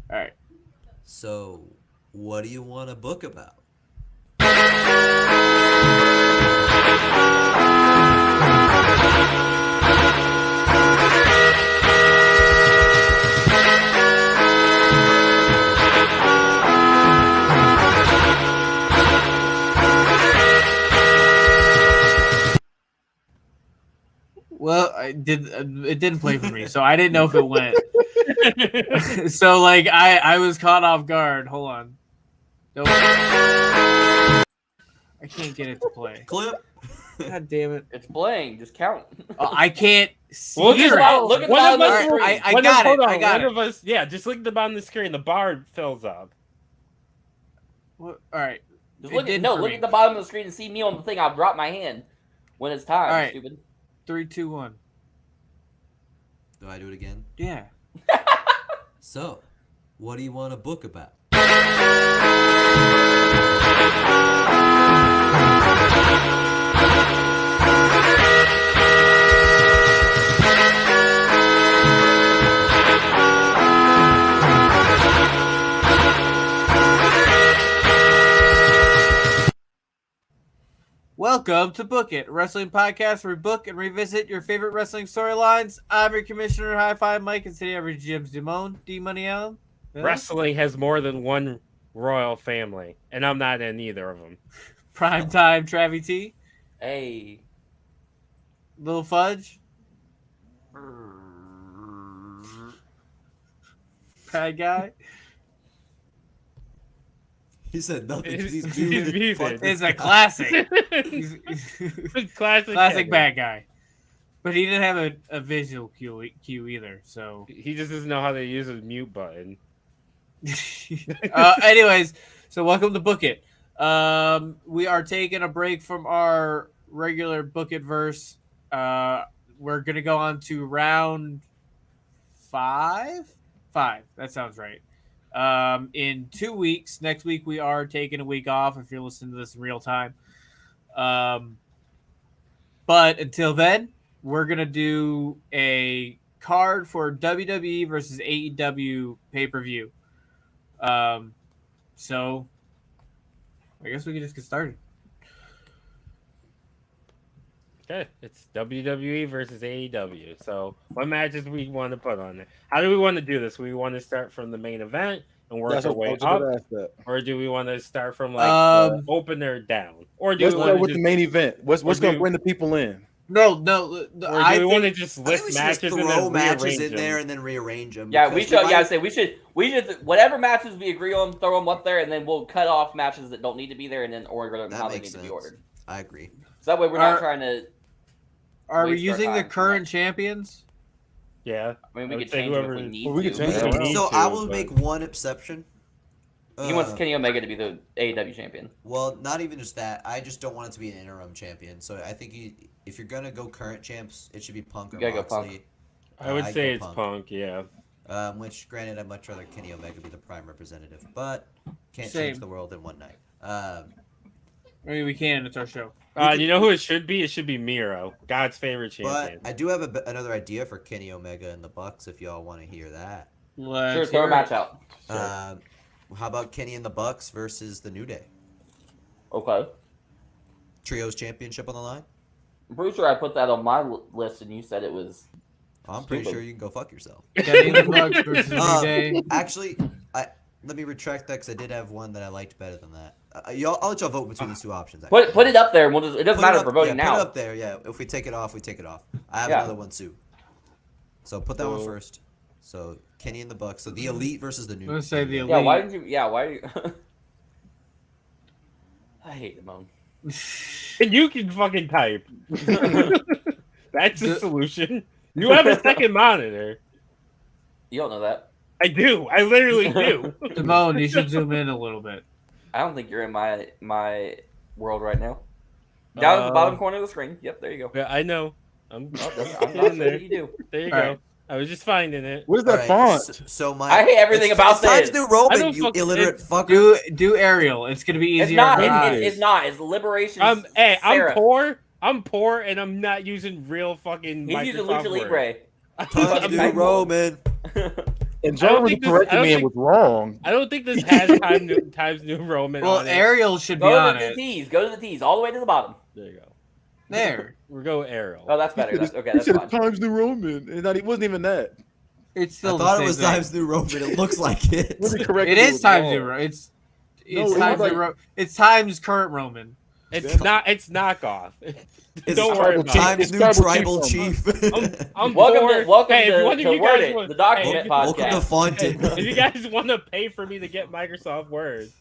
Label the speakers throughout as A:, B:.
A: All right.
B: So, what do you want to book about?
A: Well, it didn't play for me, so I didn't know if it went. So like I was caught off guard. Hold on. Don't... I can't get it to play.
B: Clip.
A: God damn it!
C: It's playing. Just count.
A: I can't see.
C: Look at the bottom of the screen.
A: I got it. I got it.
D: One of us, yeah, just look at the bottom of the screen. The bar fills up.
A: What? All right.
C: Just look at the bottom of the screen and see me on the thing. I'll drop my hand when it's time.
A: All right.
C: Stupid.
A: 3, 2, 1.
B: Do I do it again?
A: Yeah.
B: So, what do you want to book about?
A: Welcome to Book It, a wrestling podcast where we book and revisit your favorite wrestling storylines. I'm your commissioner, High Five Mike, and today I'm your GM's Damone, D Money Allen. Yeah.
D: Wrestling has more than one royal family, and I'm not in either of them.
A: Primetime Travie T.
C: Hey.
A: Little Fudge. Bad guy.
B: He said nothing. He's
D: muted.
A: It's a classic.
D: Classic
A: bad guy. But he didn't have a visual cue either, so
D: he just doesn't know how to use a mute button.
A: Anyways, so welcome to Book It. We are taking a break from our regular BookItVerse. We're gonna go on to round 5. That sounds right. In 2 weeks. Next week we are taking a week off if you're listening to this in real time. But until then, we're gonna do a card for WWE versus AEW pay-per-view. So I guess we can just get started.
D: Okay, it's WWE versus AEW. So, what matches we want to put on there? How do we want to do this? We want to start from the main event and work our way up, or do we want to start from like the opener down? Or do we want
E: with the main event? What's going to bring the people in?
A: No.
D: Or do we want to just list matches and
B: throw
D: then
B: matches in
D: them?
B: there and then rearrange them?
C: Yeah, we should. Yeah, we should. Whatever matches we agree on, throw them up there, and then we'll cut off matches that don't need to be there, and then order them how they need to be ordered.
B: I agree.
C: So that way we're not trying to.
A: Are we using the current champions?
D: Yeah.
C: I mean, we could change them if we need
E: we
C: to.
E: could change them.
B: So I will make one exception.
C: He wants Kenny Omega to be the AEW champion.
B: Well, not even just that. I just don't want it to be an interim champion. So I think if you're gonna go current champs, it should be Punk or Moxley.
C: Go Punk.
D: I would say it's Punk, yeah.
B: Which, granted, I'd much rather Kenny Omega be the prime representative, but can't
A: Same.
B: change the world in one night.
A: I mean, we can. It's our show.
D: You know who it should be? It should be Miro, God's favorite champion.
B: But I do have another idea for Kenny Omega and the Bucks. If y'all want to hear that,
C: Sure, throw a match out.
B: How about Kenny and the Bucks versus the New Day?
C: Okay.
B: Trios championship on the line.
C: I'm pretty sure I put that on my list, and you said it was.
B: I'm pretty sure you can go fuck yourself.
A: Kenny and the Bucks versus New Day.
B: Actually, let me retract that because I did have one that I liked better than that. I'll let y'all vote between these two options.
C: Put it up there. And it doesn't matter for voting now.
B: Put it up there, yeah. If we take it off, we take it off. I have another one too. So put that one first. So Kenny and the Bucks. So the Elite versus the New.
A: Let's say the Elite.
C: Yeah, why did you? Yeah, why? I hate Damone.
D: And you can fucking type. That's the solution. You have a second monitor.
C: You don't know that.
D: I do. I literally do.
A: Damone, you should zoom in a little bit.
C: I don't think you're in my world right now. Down at the bottom corner of the screen. Yep, there you go.
D: Yeah, I know. I'm
C: not
D: in there.
C: sure you do.
D: There you go. I was just finding it.
E: What is that font?
B: So
C: I hate everything about this.
B: Times New Roman, you illiterate fucker.
A: Do Arial. It's gonna be easier.
C: It's not. It's Liberation.
D: Hey, I'm poor. I'm poor, and I'm not using real fucking.
C: He's using Lucha Libre.
B: Times New Roman.
E: And John was correcting me and was wrong.
D: I don't think this has Times New Roman.
A: Well,
D: on
A: Ariel should be
C: Go
A: on
C: to the
A: it.
C: T's. Go to the T's. All the way to the bottom.
D: There you go.
A: There.
D: We'll go Ariel.
C: Oh, that's better. Okay,
E: He
C: that's
E: said
C: fine.
E: Times New Roman, and it wasn't even that.
A: It's still
B: I thought
A: the
B: it was
A: same thing.
B: Times New Roman. It looks like it.
E: Wasn't correct.
A: It is Times New Roman. It's
E: No,
A: Times
E: like-
A: New Roman. It's Times current Roman.
D: It's not. It's knockoff.
B: It's
D: Don't worry about
B: Times
D: it.
B: New
E: It's
B: Tribal Chief.
D: I'm
C: Welcome
D: bored.
C: to
D: Hey, if one of you
C: Word
D: guys
C: It,
D: want-
C: the document
D: hey,
C: podcast.
B: Welcome to Fonted.
D: if you guys want to pay for me to get Microsoft Word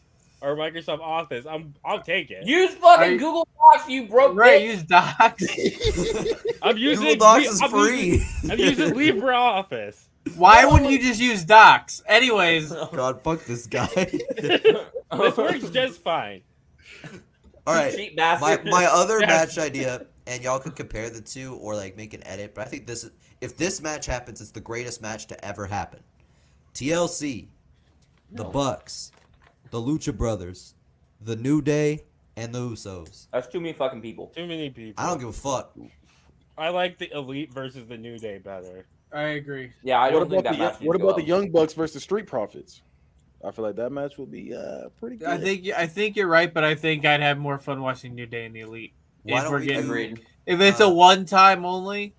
D: or Microsoft Office, I'll take it.
C: Use fucking
A: you-
C: Google Docs, you broke
A: Right,
C: bitch.
A: use Docs.
D: I'm using
B: Google Docs is
D: I'm
B: free.
D: I'm using LibreOffice.
A: Why wouldn't you just use Docs? Anyways,
B: God, fuck this guy.
D: This works just fine.
B: All right.
C: Cheap bastard.
B: My other
D: Yes.
B: match idea, and y'all could compare the two or like make an edit, but I think if this match happens, it's the greatest match to ever happen. TLC, the Bucks, the Lucha Brothers, the New Day, and the Usos.
C: That's too many fucking people.
D: Too many people.
B: I don't give a fuck.
D: I like the Elite versus the New Day better.
A: I agree.
C: Yeah, I
E: What
C: don't think
E: about
C: that match.
E: what
C: needs to go
E: about the
C: up.
E: Young Bucks versus Street Profits? I feel like that match would be pretty good.
A: I think you're right, but I think I'd have more fun watching New Day and the Elite.
B: Why
A: If
B: don't
A: we're
B: we
A: getting-
C: Agreed.
A: If it's a one-time only,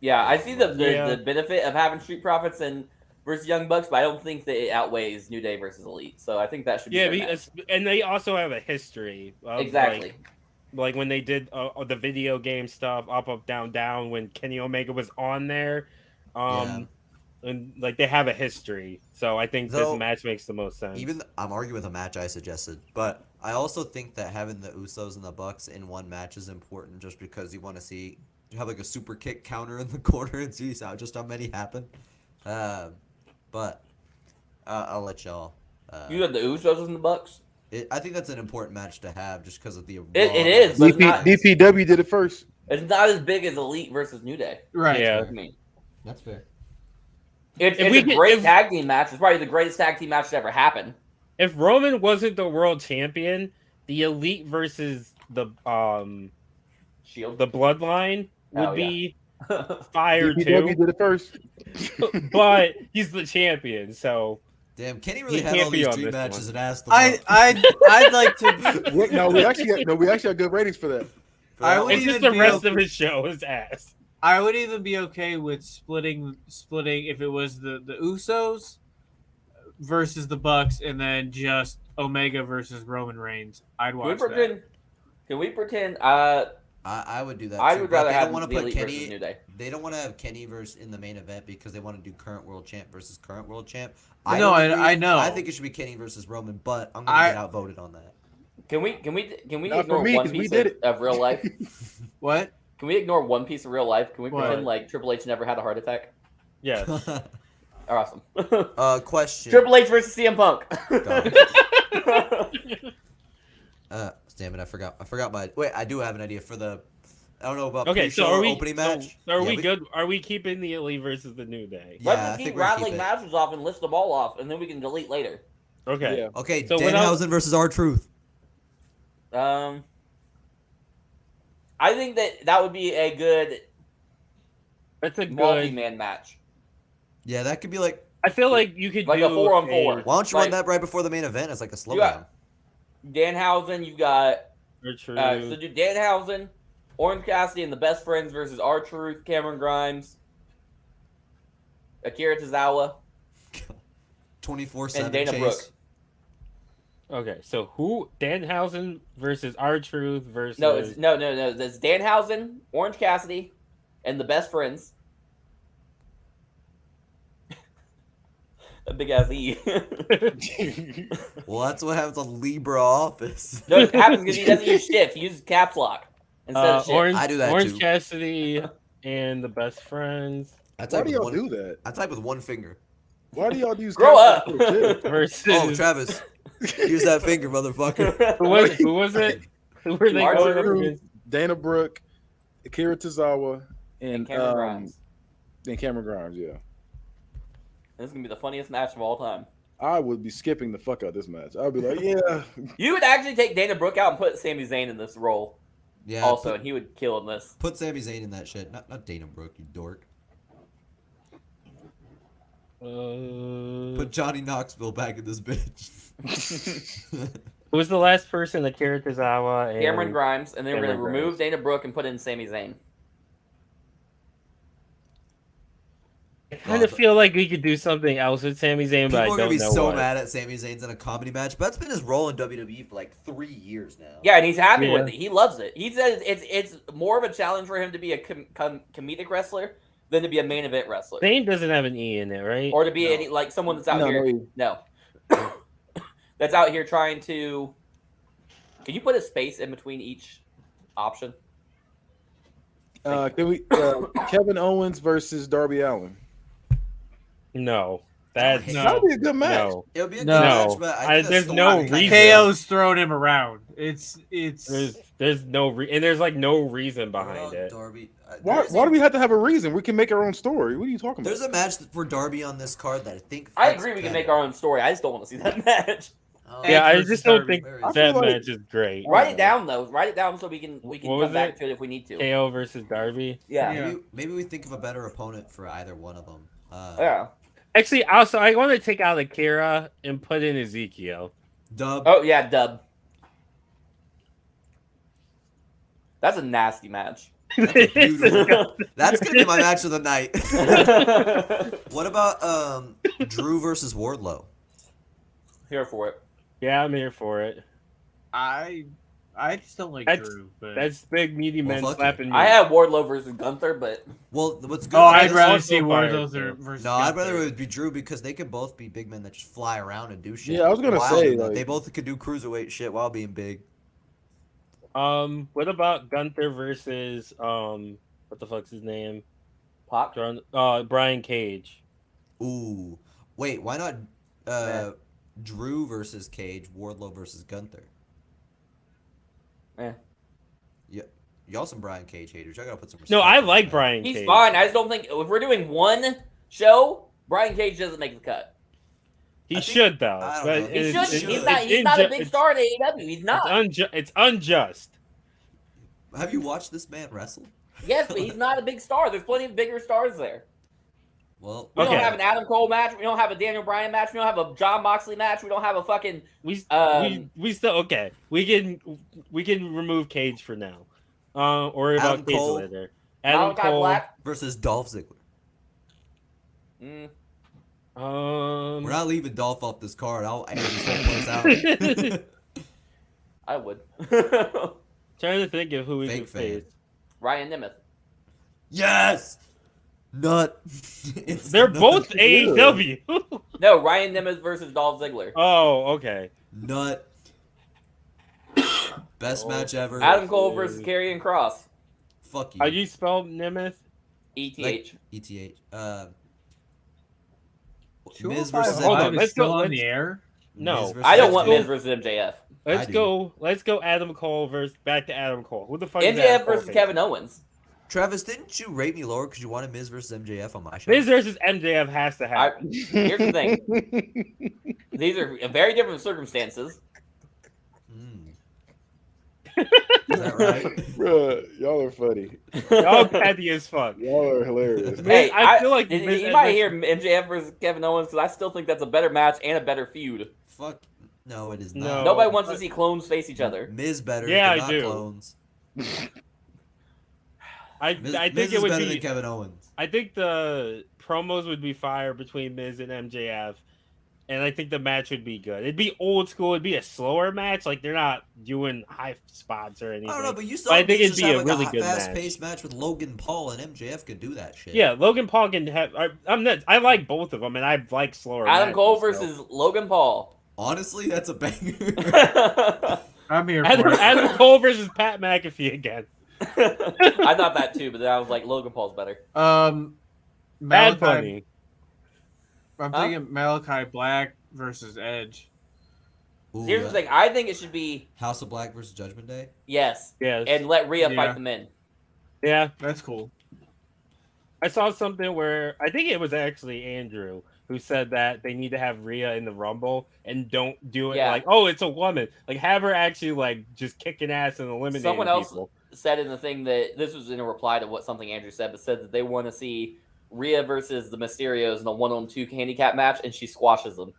C: Yeah, I see the
D: Yeah.
C: benefit of having Street Profits and versus Young Bucks, but I don't think that it outweighs New Day versus Elite. So I think that should be
D: Yeah,
C: their match.
D: and they also have a history. Of
C: Exactly.
D: Like when they did the video game stuff, up, down, down. When Kenny Omega was on there, and like they have a history. So I think
B: So,
D: this match makes the most sense.
B: I'm arguing with a match I suggested, but I also think that having the Usos and the Bucks in one match is important, just because you want to see have like a super kick counter in the corner and see how many happen. But I'll let y'all.
C: You have the Usos and the Bucks.
B: I think that's an important match to have, just because of the.
C: It is, but it's not-
E: DPW did it first.
C: It's not as big as Elite versus New Day.
A: right?
D: Yeah.
C: I mean,
B: That's fair.
C: it's
D: If we
C: a
D: get-
C: great
D: if-
C: tag team match. It's probably the greatest tag team match to ever happen.
D: If Roman wasn't the world champion, the Elite versus the
C: Shield.
D: the Bloodline would
C: Oh,
D: be fire
E: DPW
D: too.
E: did it first.
D: But he's the champion, so
B: Damn, Kenny really
D: He
B: had
D: can't
B: all
D: be
B: these
D: on
B: dream
D: this
B: matches
D: one.
B: and asked them.
A: I'd like to.
E: No, we actually had good ratings for that.
A: I would
D: it's just
A: even
D: the
A: be
D: rest
A: okay-
D: of his show is ass.
A: I would even be okay with splitting if it was the Usos versus the Bucks, and then just Omega versus Roman Reigns. I'd watch that.
C: Can we pretend?
B: I would do that.
C: I
B: too,
C: would
B: but
C: rather
B: they
C: have
B: don't want
C: the
B: to put
C: Elite versus
B: Kenny.
C: New Day.
B: They don't want to have Kenny versus in the main event because they want to do current world champ versus current world champ.
A: No,
B: don't agree.
A: I know.
B: I think it should be Kenny versus Roman, but I'm gonna get outvoted on that.
C: Can we
E: Not
C: ignore
E: for me,
C: one
E: 'cause we
C: piece
E: did
C: of real life?
A: What?
C: Can we ignore one piece of real life? Can we
A: What?
C: pretend like Triple H never had a heart attack?
D: Yes.
C: Awesome.
B: Question.
C: Triple H versus CM Punk.
B: Damn it! I forgot my. Wait, I do have an idea for the. I don't know about
D: Okay, so
B: pre-show
D: are
B: or
D: we
B: opening
D: so
B: match.
D: are
B: Yeah,
D: we good? Are we keeping the Elite versus the New Day?
B: Yeah, I
C: Let's
B: think
C: keep
B: we're gonna
C: rattling
B: keep it.
C: matches off and list them all off, and then we can delete later.
D: Okay.
E: Yeah.
B: Okay,
D: So when
B: Danhausen versus R-Truth.
C: I think that would be a good
D: That's a good.
C: multi-man match.
B: Yeah, that could be like.
D: I feel like you could
C: Like
D: do
C: a 4-on-4.
B: Why don't you
C: Like-
B: run that right before the main event? It's like a slow
C: You got-
B: down.
C: Danhausen, you got
D: True.
C: so do Danhausen, Orange Cassidy, and the Best Friends versus R-Truth, Cameron Grimes, Akira Tozawa,
B: 24/7
C: and Dana
B: chase.
C: Brooke.
D: Okay, so who? Danhausen versus R-Truth versus.
C: No, it's no. That's Danhausen, Orange Cassidy, and the Best Friends. A big ass E.
B: Well, that's what happens on Libra Office.
C: No, it happens because he doesn't use shift. He uses caps lock instead of shift.
D: Orange,
B: I do that
D: Orange
B: too.
D: Cassidy and the Best Friends
B: I
E: Why
B: type
E: do
B: with
E: y'all
B: one.
E: do that?
B: I type with one finger.
E: Why do y'all use
C: Grow up.
E: caps lock for shit?
D: versus.
B: Oh, Travis, use that finger, motherfucker.
D: Who was it? Who were they
C: R-Truth.
D: going up against?
E: Dana Brooke, Akira Tozawa, and
C: Cameron Grimes.
E: And Cameron Grimes, yeah.
C: This is gonna be the funniest match of all time.
E: I would be skipping the fuck out this match. I'd be like, yeah.
C: You would actually take Dana Brooke out and put Sami Zayn in this role,
B: Yeah.
C: also, and he would kill in this.
B: Put Sami Zayn in that shit. Not Dana Brooke, you dork. Put Johnny Knoxville back in this bitch.
D: Who was the last person? Akira Tozawa and
C: Cameron Grimes, and then we're
D: Cameron
C: gonna remove
D: Grimes.
C: Dana Brooke and put in Sami Zayn.
D: I kind of feel like we could do something else with Sami Zayn, but I
B: People are
D: don't
B: gonna be
D: know
B: so
D: what.
B: mad at Sami Zayn's in a comedy match, but that's been his role in WWE for like 3 years now.
C: Yeah, and he's happy
D: Yeah.
C: with it. He loves it. He says it's more of a challenge for him to be a comedic wrestler than to be a main event wrestler,
D: Zayn doesn't have an E in it, right?
C: or to be any, like someone that's out here. No, that's out here trying to. Can you put a space in between each option?
E: Can we Kevin Owens versus Darby Allin?
D: No, that's
B: No.
E: That'd be a good match.
D: no.
B: It would be a good
A: No.
B: match, but I think
D: There's
B: the
D: no
B: story kinda
D: reason.
A: KO's throwing him around. It's
D: There's no and there's like no reason
B: Well,
D: behind it.
B: Darby.
E: Why do we have to have a reason? We can make our own story. What are you talking about?
B: There's a match for Darby on this card that I think.
C: I
B: fits
C: agree. We can
B: better.
C: make our own story. I just don't want to see that match.
D: Yeah, I
A: versus
D: just don't
A: Darby.
D: think
B: I
D: that
E: feel like-
D: match is great.
C: Write it down though. Write it down so we can
D: What
C: come
D: was
C: back
D: it?
C: to it if we need to.
D: KO versus Darby.
C: Yeah.
B: Maybe we think of a better opponent for either one of them.
C: Yeah.
D: Actually, also I want to take out Akira and put in Ezekiel.
B: Dub.
C: Oh yeah, dub. That's a nasty match.
B: Beautiful. That's gonna be my match of the night. What about Drew versus Wardlow?
C: Here for it.
D: Yeah, I'm here for it.
A: I just don't like
D: That's-
A: Drew, but
D: That's big meaty
B: Well,
D: men
B: fuck
D: slapping.
C: I
D: me.
C: have Wardlow versus Gunther, but
B: Well, what's good?
A: oh,
B: about
A: I'd
B: this-
A: rather
D: also
A: see
D: fire,
A: Wardlow
D: too.
A: versus.
B: No, I'd rather
A: Gunther.
B: it would be Drew because they could both be big men that just fly around and do shit.
E: Yeah, I was gonna
B: Wild
E: say,
B: in that.
E: like-
B: they both could do cruiserweight shit while being big.
D: What about Gunther versus what the fuck's his name?
C: Pac.
D: Brian Cage.
B: Ooh, wait, why not
C: Yeah.
B: Drew versus Cage, Wardlow versus Gunther?
C: Yeah.
B: Yeah, y'all some Brian Cage haters. Y'all gotta put some.
D: No,
B: respect
D: I
B: on
D: like
B: that.
D: Brian
C: He's
D: Cage.
C: fine. I just don't think if we're doing one show, Brian Cage doesn't make the cut.
D: He
B: I think-
D: should though.
B: I don't
D: but
B: know.
C: He
D: it's-
C: shouldn't.
B: should.
C: He's not.
D: it's
C: He's not a
D: inju-
C: big
D: it's-
C: star in AEW. He's not.
D: It's unjust.
B: Have you watched this man wrestle?
C: Yes, but he's not a big star. There's plenty of bigger stars there.
B: Well,
C: We
D: Okay.
C: don't have an Adam Cole match. We don't have a Daniel Bryan match. We don't have a John Moxley match. We don't have a fucking.
D: We
C: Um,
D: still okay. We can remove Cage for now. Or
B: Adam
D: about Cage
B: Cole.
D: later. Adam
C: Malachi
D: Cole.
C: Black.
B: versus Dolph Ziggler.
C: Mm.
B: We're not leaving Dolph off this card. I'll air this whole place out.
C: I would.
D: Trying to think of who we
B: Fake
D: could
B: fan.
D: face.
C: Ryan Nemeth.
B: Yes. Nut. It's
D: They're
B: nut.
D: both AEW.
C: No, Ryan Nemeth versus Dolph Ziggler.
D: Oh, okay.
B: Nut. Best match ever.
C: Adam Cole versus Karrion Kross.
B: Fuck you.
D: How do you spell Nemeth?
C: ETH.
B: Like, ETH. Miz
A: 205
B: versus
D: Hold
A: Live
D: on,
A: is
D: let's
A: still
D: go-
A: on
D: let's-
A: the air.
D: No.
B: Miz versus
C: I don't want
B: MJF.
C: Miz versus MJF.
D: Let's
B: do.
D: go. Let's go. Adam Cole versus back to Adam Cole. Who the fuck is Adam
C: MJF
D: Cole
C: versus
D: facing?
C: Kevin Owens.
B: Travis, didn't you rate me lower because you wanted Miz versus MJF on my show?
D: Miz versus MJF has to happen.
C: Here's the thing. These are very different circumstances.
B: Mm. Is that right?
E: Bruh, y'all are funny.
D: Y'all petty as fuck.
E: Y'all are hilarious.
C: Hey,
D: I feel like
C: you
D: Miz-
C: might hear MJF versus Kevin Owens because I still think that's a better match and a better feud.
B: Fuck. No, it is
D: No.
B: not.
C: Nobody wants to see clones face each other.
B: Miz better.
D: Yeah,
B: but
D: I
B: not
D: do.
B: Clones.
D: I
B: Miz,
D: think
B: Miz
D: it
B: is
D: would
B: better
D: be.
B: than Kevin Owens.
D: I think the promos would be fire between Miz and MJF, and I think the match would be good. It'd be old school. It'd be a slower match. Like they're not doing high spots or anything.
B: I don't know, but you saw
D: But I think
B: Miz
D: it'd
B: just
D: be
B: have
D: a
B: like
D: really good
B: fast-paced match with Logan Paul, and MJF could do that shit.
D: Yeah, Logan Paul can have. I'm not. I like both of them, and I like slower.
C: Adam
D: matches,
C: Cole
D: so.
C: versus Logan Paul.
B: Honestly, that's a banger.
A: I'm here for
D: Adam,
A: it.
D: Adam Cole versus Pat McAfee again.
C: I thought that too, but then I was like, Logan Paul's better.
D: Bad
A: Malachi.
D: Bunny.
A: I'm
C: Huh?
A: thinking Malachi Black versus Edge.
B: Ooh,
C: Here's the thing. I think it should be
B: House of Black versus Judgment Day.
C: yes,
D: Yes.
C: and let Rhea
A: Yeah.
C: fight the men.
D: Yeah.
A: That's cool.
D: I saw something where I think it was actually Andrew who said that they need to have Rhea in the Rumble and don't do it
C: Yeah.
D: like, oh, it's a woman. Like have her actually like just kicking ass and eliminating
C: Someone else
D: people.
C: said in the thing that this was in a reply to what something Andrew said, but said that they want to see Rhea versus the Mysterios in a 1-on-2 handicap match, and she squashes them.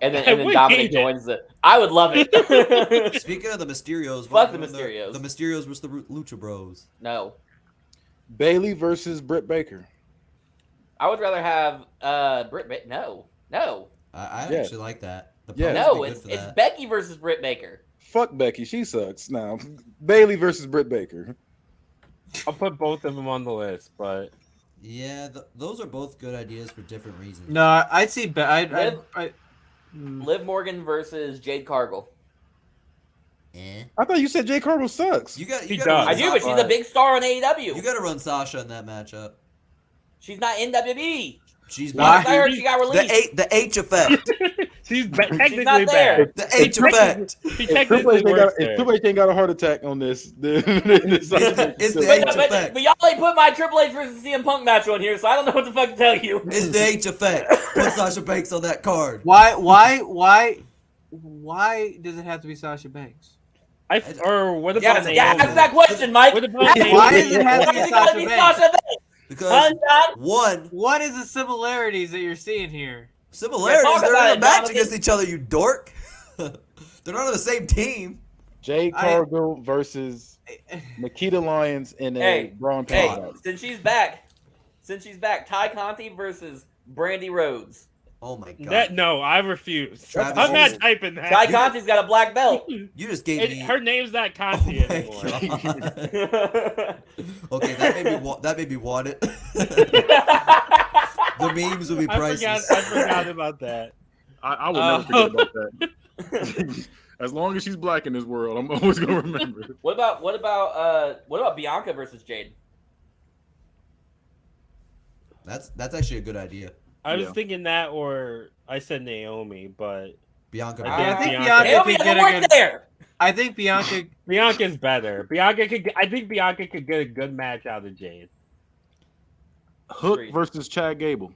C: And then Dominic joins it. I would love it.
B: Speaking of the Mysterios,
C: fuck the Mysterios.
B: The Mysterios versus the Lucha Bros.
C: No.
E: Bailey versus Britt Baker.
C: I would rather have No.
B: I actually like that.
C: No, it's Becky versus Britt Baker.
E: Fuck Becky, she sucks. Now Bailey versus Britt Baker.
D: I'll put both of them on the list, but
B: yeah, those are both good ideas for different reasons.
A: No, I'd see.
C: Liv Morgan versus Jade Cargill.
E: I thought you said Jade Cargill sucks.
C: I do, but she's a big star on AEW.
B: You got to run Sasha in that matchup.
C: She's not in WWE.
B: She's
C: not. I heard she got released.
B: The H effect.
D: She's technically
C: not there.
D: bad.
B: The H effect.
E: If Triple H ain't got a heart attack on this, then
B: it's the H effect.
C: But y'all ain't put my Triple H versus CM Punk match on here, so I don't know what the fuck to tell you.
B: It's the H effect. Put Sasha Banks on that card.
A: Why does it have to be Sasha Banks?
D: Or what about Naomi?
C: Yeah, ask that question, Mike.
A: Why does it have to be Sasha Banks?
B: Because one
A: is the similarities that you're seeing here.
B: Similarities? They're in a match against each other, you dork. They're not on the same team.
E: Jade Cargill versus Nikita Lyons in a Braun match.
C: Since she's back, Ty Conti versus Brandy Rhodes.
B: Oh my god.
D: I refuse. I'm not typing that.
C: Ty Conti's got a black belt.
B: You just gave me.
D: Her name's not Conti anymore.
B: Okay, that made me want it. The memes will be priceless.
D: I forgot about that.
E: I will never forget about that. As long as she's black in this world, I'm always gonna remember.
C: What about Bianca versus Jade?
B: That's actually a good idea.
D: I was thinking that, or I said Naomi, but
B: Bianca.
A: I think
C: Naomi doesn't work there.
A: I think Bianca's
D: better. I think Bianca could get a good match out of Jade.
E: Hook versus Chad Gable.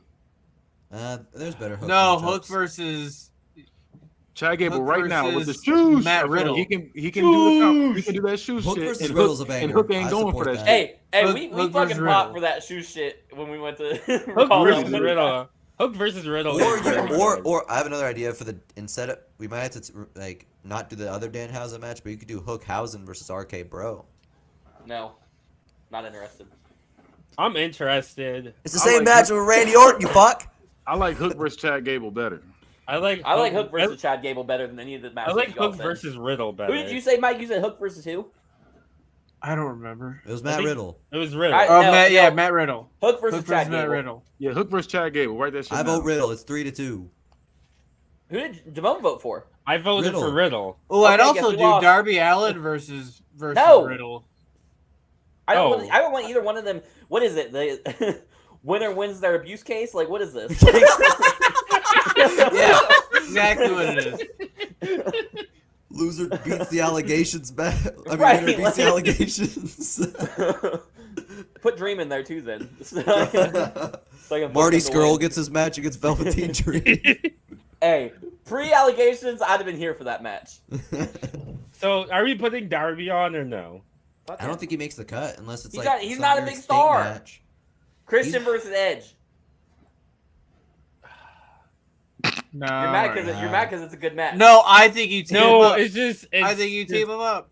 B: There's better Hook.
A: No, Hook versus
E: Chad Gable right now with the shoes.
A: Matt Riddle.
E: He can do that shoe
B: Hook
E: shit.
B: Versus Riddle's a banger.
E: And Hook ain't going for that
C: shit.
E: Hey,
C: we fucking popped for that shoe shit when we went to
D: Hook versus Riddle. Hook versus Riddle.
B: Or I have another idea for instead of we might have to not do the other Danhausen match, but you could do Hookhausen versus RK Bro.
C: No, not interested.
D: I'm interested.
B: It's the same match with Randy Orton, you fuck.
E: I like Hook versus Chad Gable better.
D: I like
C: Hook versus Chad Gable better than any of the matches.
D: I like Hook versus Riddle better.
C: Who did you say, Mike? You said Hook versus who?
A: I don't remember.
B: It was Matt Riddle.
D: It was Riddle.
A: Matt Riddle.
C: Hook versus Chad
A: Matt
C: Gable.
A: Riddle.
E: Yeah, Hook versus Chad Gable. Right that shit.
B: I vote Riddle. It's 3-2.
C: Who did Damone vote for?
D: I voted for Riddle.
A: Oh, I'd also do Darby Allin versus Riddle.
C: I don't want either one of them. What is it? The winner wins their abuse case? Like, what is this?
A: Yeah, exactly what it is.
B: Loser beats the allegations back. Winner beats the allegations.
C: Put Dream in there too, then.
B: Marty Scurll gets his match against Velveteen Dream.
C: Hey, pre-allegations, I'd have been here for that match.
D: So, are we putting Darby on or no?
B: I don't think he makes the cut unless it's
C: he's not a big star.
B: Match.
C: Christian versus Edge.
A: No,
C: you're mad because it's a good match.
A: No, I think you team them up.
D: I
A: think you team them up.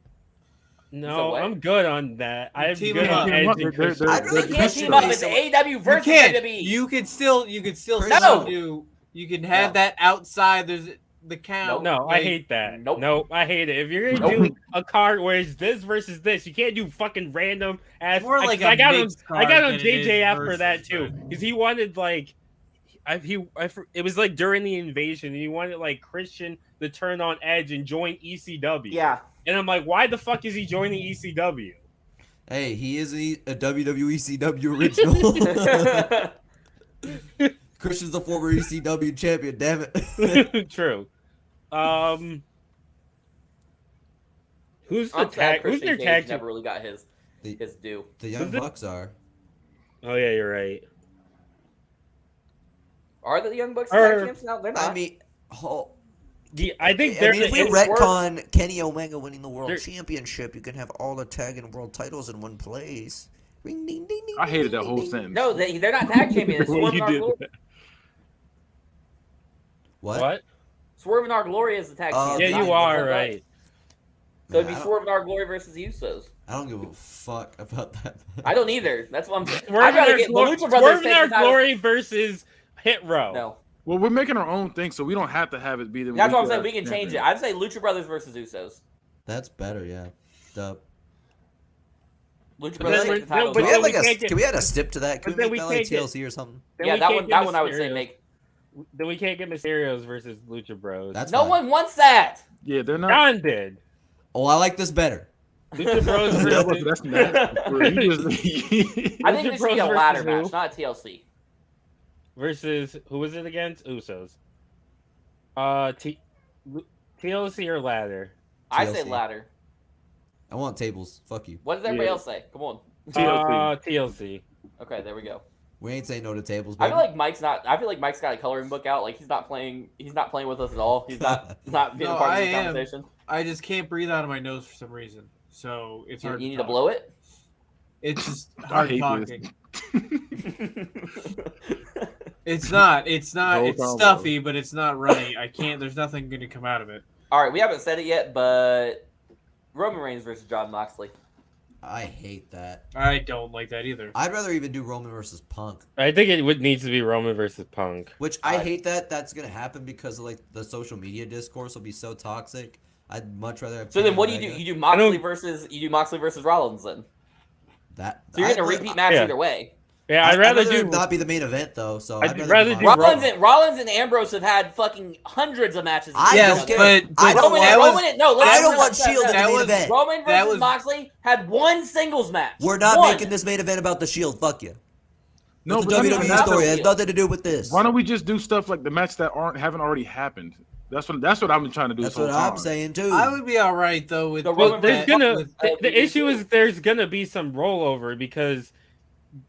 D: No, I'm good on that. I'm
A: team
D: good on Edge and Christian.
B: I really
C: can't team up. It's AEW versus WWE.
A: You could still do. You can have that outside. There's the count.
D: No, I hate that. Nope, I hate it. If you're gonna do a card where it's this versus this, you can't do fucking random ass.
A: More like
D: I got on
A: than
D: JJ after that too, because he wanted it was like during the invasion, and he wanted like Christian to turn on Edge and join ECW.
C: Yeah,
D: and I'm like, why the fuck is he joining ECW?
B: Hey, he is a WWE ECW original. Christian's the former ECW champion, damn it.
D: True. Who's their tag
C: never really got his due.
B: The Young Bucks are.
D: Oh yeah, you're right.
C: Are the Young Bucks tag champs now? They're not.
B: I mean,
D: I think they're.
B: If we retcon Kenny Omega winning the world championship, you can have all the tag and world titles in one place. Ring, ding, ding, ding,
E: I hated
B: ding,
E: that
B: ding,
E: whole
B: ding.
E: sentence.
C: No, they're not tag champions. It's
E: The way
C: Swerve
E: you
C: and Our
E: did
C: Glory.
E: that.
B: What?
C: Swerve and Our Glory is the tag
B: Oh,
C: champions.
D: Yeah,
C: not
D: you
C: Young
D: are
C: Bucks.
D: right.
C: So it'd be
B: Man, I
C: Swerve and Our Glory versus Usos.
B: don't give a fuck about that.
C: I don't either. That's what I'm saying.
D: Swerve
C: I'd rather
D: and
C: get the
D: Our
C: Lucha
D: Glory,
C: Brothers
D: Swerve and
C: take
D: Our
C: the titles.
D: Glory versus Hit Row.
C: No.
E: Well, we're making our own thing, so we don't have to have it be the.
C: That's what I'm saying. We can change it. I'd say Lucha Brothers versus Usos.
B: That's better, yeah. Dub.
C: Lucha
D: But
C: Brothers
D: then
C: take the titles.
D: but
B: Can we
D: then
B: add like
D: we can't
B: a?
D: get-
B: Can we add a stip to that? Can
D: but
B: we
D: then
B: make
D: we
B: that like
D: can't
B: TLC or something?
D: Then
C: Yeah,
D: we
C: that
D: can't
C: one.
D: get
C: That one I would say
D: Mysterios.
C: make.
D: Then we can't get Mysterios versus Lucha Bros.
B: That's
C: No
B: fine.
C: one wants that.
E: Yeah, they're not.
D: John did.
B: Oh, I like this better.
D: Lucha Bros
E: That
D: versus
E: that's nasty. Bro. You just-
C: I think this should be a
D: Bros
C: ladder
D: versus
C: match, not a TLC.
D: versus who was it against? Usos. TLC or ladder?
C: I say
B: TLC.
C: ladder.
B: I want tables. Fuck you.
C: What does everybody
E: Yeah.
C: else say? Come on.
E: TLC.
D: TLC.
C: Okay, there we go.
B: We ain't saying no to tables,
C: I
B: baby.
C: feel like Mike's not. I feel like Mike's got a coloring book out. Like he's not playing. He's not playing with us at all. He's not being
A: No,
C: a part
A: I
C: of the
A: am.
C: conversation.
A: I just can't breathe out of my nose for some reason. So it's
C: You
A: hard.
C: need to
A: talk.
C: blow it.
A: It's just
E: I
A: hard
E: hate
A: talking.
E: this.
A: It's not. It's not.
E: No
A: It's
E: problem.
A: stuffy, but it's not runny. I can't. There's nothing going to come out of it.
C: All right, we haven't said it yet, but Roman Reigns versus John Moxley.
B: I hate that.
A: I don't like that either.
B: I'd rather even do Roman versus Punk,
D: I think it would needs to be Roman versus Punk.
B: which I hate that that's gonna happen because of, like the social media discourse will be so toxic. I'd much rather have.
C: So then,
B: Kenny
C: what do you
B: Omega.
C: do? You do Moxley versus Rollins then.
B: That
C: So you're getting a repeat match
D: Yeah.
C: either way.
D: Yeah, I'd rather do.
B: it not be the main event though. So
D: I'd
B: I'd
D: rather
B: do
D: do
B: Moxley.
C: Rollins and Ambrose have had fucking hundreds of matches.
B: I
A: Yes,
B: don't care.
A: but
B: I don't
C: Roman,
B: want-
A: that was-
C: Roman, no,
B: I don't
C: no,
B: want Shield in the
A: that
B: main
A: was-
B: event.
C: Roman
A: that
C: versus
A: was-
C: Moxley had one singles match.
B: We're not
C: One.
B: making this main event about the Shield. Fuck you.
E: No,
B: It's a
E: but that's
B: WWE
E: not
B: story. It has
C: Shield.
B: nothing to do with this.
E: Why don't we just do stuff like the match that haven't already happened? That's what I've been trying to do.
B: That's
E: this
B: what
E: whole
B: I'm
E: time.
B: saying too.
A: I would be all right though with.
C: The
D: Well,
C: Roman
D: there's
C: Reigns-
D: gonna
A: with-
D: the issue is there's gonna be some rollover because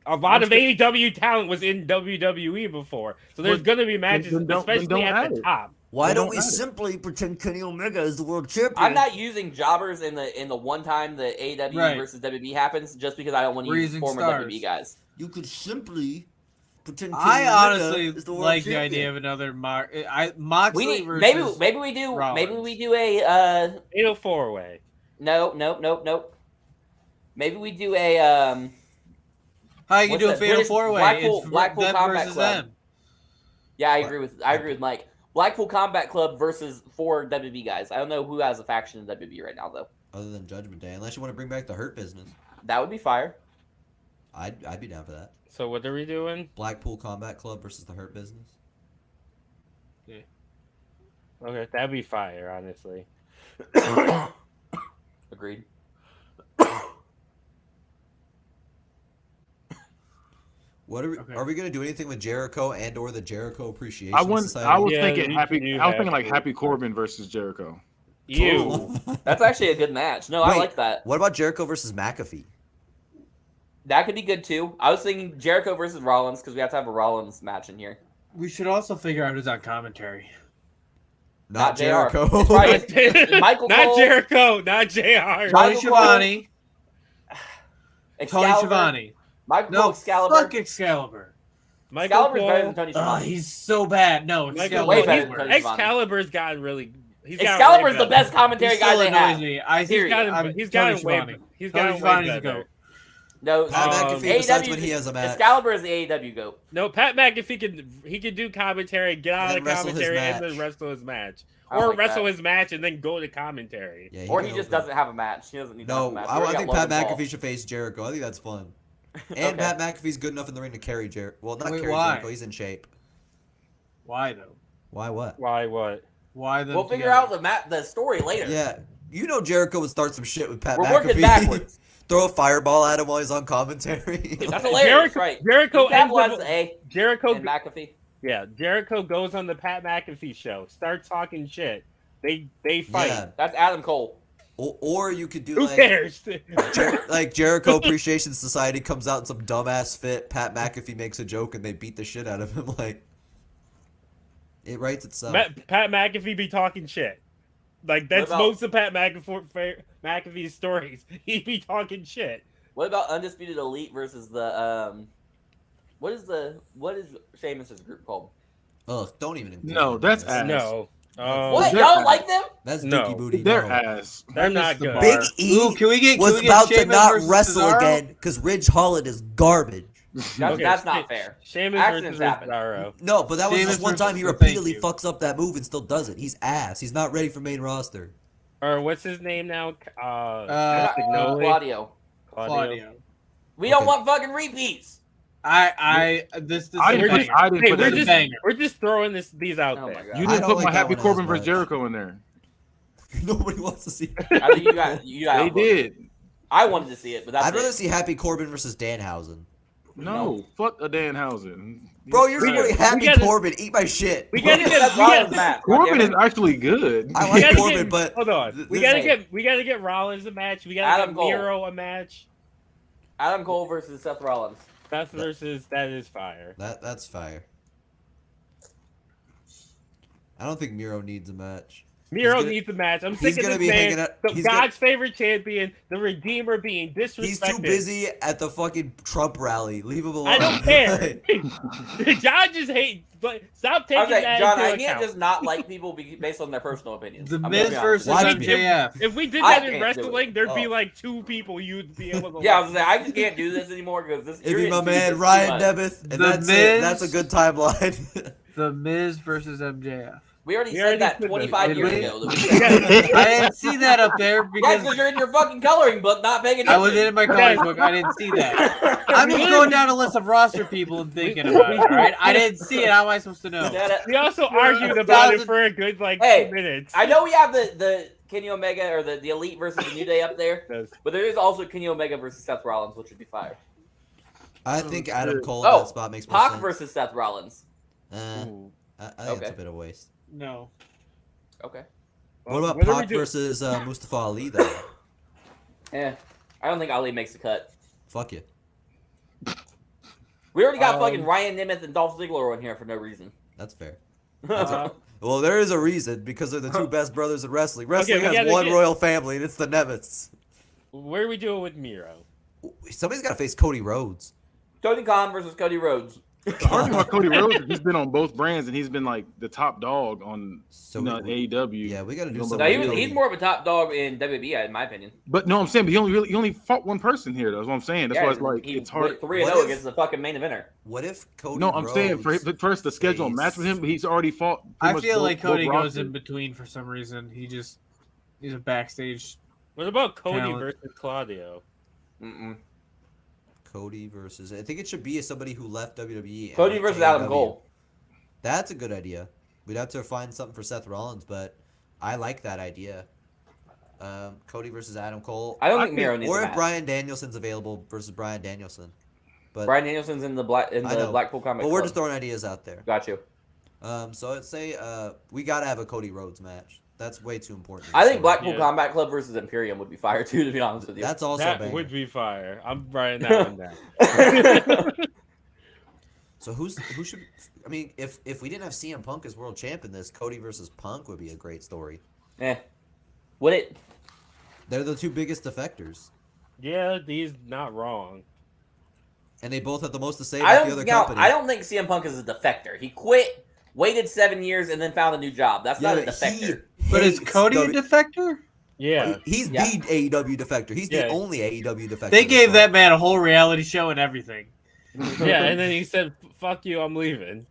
D: a lot of AEW talent was in WWE before, so there's
E: Well,
D: gonna be matches,
E: then don't
D: especially
E: add
D: at the
E: it.
D: top.
B: Why
E: They
B: don't
E: don't
B: we
E: add it.
B: simply pretend Kenny Omega is the world champion?
C: I'm not using jobbers in the one time the AEW
A: Right.
C: versus WB happens, just because I don't want to use
A: Rising
C: former
A: stars.
C: WB guys.
B: You could simply pretend. Kenny
A: I
B: Omega
A: honestly
B: is the world
A: like the
B: champion.
A: idea of another Moxley
C: We need
A: versus
C: maybe we do
A: Rollins.
C: a
D: 804 way.
C: nope. Maybe we do a
A: How you can
C: What's
A: do a
C: that?
A: fatal
C: British-
A: four way?
C: Blackpool-
A: It's
C: Blackpool
A: them
C: Combat
A: versus
C: Club.
A: them.
C: yeah. I agree with Mike. Blackpool Combat Club versus 4 WB guys. I don't know who has a faction in WB right now though.
B: Other than Judgment Day, unless you want to bring back the Hurt Business,
C: That would be fire.
B: I'd be down for that.
D: So what are we doing?
B: Blackpool Combat Club versus the Hurt Business.
D: Okay, that'd be fire, honestly.
C: Agreed.
B: What are we?
A: Okay.
B: Are we gonna do anything with Jericho and or the Jericho Appreciation
E: I was
B: Society?
D: Yeah,
E: thinking
D: you
E: Happy.
D: do
E: I was
D: have
E: thinking like
D: to.
E: Happy Corbin versus Jericho.
D: You.
C: That's actually a good match. No, I
B: Wait.
C: like that.
B: What about Jericho versus McAfee?
C: That could be good too. I was thinking Jericho versus Rollins because we have to have a Rollins match in here.
A: We should also figure out who's on commentary.
C: Not JR.
B: Jericho.
C: It's probably- Michael
D: not
C: Cole.
D: Jericho, not JR.
A: Tony
C: Michael Cole.
A: Schiavone. Tony
C: Excalibur.
A: Schiavone.
C: Michael
A: No,
C: Cole, Excalibur.
A: fuck Excalibur.
D: Michael
C: Excalibur's better than
D: Cole.
C: Tony
A: Oh,
C: Schiavone.
A: he's so bad. No,
D: Michael
A: Excalibur.
C: way
D: Cole.
C: better
A: He's
C: than
A: worse.
C: Tony Schiavone.
D: Excalibur's gotten really. He's gotten
C: Excalibur's
D: way
C: the
D: better.
C: best commentary
A: He
C: guy
A: still
C: they
A: annoys
C: have.
A: me. I
C: Period.
D: He's
A: Tony
D: gotten way.
A: Schiavone.
D: He's
A: Tony
D: gotten way
A: Schiavone's a
D: better.
A: goat.
C: No,
B: Pat McAfee decides when
C: AEW
B: he has a match.
C: Excalibur is the AEW goat.
D: No, Pat McAfee he could do commentary, get out
B: And
D: of
B: then wrestle his
D: commentary, and
B: match.
D: then wrestle his match,
C: I
D: or
C: like
D: wrestle
C: that.
D: his match and then go to commentary.
B: Yeah,
C: Or
B: can
C: he just
B: open.
C: doesn't have a match. He doesn't need to have a
B: No,
C: match.
B: I think Pat
C: Logan Paul.
B: McAfee should face Jericho. I think that's fun. And
C: Okay.
B: Pat McAfee's good enough in the ring to carry Jericho. Well, not
A: Wait,
B: carry
A: why?
B: Jericho. He's in shape.
A: Why though?
B: Why? What?
D: Why? What?
A: Why them
C: We'll figure
A: together?
C: out the story later.
B: Yeah, you know Jericho would start some shit with Pat
C: We're
B: McAfee.
C: working backwards.
B: Throw a fireball at him while he's on commentary.
C: That's hilarious,
D: Jericho-
C: right?
D: Jericho
C: He
D: ends
C: capitalizes
D: up-
C: A
D: Jericho,
C: and McAfee.
D: yeah, Jericho goes on the Pat McAfee show, starts talking shit. They fight.
B: Yeah.
C: That's Adam Cole.
B: Or you could do
D: Who
B: like
D: cares?
B: like Jericho Appreciation Society comes out in some dumbass fit. Pat McAfee makes a joke and they beat the shit out of him. Like it writes itself.
D: Pat McAfee be talking shit. Like that's
C: What about-
D: most of Pat McAfee's stories. He be talking shit.
C: What about Undisputed Elite versus the what is Sheamus's group called?
B: Ugh, don't even.
E: No, that's ass.
D: No.
C: What?
E: They're
C: Y'all don't
E: ass.
C: like them?
B: That's
D: No.
B: Dookie Booty.
E: They're
B: no.
E: ass.
D: They're
A: I missed
D: not
A: the
D: good.
A: bar.
B: Big E
A: Ooh, can we get
B: about to
A: Sheamus
B: not
A: versus
B: wrestle
A: Cesaro?
B: again because Ridge Holland is garbage.
C: That's not fair.
D: Sheamus
C: Accidents
D: versus
C: happen.
D: Cesaro.
B: No, but that was
A: Sheamus
B: just one time he
A: versus- thank
B: repeatedly
A: you.
B: fucks up that move and still does it. He's ass. He's not ready for main roster.
D: Or what's his name now?
A: Claudio.
D: Claudio.
C: We don't
B: Okay.
C: want fucking repeats.
A: This
E: I
A: is a
E: didn't
A: banger.
E: put
D: Hey,
E: that
D: we're
E: in.
D: just
A: banger.
D: we're just throwing these out
C: Oh my
D: there.
C: god.
E: You
B: I
E: didn't
B: don't
E: put
B: like
E: my
B: that
E: Happy
B: one as
E: Corbin versus
B: much.
E: Jericho in there.
B: Nobody wants to see.
C: I think you got
E: They
C: outvoted.
E: did.
C: I wanted to see it, but that's
B: I'd rather
C: it.
B: see Happy Corbin versus Danhausen.
E: No, fuck a Danhausen.
B: Bro, you're
D: We
B: supporting
D: gotta-
B: Happy
D: we gotta-
B: Corbin. Eat my shit.
D: we gotta get-
C: That's Rollins' match.
E: Corbin is
C: goddammit.
E: actually good.
B: I
D: We
B: like
D: gotta
B: Corbin,
D: get-
B: but
D: hold on.
B: th-
D: We
B: this-
D: gotta get Rollins a match. We gotta
C: Adam
D: get
C: Cole.
D: Miro a match.
C: Adam Cole versus Seth Rollins.
D: Seth versus that is fire.
B: that's fire. I don't think Miro needs a match.
D: Miro
B: gonna-
D: needs a match. I'm
B: he's
D: sick of
B: gonna
D: this
B: be
D: man,
B: hanging out-
D: the
B: he's
D: God's favorite champion, the Redeemer being disrespected.
B: He's too busy at the fucking Trump rally. Leave him alone.
D: I don't care. John just hates. But stop
C: I
D: taking
C: was like,
D: that
C: John,
D: into
C: I can't
D: account.
C: just not like people based on their personal opinions.
A: The
C: I'm gonna
A: Miz
C: be honest.
A: versus
B: Watch me.
A: MJF.
D: If we did
C: I
D: that in
C: can't do
D: wrestling,
C: it.
D: there'd be
C: Oh.
D: like 2 people you'd be able to.
C: Yeah, I was like, I just can't do this anymore because this.
B: It'd
C: you're
B: be my
C: into
B: man
C: this too
B: Ryan
C: much.
B: Nemeth, and
A: The
B: that's it.
A: Miz-
B: That's a good timeline.
A: The Miz versus MJF.
C: We already
D: We
C: said
D: already
C: that
D: said
C: 25
A: that.
C: years
A: Did we?
C: ago. That we
A: I didn't see that up there
C: Right,
A: because
C: because you're in your fucking coloring book, not paying attention.
A: I was in my coloring book. I didn't see that. I'm just going down a list of roster people and thinking about it. All right, I didn't see it. How am I supposed to know?
D: We also argued about it for a good
C: Hey,
D: 2 minutes.
C: I know we have the Kenny Omega or the Elite versus the New Day up there, but there is also Kenny Omega versus Seth Rollins, which would be fire.
B: I think Adam Cole in
C: Oh,
B: that spot makes more
C: Pac
B: sense.
C: versus Seth Rollins.
D: Ooh.
B: I think
C: Okay.
B: it's a bit of a waste.
A: No.
C: Okay.
B: What about
D: What do we
B: Pac
D: do?
B: versus Mustafa Ali though?
C: I don't think Ali makes the cut.
B: Fuck you.
C: We already got fucking Ryan Nemeth and Dolph Ziggler on here for no reason.
B: That's fair.
D: Uh,
B: Well, there is a reason because they're the two best brothers in wrestling. Wrestling
D: we
B: has
D: gotta
B: one
D: get-
B: royal family, and it's the Nemeths.
D: where do we do it with Miro?
B: Somebody's got to face Cody Rhodes.
C: Tony Khan versus Cody Rhodes.
E: Talking about Cody Rhodes, he's been on both brands and he's been like the top dog on
B: So
E: AEW.
B: yeah, we got to do
E: No,
B: something.
C: No, he's more of a top dog in WWE, in my opinion.
E: But no, I'm saying, but he only fought one person here. That's what I'm saying. That's why it's like
C: he
E: it's hard.
C: 3-0
B: What if-
C: against the fucking main eventer.
B: What if Cody?
E: No, I'm saying for
B: Rhodes
E: first to schedule a match with him, but he's already fought. pretty
A: I
E: much
A: feel
E: both-
A: like Cody
E: both
A: goes
E: rosters.
A: in between for some reason. He's a backstage.
D: What about Cody
A: Talent.
D: versus Claudio?
C: Mm-mm.
B: Cody versus. I think it should be somebody who left WWE. and
C: Cody
B: went
C: versus
B: to
C: Adam
B: AEW.
C: Cole.
B: That's a good idea. We'd have to find something for Seth Rollins, but I like that idea. Cody versus Adam Cole.
C: I don't think Miro needs
B: Or
C: a
B: if
C: match.
B: Bryan Danielson's available versus Bryan Danielson. But
C: Brian Danielson's in the
B: I know.
C: Blackpool Combat
B: But we're
C: Club.
B: just throwing ideas out there.
C: Got you.
B: So I'd say we gotta have a Cody Rhodes match. That's way too important.
C: I think Blackpool
D: Yeah.
C: Combat Club versus Imperium would be fire too, to be honest with you.
B: That's also
D: That
B: banging.
D: would be fire. I'm writing that one down.
B: So who should? I mean, if we didn't have CM Punk as world champ in this, Cody versus Punk would be a great story.
C: Would it?
B: They're the two biggest defectors,
D: Yeah, he's not wrong.
B: and they both have the most to say
C: I
B: about the other
C: don't.
B: company.
C: I don't think CM Punk is a defector. He quit, waited 7 years, and then found a new job. That's not a defector.
A: But is Cody a
B: defector?
A: defector?
D: Yeah.
B: He's
C: Yeah.
B: the AEW defector. He's
D: Yeah.
B: the only AEW defector.
A: They
B: that's
A: gave
B: not.
A: that man a whole reality show and everything.
D: Yeah, and then he said, "Fuck you, I'm leaving."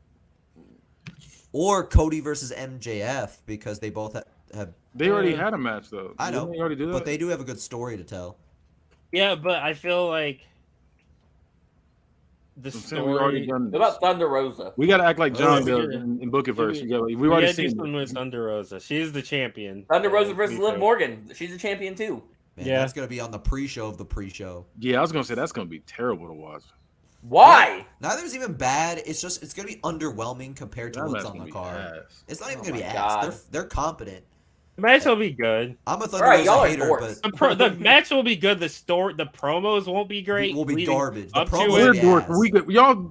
B: Or Cody versus MJF because they both have.
E: They already had a match though.
B: I know,
E: Didn't they already do that?
B: but they do have a good story to tell.
D: Yeah, but I feel like the
E: I'm saying we already
D: story.
E: done
C: What
E: this.
C: about Thunder Rosa?
E: We gotta act like John
B: Oh,
E: does
D: yeah.
E: in BookItVerse. We've
D: We
E: already
D: gotta do
E: seen
D: something
E: it.
D: with Thunder Rosa. She's the champion.
C: Thunder Rosa versus
D: Be
C: Liv
D: fair.
C: Morgan. She's a champion too.
B: Man,
D: Yeah.
B: that's gonna be on the pre-show of the pre-show.
E: Yeah, I was gonna say that's gonna be terrible to watch.
C: Why?
B: Neither's even bad. It's just it's gonna be underwhelming compared to
E: That
B: what's
E: match
B: on the
E: gonna be
B: card.
E: ass.
B: It's not even
C: Oh
B: gonna be
C: my
B: ass.
C: God.
B: They're competent.
D: The match will be good.
B: I'm a Thunder
C: Alright,
B: Rosa
C: y'all are
B: hater,
C: dorks.
B: but
D: The match will be good. The promos won't be great.
B: will be
D: leading
B: garbage. The
D: up to
B: promos
D: it.
B: will
E: We're
B: be
E: dork.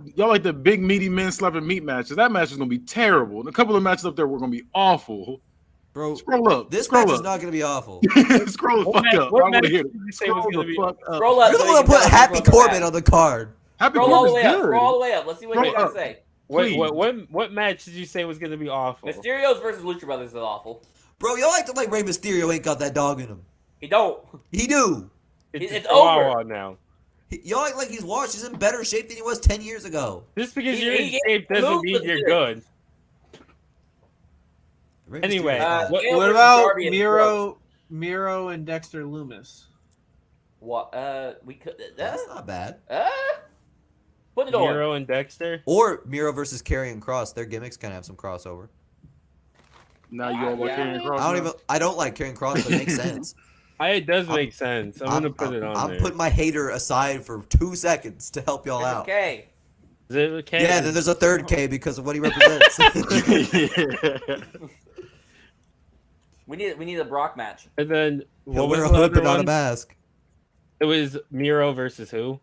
B: ass.
E: Y'all like the big meaty men slapping meat matches. That match is gonna be terrible. And a couple of matches up there were gonna be awful.
B: Bro,
E: Scroll up.
B: this
E: Scroll
B: match
E: up.
B: is not gonna be awful.
E: Scroll the fuck up. I
D: What
E: want
D: match
E: to hear
D: did
E: it.
D: you say was
E: Scroll
D: gonna
E: the
D: be?
E: fuck up.
C: Scroll up.
B: You're the
C: so
B: one
C: you
B: that put
C: can tell
B: Happy
C: us what
B: Corbin
C: we're
B: on the card.
E: Happy
C: Scroll all the
E: Corbin's
C: way up.
E: good.
C: Scroll all the way up. Let's see what
E: Scroll
C: you got
E: up.
C: to say.
D: Wait,
E: Please.
D: what match did you say was gonna be awful?
C: Mysterios versus Lucha Brothers is awful.
B: Bro, y'all acting like Rey Mysterio ain't got that dog in him.
C: He don't.
B: He do.
C: It's
D: a
C: over.
D: Chihuahua now.
B: Y'all act like he's washed. He's in better shape than he was 10 years ago.
D: Just because
C: He-
D: you're in
C: he-
D: shape doesn't
C: move
D: mean
C: the
D: you're
C: shit.
D: good.
B: Rey
D: Anyway,
B: Mysterio's fine.
D: what-
C: Gale
A: What
C: versus
A: about
C: Darby and Brooks.
A: Miro and Dexter Loomis?
C: What? We could.
B: That's not bad.
C: Put it on.
D: Miro and Dexter.
B: Or Miro versus Karrion Kross. Their gimmicks kind of have some crossover.
E: Now you all want
C: Yeah.
E: Karrion Kross.
B: I don't like Karrion Kross, but it makes sense.
D: It does make sense. I'm gonna put it on
B: I'm
D: there.
B: putting my hater aside for 2 seconds to help y'all out.
C: Okay.
D: Is it okay?
B: Yeah, then there's a third K because of what he represents.
C: We need a Brock match.
D: And then
B: He'll
D: what was
B: wear a
D: the
B: hood
D: other
B: but not a
D: one?
B: mask.
D: It was Miro versus who?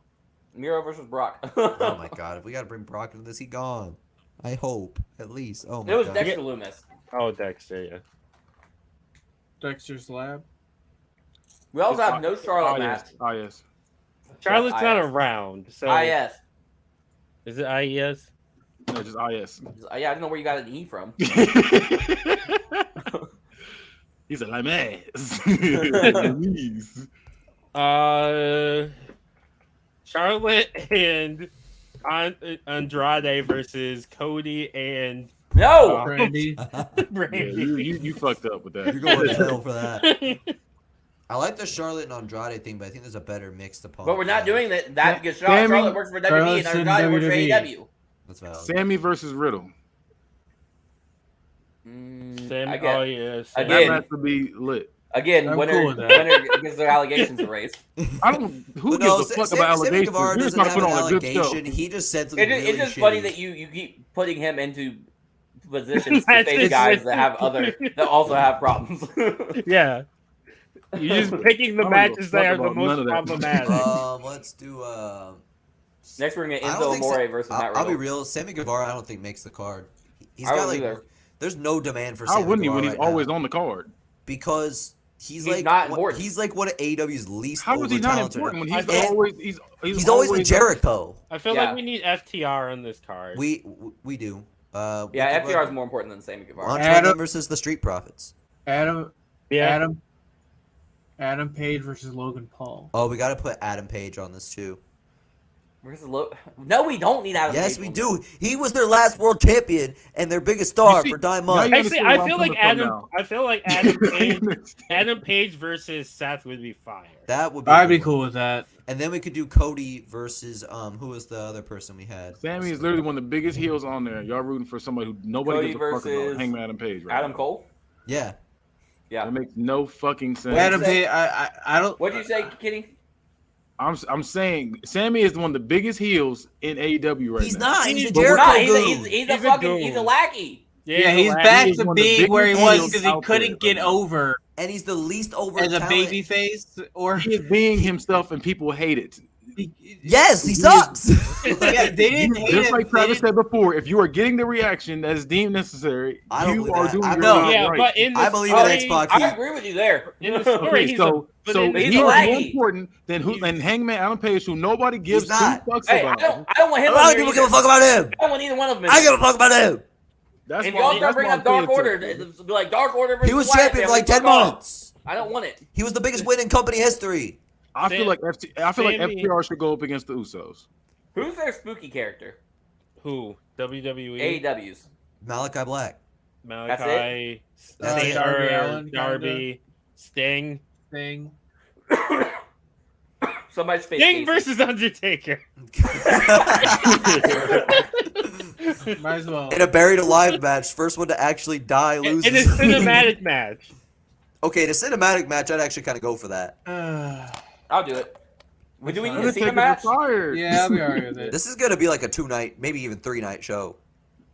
C: Miro versus Brock.
B: Oh my god, if we gotta bring Brock into this, he gone. I hope, at least. Oh my
C: It was
B: god.
C: Dexter Loomis.
D: Oh, Dexter. Yeah.
A: Dexter's Lab.
C: We also have no Charlotte match.
E: Oh yes.
D: Charlotte's not
C: IS.
D: around, so
C: IS.
D: is it IES?
E: No, just IS.
C: Yeah, I don't know where you got an E from.
E: He's a lame ass.
D: Charlotte and Andrade versus Cody and
C: No.
A: Brandy.
E: Yeah,
D: Brandy.
E: you fucked up with that.
B: You're going to hell for that. I like the Charlotte and Andrade thing, but I think there's a better mixed opponent.
C: But we're not doing that because
E: Sammy-
C: Charlotte works for WWE
A: Charlotte's
C: and
A: in
C: Andrade works for
A: WWE.
C: AEW.
B: That's valid.
E: Sammy versus Riddle.
D: Sam,
C: I guess.
D: oh yes.
E: That
C: Again.
E: match would be lit.
C: Again,
A: I'm
C: winner,
A: cool with that.
C: winner gets their allegations erased.
E: I don't. Who
B: But no,
E: gives a fuck
B: Sammy
E: about
B: Sammy
E: allegations?
B: Guevara
E: You're just
B: doesn't
E: trying to
B: have
E: put
B: an
E: on a good show.
B: allegation. He just said something
C: It's
B: really
C: just funny
B: shitty.
C: that you keep putting him into positions to face guys that have that also have problems.
D: Yeah. You're just picking the
E: I don't
D: matches
E: give a
D: that are
E: fuck
D: the
E: about none
D: most
E: of that.
D: problematic.
B: Let's do.
C: Next, we're gonna get
B: I don't
C: Enzo
B: think
C: Amore versus Matt
B: I'll be
C: Riddle.
B: real. Sammy Guevara, I don't think makes the card. He's
C: I
B: got
C: don't
B: like.
C: either.
B: There's no demand for
E: How
B: Sammy
E: wouldn't he
B: Guevara
E: when he's
B: right
E: always
B: now.
E: on the card?
B: Because he's
C: He's
B: like
C: not important.
B: he's like one of AEW's least
E: How is he not
B: over-talented-
E: important when
B: And
E: he's
B: always with Jericho.
D: I feel
C: Yeah.
D: like we need FTR on this card.
B: We do.
C: Yeah, FTR is more important than Sammy Guevara.
B: Andrade versus the Street Profits.
A: Adam
D: yeah.
A: Adam Page versus Logan Paul.
B: Oh, we got to put Adam Page on this too.
C: No, we don't need Adam.
B: Yes,
C: Page
B: we
C: on
B: do. He was their last world champion and their biggest star
E: see,
B: for 9
E: now
B: months.
E: you
D: Actually,
E: understand
D: I
E: where
D: feel
E: I'm
D: like
E: coming from
D: Adam.
E: now.
D: I feel like Adam Page versus Seth would be fire.
B: That would be.
A: I'd be
B: good.
A: cool with that.
B: And then we could do Cody versus who was the other person we had?
E: Sammy is literally one of the biggest heels on there. Y'all rooting for somebody who nobody
C: Cody
E: gives a fuck
C: versus
E: about. Hangman Adam Page, right?
C: Adam
E: now.
C: Cole.
B: Yeah.
C: Yeah.
E: That makes no fucking sense.
A: Adam
C: say?
A: Page. I don't.
C: What'd you say, Kitty?
E: I'm saying Sammy is one of the biggest heels in AEW right
B: He's
E: now.
B: not. He's a
D: But we're
B: Jericho
C: No,
B: goon.
C: he's a
D: He's a
C: fucking
D: goon.
C: he's a lackey.
A: Yeah, he's
D: a
A: back
E: He's
A: to
E: one of the
A: being where he
E: biggest
A: was
B: heels
A: because he
E: out there
A: couldn't get
E: right now.
A: over
B: And he's the least over
A: as a
B: talent.
A: baby face. Or
E: He is being himself and people hate it.
B: Yes, he sucks.
A: Yeah, they didn't hate
E: Just
A: him.
E: like
A: They
E: Travis
A: didn't-
E: said before, if you are getting the reaction that is deemed necessary,
B: I don't
E: you
B: believe
E: are
B: that.
E: doing
B: I
E: your
B: know.
E: job
D: Yeah,
E: right.
D: but in the
B: I believe in
D: story,
B: X-Pac.
C: I agree with you there.
D: in the story,
E: Okay,
D: he's
E: so
D: but
E: so
D: in the
C: he's
E: he's
C: a
E: more
C: lackey.
E: important than who and Hangman Adam Page, who nobody gives two
B: not.
E: fucks
C: Hey, I
E: about.
C: don't want him.
B: A lot
C: on
B: of
C: here
B: people
C: either.
B: give a fuck about him.
C: I don't want either one of them.
B: I give a fuck about him.
E: That's
C: If
E: why-
C: y'all start
E: that's
C: bringing
E: why
C: up
E: I'm
C: Dark
E: paying
C: Order,
E: attention.
C: it'll be like Dark Order versus
B: He was
C: Wyatt
B: champion for
C: Family.
B: like 10
C: Fuck off.
B: months.
C: I don't want it.
B: He was the biggest win in company history.
E: I feel like
D: Sammy-
E: FTR should go up against the Usos.
C: Who's their spooky character?
D: who WWE,
C: AEW's.
B: Malachi Black.
D: Malachi,
B: That's
D: Sting,
B: it.
A: Darby Allin,
D: Darby, Sting,
A: thing.
C: Somebody's face.
D: Sting
C: Casey.
D: versus Undertaker.
A: Might as well.
B: In a buried alive match, first one to actually die loses.
D: In a cinematic match.
B: Okay, in a cinematic match, I'd actually kind of go for that.
C: I'll do it. Do we need a
E: Undertaker's
C: Cena match?
E: retired.
A: Yeah, I'll be alright with it.
B: This is gonna be like a 2-night, maybe even 3-night show.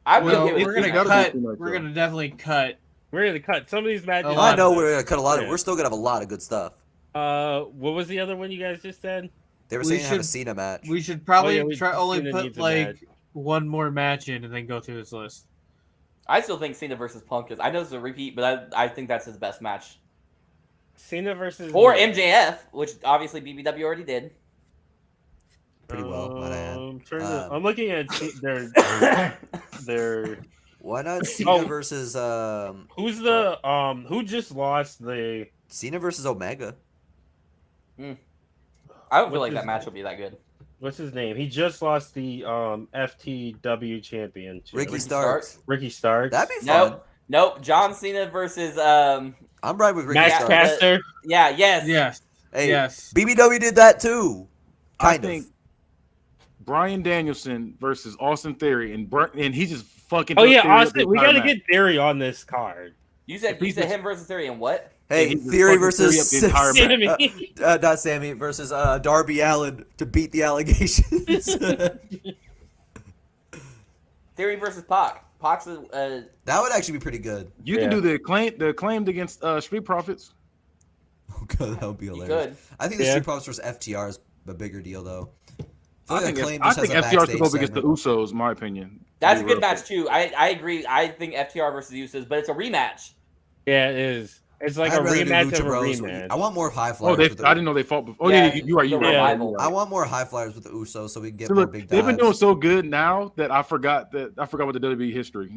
C: I'd be
A: Well,
C: okay with
A: we're
C: Cena.
A: gonna
E: That'll be
A: cut.
E: too much,
A: We're
E: though.
A: gonna definitely cut.
D: We're gonna cut some of these matches.
A: Oh,
B: I know we're gonna cut a lot of.
D: Yeah.
B: We're still gonna have a lot of good stuff.
D: What was the other one you guys just said?
B: They were
A: We
B: saying have a
A: should-
B: Cena match.
A: We should probably
D: Oh, yeah,
A: try only
D: Cena
A: put
D: needs a
A: like
D: match.
A: one more match in and then go through this list.
C: I still think Cena versus Punk is. I know it's a repeat, but I think that's his best match.
D: Cena versus
C: or MJF, which obviously BBW already did.
B: Pretty well, might I add.
D: I'm looking at their.
B: Why not Cena versus
D: Who's the who just lost the
B: Cena versus Omega?
C: I don't feel like that match will be that good.
D: What's his name? He just lost the FTW championship.
B: Ricky Starks.
D: Ricky Starks.
B: That'd be fun.
C: Nope. John Cena versus
B: I'm right with Ricky
D: Max
B: Starks.
D: Caster.
C: Yes.
B: Hey,
A: yes.
B: BBW did that too.
E: I think Bryan Danielson versus Austin Theory, and he just fucking.
D: Oh yeah, Austin. We gotta get Theory on this card.
C: You said him versus Theory and what?
B: Hey, Theory versus
D: Sammy.
B: Not Sammy versus Darby Allin to beat the allegations.
C: Theory versus Pac. Pac's that
B: would actually be pretty good.
E: You can do the claimed against Street Profits.
B: Oh god, that would be hilarious. I think the Street Profits versus FTR is a bigger deal though.
E: I think FTR should go up against the Usos, in my opinion.
C: That's a good match too. I agree. I think FTR versus the Usos, but it's a rematch.
D: Yeah, it is. It's like a rematch of a rematch.
B: I want more high flyers.
E: I didn't know they fought before. You're right.
B: I want more high flyers with the Usos so we can get more big dives.
E: They've been doing so good now that I forgot what the WWE history.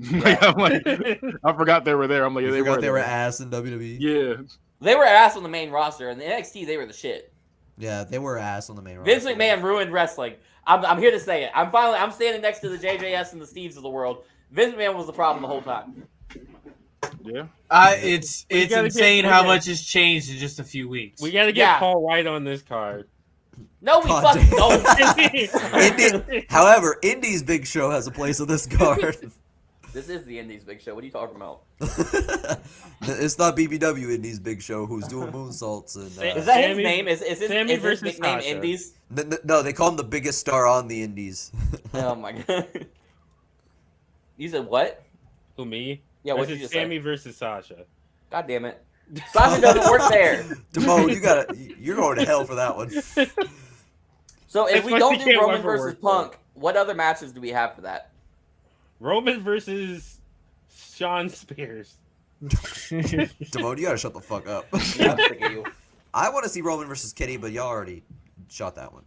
E: I forgot they were there. I'm like,
B: they were ass in WWE.
E: Yeah,
C: they were ass on the main roster, and the NXT they were the shit.
B: Yeah, they were ass on the main roster.
C: Vince McMahon ruined wrestling. I'm here to say it. I'm standing next to the JJS and the Steves of the world. Vince McMahon was the problem the whole time.
E: Yeah.
A: It's insane how much has changed in just a few weeks.
D: We got to get Paul White on this card.
C: No, we fucking don't.
B: However, Indy's Big Show has a place on this card.
C: This is the Indies Big Show. What are you talking about?
B: It's not BBW Indies Big Show who's doing moonsaults. And,
C: is that his name? Is his nickname Indies?
B: No, they call him the biggest star on the Indies.
C: Oh my god. You said what?
D: Who, me?
C: Yeah, what did you
D: Sammy versus Sasha.
C: God damn it. Sasha doesn't work there.
B: Damone, you're going to hell for that one.
C: So if we don't do Roman versus Punk, what other matches do we have for that?
D: Roman versus Shawn Spears.
B: Damone, you gotta shut the fuck up. I want to see Roman versus Kenny, but y'all already shot that one.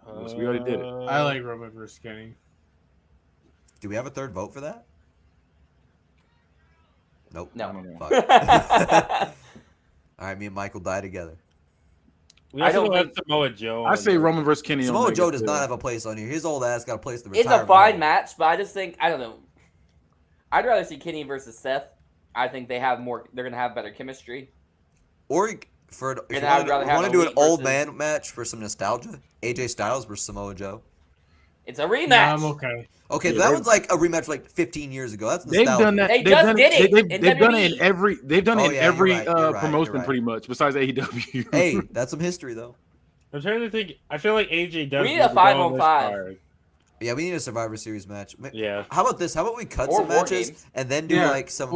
E: We already did it.
A: I like Roman versus Kenny.
B: Do we have a third vote for that? Nope.
C: No.
B: Fuck. All right, me and Michael die together.
D: We also have Samoa Joe.
E: I say Roman versus Kenny.
B: Samoa Joe does not have a place on here. His old ass got a place to retire.
C: It's a fine match, but I just think I don't know. I'd rather see Kenny versus Seth. I think they have more. They're gonna have better chemistry.
B: Or if you want to do an old man match for some nostalgia, AJ Styles versus Samoa Joe.
C: It's a rematch.
A: Yeah, I'm okay.
B: Okay, that one's like a rematch like 15 years ago. That's
E: nostalgia. They've done that.
C: They just did it.
E: They've done it in every. They've done it in every promotion
B: right.
E: pretty much, besides AEW.
B: Hey, that's some history though.
D: I'm trying to think. I feel like AJ does.
C: We need a 5-on-5.
B: Yeah, we need a Survivor Series match.
D: Yeah.
B: How about this? How about we cut some matches and then do like some?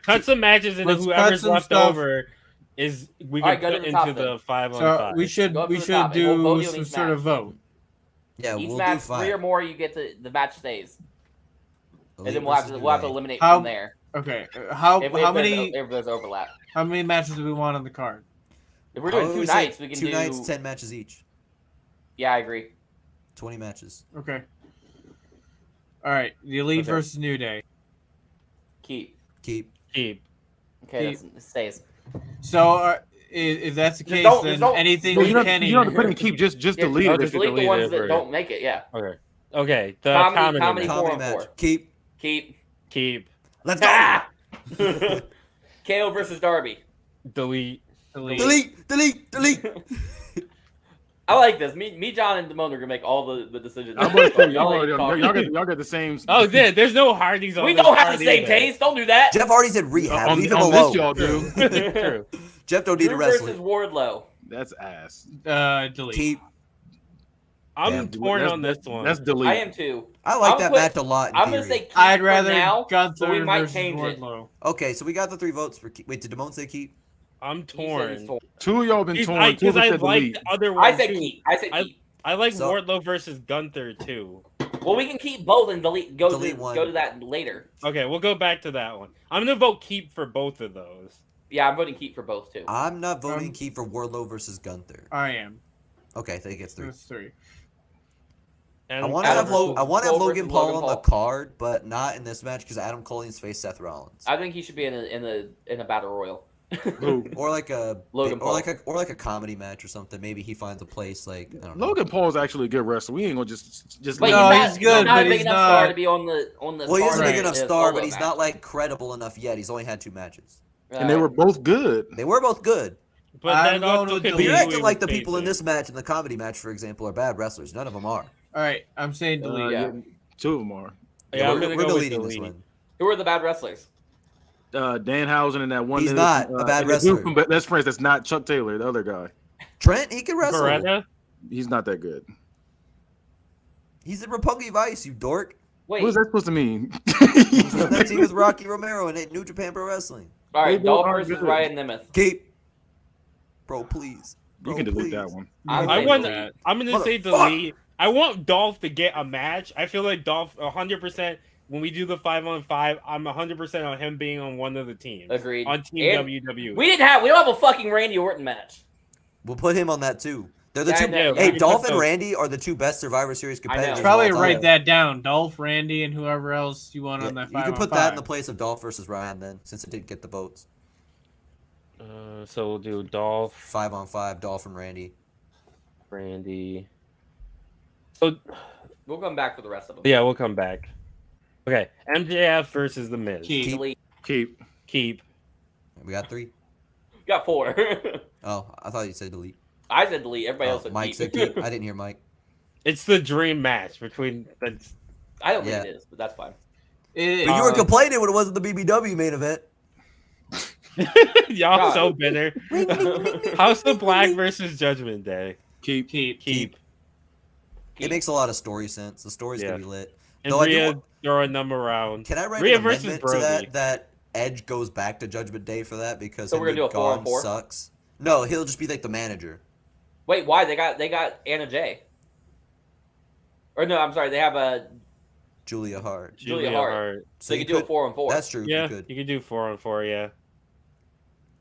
D: Cut some matches and whoever's left over is we can put into the 5-on-5.
A: So we should do some sort of vote.
B: Yeah,
C: each
B: we'll
C: match,
B: do 5.
C: 3 or more, you get the match stays, and then we'll have to eliminate from there.
A: Okay, how many?
C: If there's overlap,
A: how many matches do we want on the card?
C: If we're doing 2 nights, we can do
B: 2 nights, 10 matches each.
C: Yeah, I agree.
B: 20 matches.
A: Okay. All right, the Elite versus New Day.
C: Keep.
A: Okay,
C: it stays.
A: So if that's the case, then anything
E: you
A: can.
E: You don't have to put in keep. Just delete it.
C: Just delete the ones that don't make it. Yeah.
D: Okay. The
C: comedy
B: match.
C: Keep.
B: Let's go.
C: KO versus Darby.
D: Delete.
C: I like this. Me, John, and Damone are gonna make all the decisions.
E: Y'all got the same.
D: Oh, there's no Hardys on.
C: We don't have the same taste. Don't do that.
B: Jeff already said rehab. Leave him
E: on
B: alone.
E: This y'all do.
D: True.
B: Jeff don't need to wrestle.
C: Versus Wardlow.
E: That's ass.
A: Delete.
D: I'm torn on this one.
E: That's delete.
C: I am too.
B: I like that match a lot.
C: I'm gonna say keep.
A: I'd rather
C: now,
A: Gunther
C: we might
A: versus
C: change
A: Wardlow.
C: it.
B: Okay, so we got the 3 votes for keep. Wait, did Damone say keep?
D: I'm torn.
E: 2 of y'all been torn.
D: Because I like the other one.
C: I said keep.
D: I like Wardlow versus Gunther too.
C: Well, we can keep both and delete
B: one.
C: go to that later.
D: Okay, we'll go back to that one. I'm gonna vote keep for both of those.
C: Yeah, I'm voting keep for both too.
B: I'm not voting keep for Wardlow versus Gunther.
A: I am.
B: Okay, I think it's 3.
A: That's 3.
D: And
B: I want to have Logan Paul on
C: Paul.
B: the card, but not in this match because Adam Cole needs to face Seth Rollins.
C: I think he should be in a battle royal.
B: Or like a
C: Logan Paul.
B: or like a comedy match or something. Maybe he finds a place like I don't know.
E: Logan Paul is actually a good wrestler. We ain't gonna just.
C: But
A: No,
C: he's
A: good,
C: not
A: but
C: a big
A: he's
C: enough
A: not.
C: star to be on the.
B: Well, he is a big
A: Right.
B: enough
C: solo
B: star, but he's
C: match.
B: not like credible enough yet. He's only had 2 matches.
E: And they were both good.
B: They were both good.
D: But
A: I'm
D: that also
A: going
D: could
A: to
B: But
D: be
B: you're
D: who
B: acting
D: he
B: like the
D: was
B: people in
D: facing.
B: this match and the comedy match, for example, are bad wrestlers. None of them are.
A: All right, I'm saying delete.
C: Yeah.
E: 2 of them are.
D: Yeah, I'm
B: we're
D: gonna go with
B: deleting this
D: delete.
B: one.
C: Who are the bad wrestlers?
E: Danhausen and that one.
B: He's not a bad
E: and the dude
B: wrestler.
E: from Best Friends. That's not Chuck Taylor, the other guy.
B: Trent, he can wrestle.
D: Beretta?
E: He's not that good.
B: He's in Roppongi Vice, you dork.
C: Wait,
E: What is that supposed to mean?
B: He's on that team with Rocky Romero and New Japan Pro Wrestling.
C: all right,
E: they both
C: Dolph
E: aren't
C: versus
E: good.
C: Ryan Nemeth.
B: Keep. Bro, please.
E: You
B: Bro,
E: can delete
B: please.
E: that one.
C: I'm
D: I
C: saying
D: want.
C: delete.
D: I'm gonna say
B: Motherfucker.
D: delete. I want Dolph to get a match. I feel like Dolph 100%. When we do the 5-on-5, I'm 100% on him being on one of the teams.
C: Agreed.
D: On Team
C: And
D: WWE.
C: We don't have a fucking Randy Orton match.
B: We'll put him on that too. They're the
C: Yeah, I
B: two.
C: know.
B: Hey,
D: Yeah,
B: Dolph
D: put
B: and
D: those.
B: Randy are the 2 best Survivor Series competitors.
A: Probably
B: of all
A: write
B: time.
A: that down. Dolph, Randy, and whoever else you want
B: Yeah,
A: on that.
B: you can put that in the
A: 5-on-5.
B: place of Dolph versus Ryan then, since it didn't get the votes.
D: So we'll do Dolph,
B: 5-on-5, Dolph and Randy.
D: Brandy. So
C: We'll come back for the rest of them.
D: yeah, we'll come back. Okay, MJF versus the Miz.
A: Keep.
C: Delete.
D: Keep.
B: We got 3.
C: Got 4.
B: Oh, I thought you said delete.
C: I said delete. Everybody else
B: Oh,
C: said
B: Mike
C: keep.
B: said keep. I didn't hear Mike.
D: It's the dream match between.
C: I don't
B: Yeah.
C: think it is, but that's fine.
A: It-
B: But you were complaining when it wasn't the BBW main event.
D: Y'all
C: God.
D: so bitter. House of Black versus Judgment Day.
E: Keep.
D: Keep.
B: It makes a lot of story sense. The story's
D: Yeah.
B: gonna be lit.
D: And
B: Though I do
D: Rhea
B: want-
D: throwing them around.
B: Can I write
D: Rhea
B: an
D: versus
B: amendment to
D: Brody.
B: that Edge goes back to Judgment Day for that because
C: So
B: him
C: we're gonna
B: being
C: do a 4-on-4?
B: sucks. No, he'll just be like the manager.
C: Wait, why? They got Anna Jay. Or no, I'm sorry. They have a.
B: Julia Hart.
C: Julia Hart. So you
B: you
C: could do a 4-on-4.
B: That's true.
D: Yeah,
B: You could.
D: you could do 4-on-4. Yeah.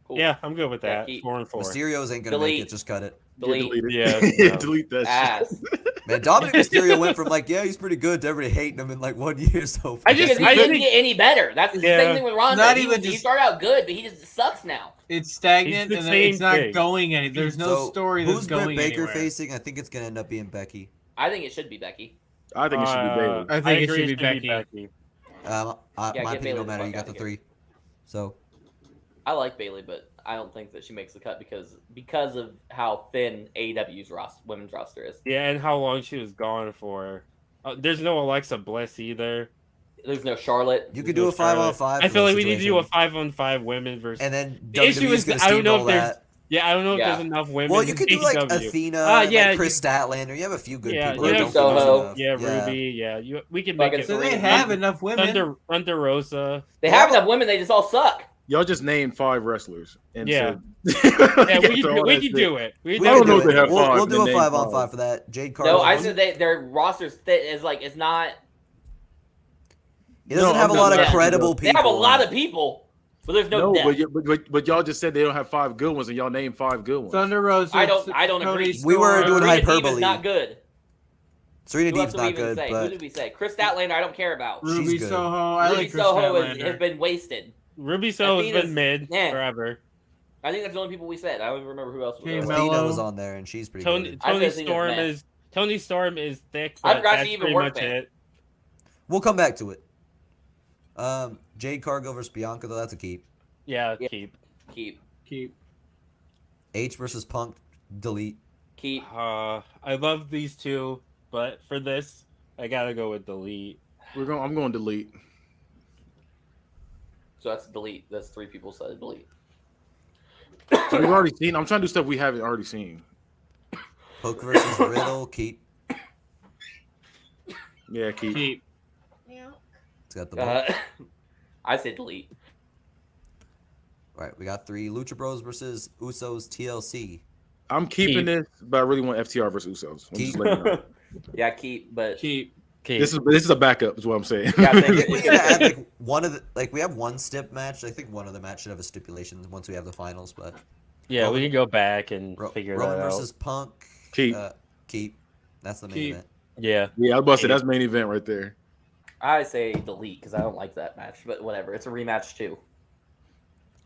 C: Cool.
D: Yeah, I'm good with
C: Yeah,
D: that.
C: keep.
D: 4-on-4.
B: Mysterio's ain't gonna
C: Delete.
B: make it. Just cut it.
C: Delete.
D: Yeah, no.
E: Delete that shit.
C: Ass.
B: Man, Dominic Mysterio went from like, yeah, he's pretty good to everybody hating him in like 1 year so far.
D: I just-
C: Because he didn't get any better. That's the
D: Yeah.
C: same thing with Ronda.
A: Not
C: he,
A: even
C: he
A: just-
C: started out good, but he just sucks now.
A: It's stagnant
D: He's the
A: and
D: same
A: it's not
D: thing.
A: going any. There's no
B: So,
A: story that's
B: who's Britt
A: going
B: Baker
A: anywhere.
B: facing? I think it's gonna end up being Becky.
C: I think it should be Becky.
E: I think it should be Bayley.
A: I think it
D: agree
A: should be Becky.
C: Yeah,
B: My
C: get
B: opinion,
C: Bayley
B: no
C: the
B: matter.
C: fuck
B: You got
C: outta
B: the
C: here.
B: 3. So
C: I like Bailey, but I don't think that she makes the cut because of how thin AEW's women's roster is.
D: Yeah, and how long she was gone for. There's no Alexa Bliss either.
C: There's no Charlotte.
B: you could do a
D: There's no Charlotte.
B: 5-on-5.
D: I
B: for
D: feel
B: this
D: like we need to do a
B: situation.
D: 5-on-5 women versus.
B: And then
D: The issue
B: WWE's
D: is
B: gonna
D: I don't know
B: steamroll
D: if there's-
B: that.
D: Yeah, I don't know if
C: Yeah.
D: there's enough women.
B: Well, you
D: in
B: could do like
D: AEW.
B: Athena,
D: yeah,
B: like Chris Statlander. You have a few good
D: Yeah,
B: people.
D: you
B: that
C: have
B: don't get
C: Soho.
B: enough.
D: Yeah, Ruby. Yeah, we can make
C: Fucking
D: it.
A: So they
C: Three.
A: have enough women.
D: Thunder Rosa.
C: They have enough women. They just all suck.
E: Y'all just named 5 wrestlers. And
D: Yeah.
E: said,
D: Yeah, we
E: After all
D: can
E: that shit.
D: do it. We
B: We
E: I don't
B: can
E: know
B: do
E: if they
B: it.
E: have
B: We'll
E: 5,
B: do a
E: then name
B: 5-on-5
E: 5.
B: for that. Jade Cargill.
C: No, I said their roster's thick. Is like it's not.
B: He doesn't
E: No,
B: have a
E: I'm
B: lot
E: not
B: of
E: laughing,
B: credible
E: though.
C: They
B: people.
C: have a lot of people, but there's no,
E: No,
C: depth.
E: but y'all just said they don't have 5 good ones, and y'all named 5 good ones.
A: Thunder Rosa.
C: I don't
A: Tony
C: agree.
B: We were
A: Storm.
B: doing
C: Serena Deeb
B: hyperbole.
C: is not good.
B: Serena
C: Who else
B: Deeb's
C: did we
B: not
C: even
B: good,
C: say? Who
B: but
C: did we say? Chris Statlander, I don't care about.
B: She's
A: Ruby
B: good.
A: Soho. I
C: Ruby
A: like Chris
C: Soho has
A: Statlander.
C: been wasted.
D: Ruby Soho has
C: Athena's-
D: been mid
C: yeah.
D: forever.
C: I think that's the only people we said. I don't even remember who else was
A: Okay,
C: there.
A: Mel-
B: Athena
A: Mello.
B: was on there, and she's pretty
D: Tony
B: good.
C: I
D: Tony
C: said
D: Storm
C: Athena's
D: is Tony Storm is thick.
C: I
D: But
C: forgot she
D: that's
C: even
D: pretty
C: worked
D: much
C: there.
D: it.
B: We'll come back to it. Jade Cargill versus Bianca, though, that's a keep.
D: Yeah,
C: Yeah.
D: keep.
A: Keep.
B: H versus Punk, delete.
C: Keep.
D: I love these two, but for this, I gotta go with delete.
E: I'm going to delete.
C: So that's delete. That's 3 people said delete.
E: So we've already seen. I'm trying to do stuff we haven't already seen.
B: Hook versus Riddle, keep.
E: Yeah, keep.
A: Keep.
B: It's got the vote.
C: I say delete.
B: All right, we got 3. Lucha Bros versus Usos TLC.
E: I'm keeping
D: Keep.
E: this, but I really want FTR versus Usos. I'm just
B: Keep.
E: letting you know.
C: Yeah, keep. But
A: Keep.
E: This is a backup, is what I'm saying.
C: Yeah,
B: I think we gotta add like one of the we have one stip match. I think one of the match should have a stipulation once we have the finals. But
D: yeah, we can go back and figure
B: Roman
D: that out.
B: versus Punk.
E: Keep.
B: Keep. That's the main event.
D: Yeah.
E: Yeah, I was about to say that's main event right there.
C: I say delete because I don't like that match, but whatever. It's a rematch too.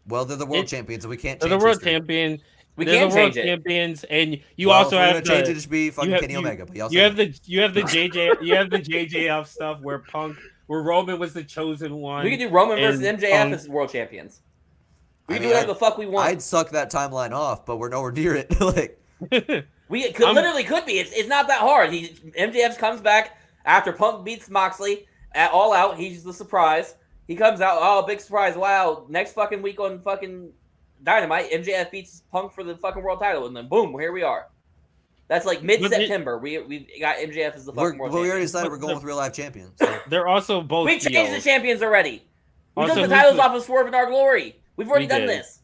B: Well, they're the world champions, so we can't change
D: They're the world
B: history.
D: champion.
C: We
D: They're
C: can't
D: the world
C: change it.
D: champions, and you
B: Well,
D: also
B: if we're
D: have
B: gonna change it to be fucking Kenny Omega. But
D: you have the JJF stuff where Roman was the chosen one.
C: We could do Roman versus
D: and
C: MJF as world champions. We can do whatever the fuck we want.
B: I'd suck that timeline off, but we're nowhere near it. Like
C: We could literally could be. It's not that hard. MJF comes back after Punk beats Moxley at All Out. He's the surprise. He comes out. Oh, big surprise! Wow. Next fucking week on fucking Dynamite, MJF beats Punk for the fucking world title, and then boom, here we are. That's like mid-September. We got MJF as the fucking world champion.
B: We already decided we're going with real life champions. So.
D: They're also both.
C: We changed the champions already. We
D: Also,
C: took the titles off of Swerve in Our Glory. We've already done
D: did.
C: this.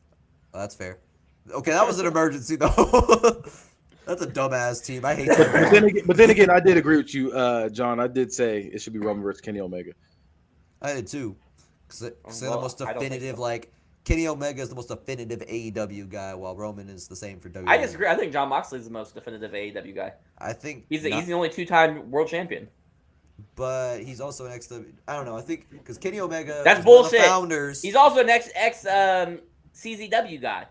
B: Oh, that's fair. Okay, that was an emergency though. That's a dumbass team. I hate that.
E: But then again, I did agree with you, John. I did say it should be Roman versus Kenny Omega.
B: I did too. Because they're
C: Well,
B: the most
C: I don't think
B: definitive,
C: so.
B: like Kenny Omega is the most definitive AEW guy, while Roman is the same for WWE.
C: I disagree. I think John Moxley is the most definitive AEW guy.
B: I think
C: He's the only two-time world champion.
B: but he's also an ex. I don't know. I think because Kenny Omega.
C: That's
B: is one of
C: bullshit.
B: the founders.
C: He's also an ex CZW guy.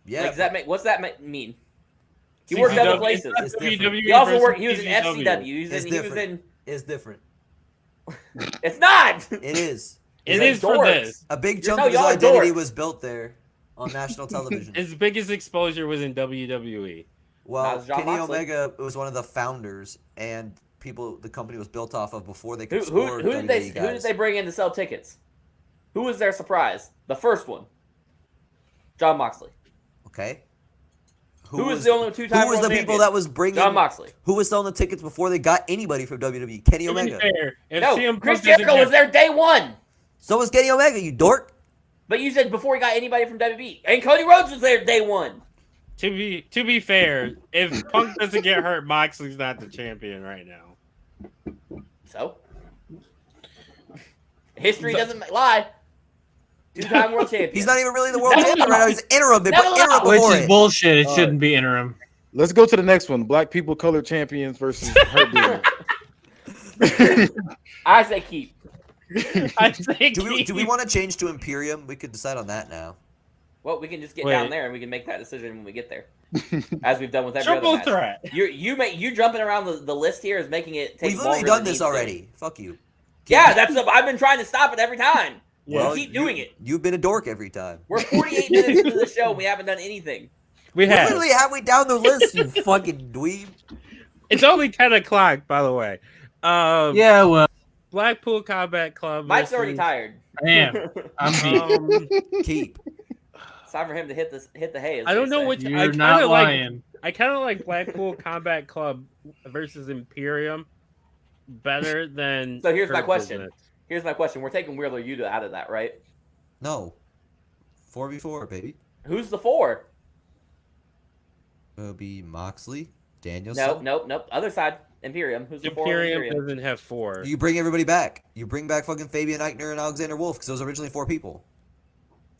B: Yeah.
C: Like, does that what's that mean? He
D: CZW
C: worked other places.
B: It's different.
C: He also worked. He was in FCW. He was in.
B: It's different.
C: It's not.
B: It is.
D: It
C: You're
D: is for
C: dorks.
D: this.
B: A big
C: You
B: chunk
C: know,
B: of his
C: y'all are
B: identity
C: dorks.
B: was built there on national television.
D: His biggest exposure was in WWE.
B: Well,
C: Not as John
B: Kenny
C: Moxley.
B: Omega was one of the founders and people the company was built off of before they could
C: Who
B: score
C: did they bring in to sell tickets? Who was their surprise? The first one. John Moxley.
B: Okay.
C: Who was the only two-time
B: Who was
C: world
B: the people
C: champion?
B: that was bringing
C: John Moxley.
B: Who was selling the tickets before they got anybody from WWE? Kenny
D: To be
B: Omega.
D: fair, if
C: No,
D: CM
C: Chris
D: Punk doesn't
C: Jericho was
D: have-
C: there day one.
B: So was Kenny Omega, you dork.
C: But you said before he got anybody from WWE. And Cody Rhodes was there day one.
D: To be fair, if Punk doesn't get hurt, Moxley's not the champion right now.
C: So? History doesn't lie. Two-time world champion.
B: He's not even really the world
C: Never
B: champion right now. He's interim. They
C: Never
B: put interim
C: allowed.
A: Which
B: before
A: is
B: it.
A: bullshit. It
E: All
A: shouldn't
E: right.
A: be interim.
E: Let's go to the next one. Black people color champions versus Hurt Business.
C: I say keep.
D: I think
B: Do we want to change to Imperium? We could decide on that now.
C: Well, we can just get
D: Wait.
C: down there and we can make that decision when we get there. As we've done with every
D: triple
C: other match.
D: threat.
C: You jumping around the list here is making it take
B: We've literally
C: longer
B: done
C: than
B: this
C: needs to.
B: already. Fuck you.
C: Yeah, I've been trying to stop it every time.
B: Well,
C: We keep doing it.
B: You've been a dork every time.
C: We're 48 minutes into the show and we haven't done anything.
D: We
B: We're
D: have.
B: literally halfway down the list, you fucking dweeb.
D: It's only 10 o'clock, by the way.
A: Yeah, well,
D: Blackpool Combat Club.
C: Mike's already tired.
A: damn. I'm beat.
B: Keep.
C: It's time for him to hit the hay. as
D: I don't
C: they
D: know
C: say.
D: which.
A: You're not lying.
D: I kind of like Blackpool Combat Club versus Imperium better than.
C: So here's my
D: Hurt
C: question.
D: Business.
C: Here's my question. We're taking Wheeler Yuta out of that, right?
B: No. 4v4, baby.
C: Who's the four?
B: It'll be Moxley, Danielson.
C: Nope. Other side. Imperium. Who's the four? on
D: Imperium
C: Imperium?
D: doesn't have 4.
B: You bring everybody back. You bring back fucking Fabian Eichner and Alexander Wolf because those were originally 4 people.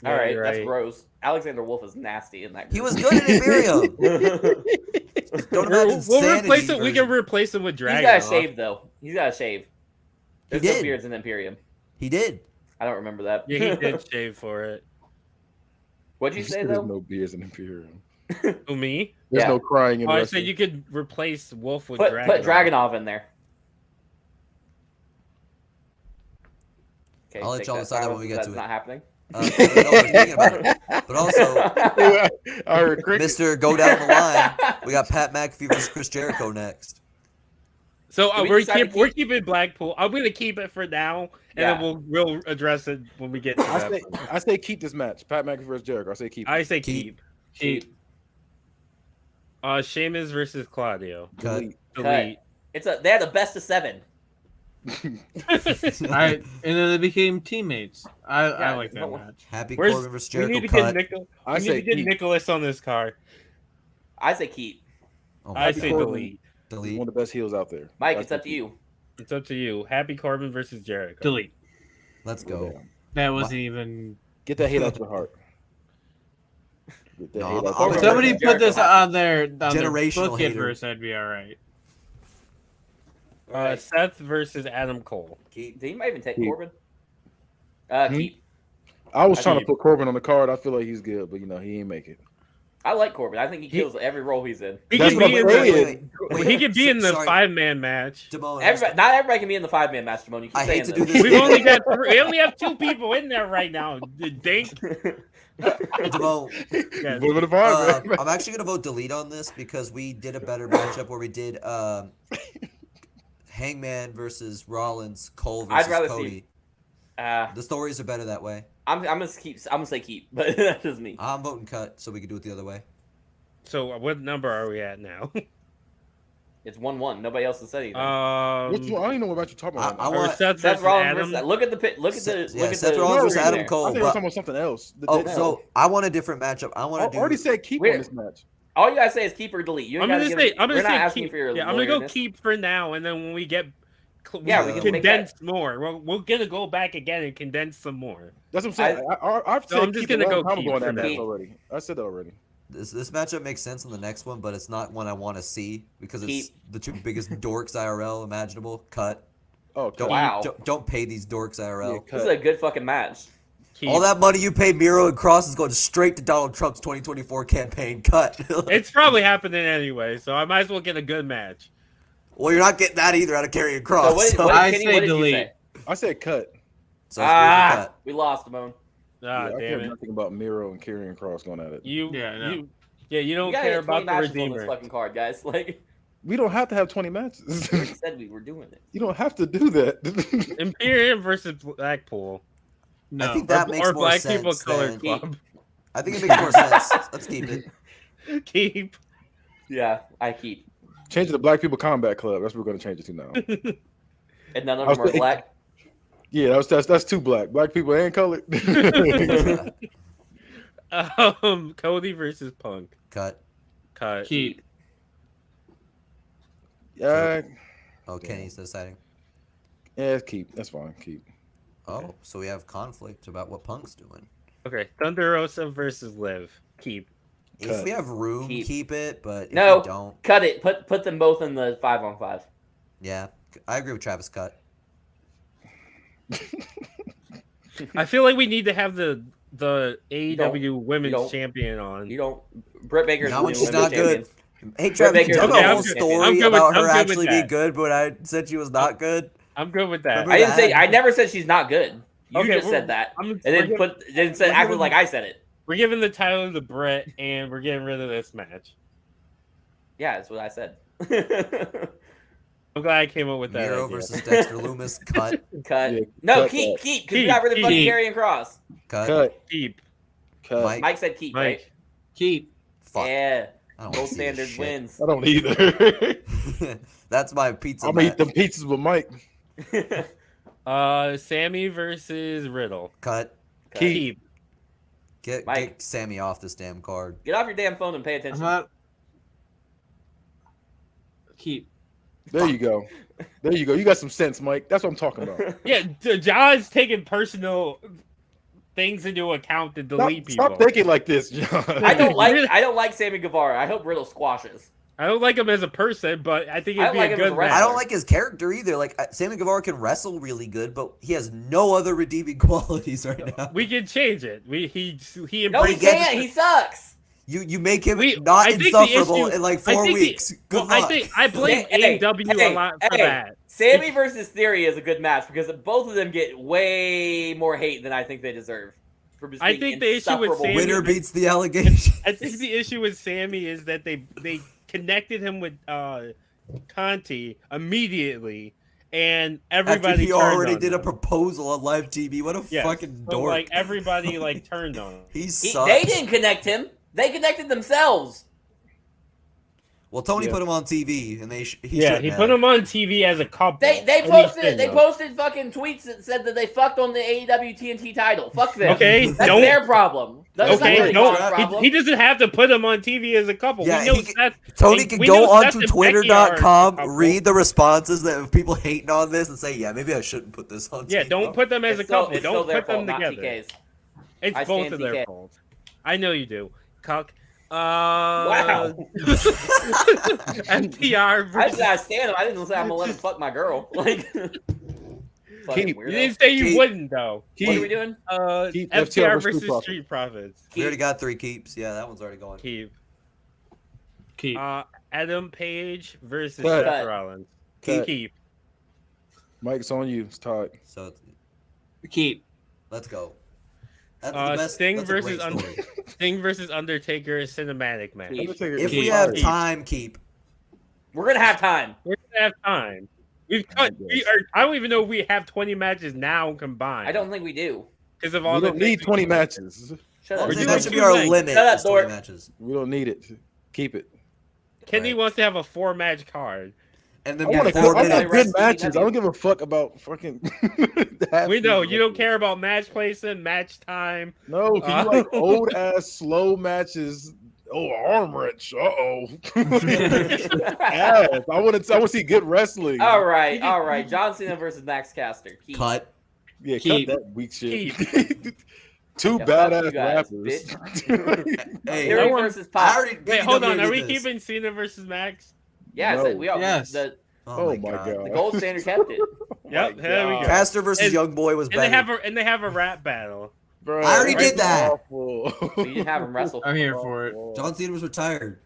C: All right,
D: you're
C: that's
D: right.
C: gross. Alexander Wolf is nasty in that group.
B: He was good in Imperium. Don't imagine
D: We'll
B: sanity
D: replace it. We
B: version.
D: can replace him with
C: He's
D: Dragon.
C: got to shave, though. He's got to shave.
B: He
C: There's no
B: did.
C: beards in Imperium.
B: He did.
C: I don't remember that.
D: Yeah, he did shave for it.
C: What'd you say,
E: There's
C: though?
E: no beers in Imperium.
D: Who, me?
E: There's
C: Yeah.
E: no crying in
D: Oh, I
E: wrestling.
D: said you could replace Wolf with
C: Put
D: Dragon.
C: Dragunov in there. Okay,
B: I'll let
C: take
B: y'all
C: that
B: decide that when we
C: silence.
B: get to
C: That's
B: it.
C: not happening.
B: I don't know what you're thinking about it. But also,
E: All right, cricket.
B: Mr. Go Down the Line, we got Pat McAfee versus Chris Jericho next.
D: So
C: Did we
D: we're
C: decide to
D: we're keeping Blackpool. I'm gonna keep it for now, and
C: Yeah.
D: then we'll address it when we get to that.
E: I say keep this match. Pat McAfee versus Jericho. I say keep.
D: I say
B: Keep.
D: keep. Sheamus versus Claudio.
B: Cut.
E: Delete.
D: Delete.
C: They had the best of 7.
A: And then they became teammates. I
C: Yeah,
A: like that
C: no-
A: match.
B: Happy
D: Where's
B: Corbin versus
D: we
B: Jericho.
D: need to get
B: Cut.
E: I
D: we need
E: say
D: to get
E: keep.
D: Nicholas on this card.
C: I say keep.
B: Oh
D: I
B: my
D: say
B: God.
D: delete.
E: He's
B: Delete.
E: one of the best heels out there.
C: Mike,
E: I
C: it's
E: say
C: up to
E: keep.
C: you.
D: It's up to you. Happy Corbin versus Jericho.
A: Delete.
B: Let's go.
A: That wasn't even.
E: Get that hate out your heart. Get that
B: No,
E: hate out
B: I'm-
E: your
B: I'm-
A: If
E: heart.
A: somebody put this on their
B: Generational
A: book
B: hater.
A: verse, that'd be all right.
D: Seth versus Adam Cole.
C: Did he might even take
E: Keep.
C: Corbin?
E: Hmm?
C: Keep.
E: I was
D: I
E: trying to
D: keep.
E: put Corbin on the card. I feel like he's good, but he ain't make it.
C: I like Corbin. I think he kills every role he's in.
D: He
E: That's
D: could
E: what
D: be
E: I'm
D: in
E: saying.
D: the, he could be in the
B: Sorry.
D: 5-man match.
B: Damone,
C: Everybody, not everybody can be in the 5-man match, Damone. You keep
B: I hate
C: saying
B: to do
C: this.
B: this.
D: We only have 2 people in there right now. Dink.
B: Damone,
D: Yeah.
E: Put him in the five, man.
B: I'm actually gonna vote delete on this because we did a better matchup where we did Hangman versus Rollins, Cole
C: I'd
B: versus
C: rather
B: Cody.
C: see-
B: The stories are better that way.
C: I'm gonna say keep, but that's just me.
B: I'm voting cut so we can do it the other way.
D: So what number are we at now?
C: It's 1-1. Nobody else has said anything.
E: Which one? I don't even know what match you're talking about.
B: I
E: right now.
D: Or
B: want-
D: Seth
C: Seth
D: versus
C: Rollins
D: Adam?
C: versus, look at the pit. Look at the
B: Yeah,
C: look at
B: Seth
C: the
B: Rollins versus
C: screen
B: Adam
C: there.
B: Cole.
E: I think we're
B: but-
E: talking about something else.
B: Oh,
C: No.
B: so I want a different matchup. I want
E: I
B: to do.
E: already said keep
C: Wait.
E: on this match.
C: All you gotta say is keep or delete. You
D: I'm
C: gotta
D: gonna
C: give
D: say
C: it-
D: I'm gonna
C: we're not
D: say
C: asking
D: keep.
C: for your
D: Yeah, I'm gonna go
C: lawyerness.
D: keep for now, and then when we get
C: Yeah, we can make
D: condense more. We're gonna go back again and condense some more.
E: That's what I'm saying. I've said
D: I'm just
E: keep
D: gonna
E: a long
D: go
E: time
D: keep
E: ago on
D: for
E: that match
C: now.
E: already. I said that already.
B: This matchup makes sense on the next one, but it's not one I want to see because it's
C: Keep.
B: the 2 biggest dorks IRL imaginable. Cut.
E: Oh,
B: Don't,
C: Wow.
B: don't pay these dorks IRL.
E: Yeah,
C: This is a good fucking match.
D: Keep.
B: All that money you pay Miro and Cross is going straight to Donald Trump's 2024 campaign. Cut.
D: It's probably happening anyway, so I might as well get a good match.
B: Well, you're not getting that either out of Karrion Cross.
C: So what,
B: so
C: what,
A: I
C: Kenny,
A: say
C: what did you
A: delete.
C: say?
E: I said cut.
B: so it's three for cut.
C: We lost, Damone.
D: Ah,
E: I
D: damn
E: care
D: it.
E: nothing about Miro and Karrion Cross going at it.
D: You
A: Yeah,
D: don't
C: We gotta
D: care
C: get 20
D: about the
C: matches on this
D: Redeemer.
C: fucking card, guys. Like
E: We don't have to have 20 matches.
C: we said, we were doing it.
E: You don't have to do that.
D: Imperium versus Blackpool.
A: No.
B: I think that makes
D: or
B: more
D: Black
B: sense.
D: People Color
B: than-
D: Club.
B: I think it makes more sense. Let's keep it.
D: Keep.
C: Yeah, I keep.
E: Change it to Black People Combat Club. That's what we're going to change it to now.
C: And none
E: I
C: of
E: was
C: them are
E: thinking-
C: black.
E: Yeah, that's too black. Black people ain't colored.
D: Cody versus Punk.
B: Cut.
D: Cut.
A: Keep.
E: yeah,
B: Oh, Kenny's deciding.
E: yeah, keep. That's fine. Keep.
B: Oh, so we have conflict about what Punk's doing.
D: Okay, Thunder Rosa versus Liv. Keep.
B: If
E: Cut.
B: we have room,
C: Keep.
B: keep it. But if
C: No.
B: we don't,
C: Cut it. Put them both in the 5-on-5.
B: yeah, I agree with Travis. Cut.
D: I feel like we need to have the AEW Women's
C: don't.
D: Champion on.
C: You don't. Britt Baker's
B: Not
C: the
B: when
C: new
B: she's
C: women's
B: not good.
C: champion.
B: Hey, Travis,
C: Baker's
B: you told
C: the
B: a
C: new
B: whole
C: women's
B: story
D: champion.
B: about
D: I'm
B: her
D: good with
B: actually being
D: that.
B: good, but I said she was not good.
D: I'm good with that.
B: Remember
C: I didn't say.
B: that?
C: I never said she's not good. You
D: Okay,
C: just
D: we're-
C: said that,
D: I'm-
C: and then
D: we're
C: said
D: we're
C: acted
D: giving-
C: like I said it.
D: We're giving the title to Brett, and we're getting rid of this match.
C: Yeah, that's what I said.
D: I'm glad I came up with that.
B: Miro
D: idea.
B: versus Dexter Loomis. Cut.
C: Cut.
E: Yeah,
C: No,
E: cut
C: keep,
E: that.
C: because we got rid of fucking
A: Keep.
C: Karrion Cross.
B: Cut.
E: Cut.
D: Keep.
E: Cut.
B: Mike.
C: Mike said keep, right?
D: Mike.
A: Keep.
B: Fuck.
C: Yeah.
B: I don't
C: Gold
B: wanna see this
C: standard
B: shit.
C: wins.
E: I don't either.
B: That's my pizza.
E: I'm gonna eat
B: match.
E: them pizzas with Mike.
D: Sammy versus Riddle.
B: Cut.
D: Keep.
B: Get
C: Mike.
B: Sammy off this damn card.
C: Get off your damn phone and pay
A: I'm
C: attention.
A: not. Keep.
E: There you go. There you go. You got some sense, Mike. That's what I'm talking about.
D: Yeah, John's taking personal things into account to delete people.
E: Stop thinking like this, John.
C: I don't like Sammy Guevara. I hope Riddle squashes.
D: I don't like him as a person, but I think
C: I
D: it'd be
C: like
D: a
C: him as
D: good
C: a
D: match.
C: wrestler.
B: I don't like his character either. Like Sammy Guevara can wrestle really good, but he has no other redeeming qualities right now.
D: We can change it. He
C: No, he
D: embraces
C: can't. He sucks.
B: You make him
D: We-
B: not
D: I think the
B: insufferable
D: issue-
B: in like
D: I
B: 4
D: think the-
B: weeks. Good
D: well,
B: luck.
D: I blame
C: Hey,
D: AEW
C: hey,
D: a lot for
C: hey.
D: that.
C: Sammy versus Theory is a good match because both of them get way more hate than I think they deserve. For just
D: I
C: being
D: think the issue with
C: insufferable.
D: Sammy-
B: Winner beats the allegation.
D: I think the issue with Sammy is that they connected him with Conte immediately, and
B: After
D: everybody
B: he
D: turned
B: already
D: on
B: did a
D: him.
B: proposal on live TV. What a
D: Yes.
B: fucking
D: So,
B: dork.
D: like everybody like turned on him.
B: He
C: They
B: sucks.
C: didn't connect him. They connected themselves.
B: Well, Tony
E: Yeah.
B: put him on TV, and he
D: Yeah, he put him on TV as a couple.
C: They
D: and he
C: posted
D: shouldn't
C: they
D: have.
C: posted fucking tweets that said that they fucked on the AEW TNT title. Fuck them.
D: Okay,
C: That's
D: don't
C: their problem. That's not
D: Okay,
C: really
D: no,
C: Khan's problem.
D: he doesn't have to put them on TV as a couple.
B: Yeah,
D: we know
B: he
D: Seth.
B: Tony can
D: we
B: go
D: know
B: onto
D: Seth and Becky are a
B: Twitter.com,
D: couple.
B: read the responses that of people hating on this, and say, yeah, maybe I shouldn't put this on.
D: Yeah,
B: TV.
D: don't put them as a
C: It's still-
D: couple.
C: it's still
D: Don't
C: their
D: put them
C: fault, not
D: together.
C: TK's.
D: It's
C: I
D: both
C: stand
D: of their
C: TK.
D: fault. I know you do. Cuck.
C: Wow.
D: NPR
C: I
D: versus.
C: said I stand him. I didn't say I'm gonna let him fuck my girl. Like, fucking
E: Keep.
C: weirdo.
D: You didn't say you
B: Keep.
D: wouldn't though.
C: What are we doing?
E: Keep
D: FTR
E: FTR versus
D: versus
E: Street
D: Street Profits.
B: We already got 3 keeps. Yeah, that one's already going.
D: Keep.
A: Keep.
D: Adam Page versus
E: Cut.
D: Seth Rollins.
E: Cut.
D: Keep.
E: Mike's on you. It's Todd.
B: So
A: Keep.
B: let's go. That's the best.
D: Sting
B: that's a
D: versus
B: great story.
D: Sting versus Undertaker cinematic match.
C: Keep.
B: If we
A: Keep.
B: have
D: Keep.
B: time, keep.
C: We're gonna have time.
D: We're gonna have time. We've cut. I don't even know if we have 20 matches now combined.
C: I don't think we do.
D: because of all
E: We
D: the
E: don't need
D: things
E: 20
D: we-
E: matches.
C: Shut
B: I
C: up.
D: We're
B: think
D: doing
B: that should be
D: two
B: our
D: nights.
B: limit.
C: Shut up,
B: is 20
C: Dort.
B: matches.
E: We don't need it. Keep it.
D: Kenny
B: Right.
D: wants to have a 4-match card.
B: And
E: I
B: then
C: Yeah,
E: want
C: because
B: before
C: I
E: good
C: got
B: minutes.
E: matches. I
C: AEW.
E: don't give a fuck about fucking.
D: We know you don't care about match placement, match time.
E: No, cause you like old ass slow matches. Oh, arm wrench. I want to see good wrestling.
C: all right. John Cena versus Max Caster. Keep.
B: Cut.
E: Yeah,
A: Keep.
E: cut that weak shit.
D: Keep.
E: Two
C: Yeah, fuck you
E: badass
C: guys,
E: rappers.
B: Hey,
C: Theory
D: one-
C: versus
B: I
C: Pop.
B: already.
D: Wait, hold on.
B: WWE
D: Are we
B: did this.
D: keeping Cena versus Max?
C: Yeah,
E: No.
C: we all
A: Yes.
E: Oh my god.
C: the gold standard kept it.
D: Yep, there we go.
B: Caster versus
D: And-
B: Young Boy was
D: And they
B: better.
D: have a rap battle.
E: Bro,
B: I already
E: that's
B: did that.
E: awful.
C: We didn't have him wrestle.
A: I'm here for it.
B: John Cena was retired.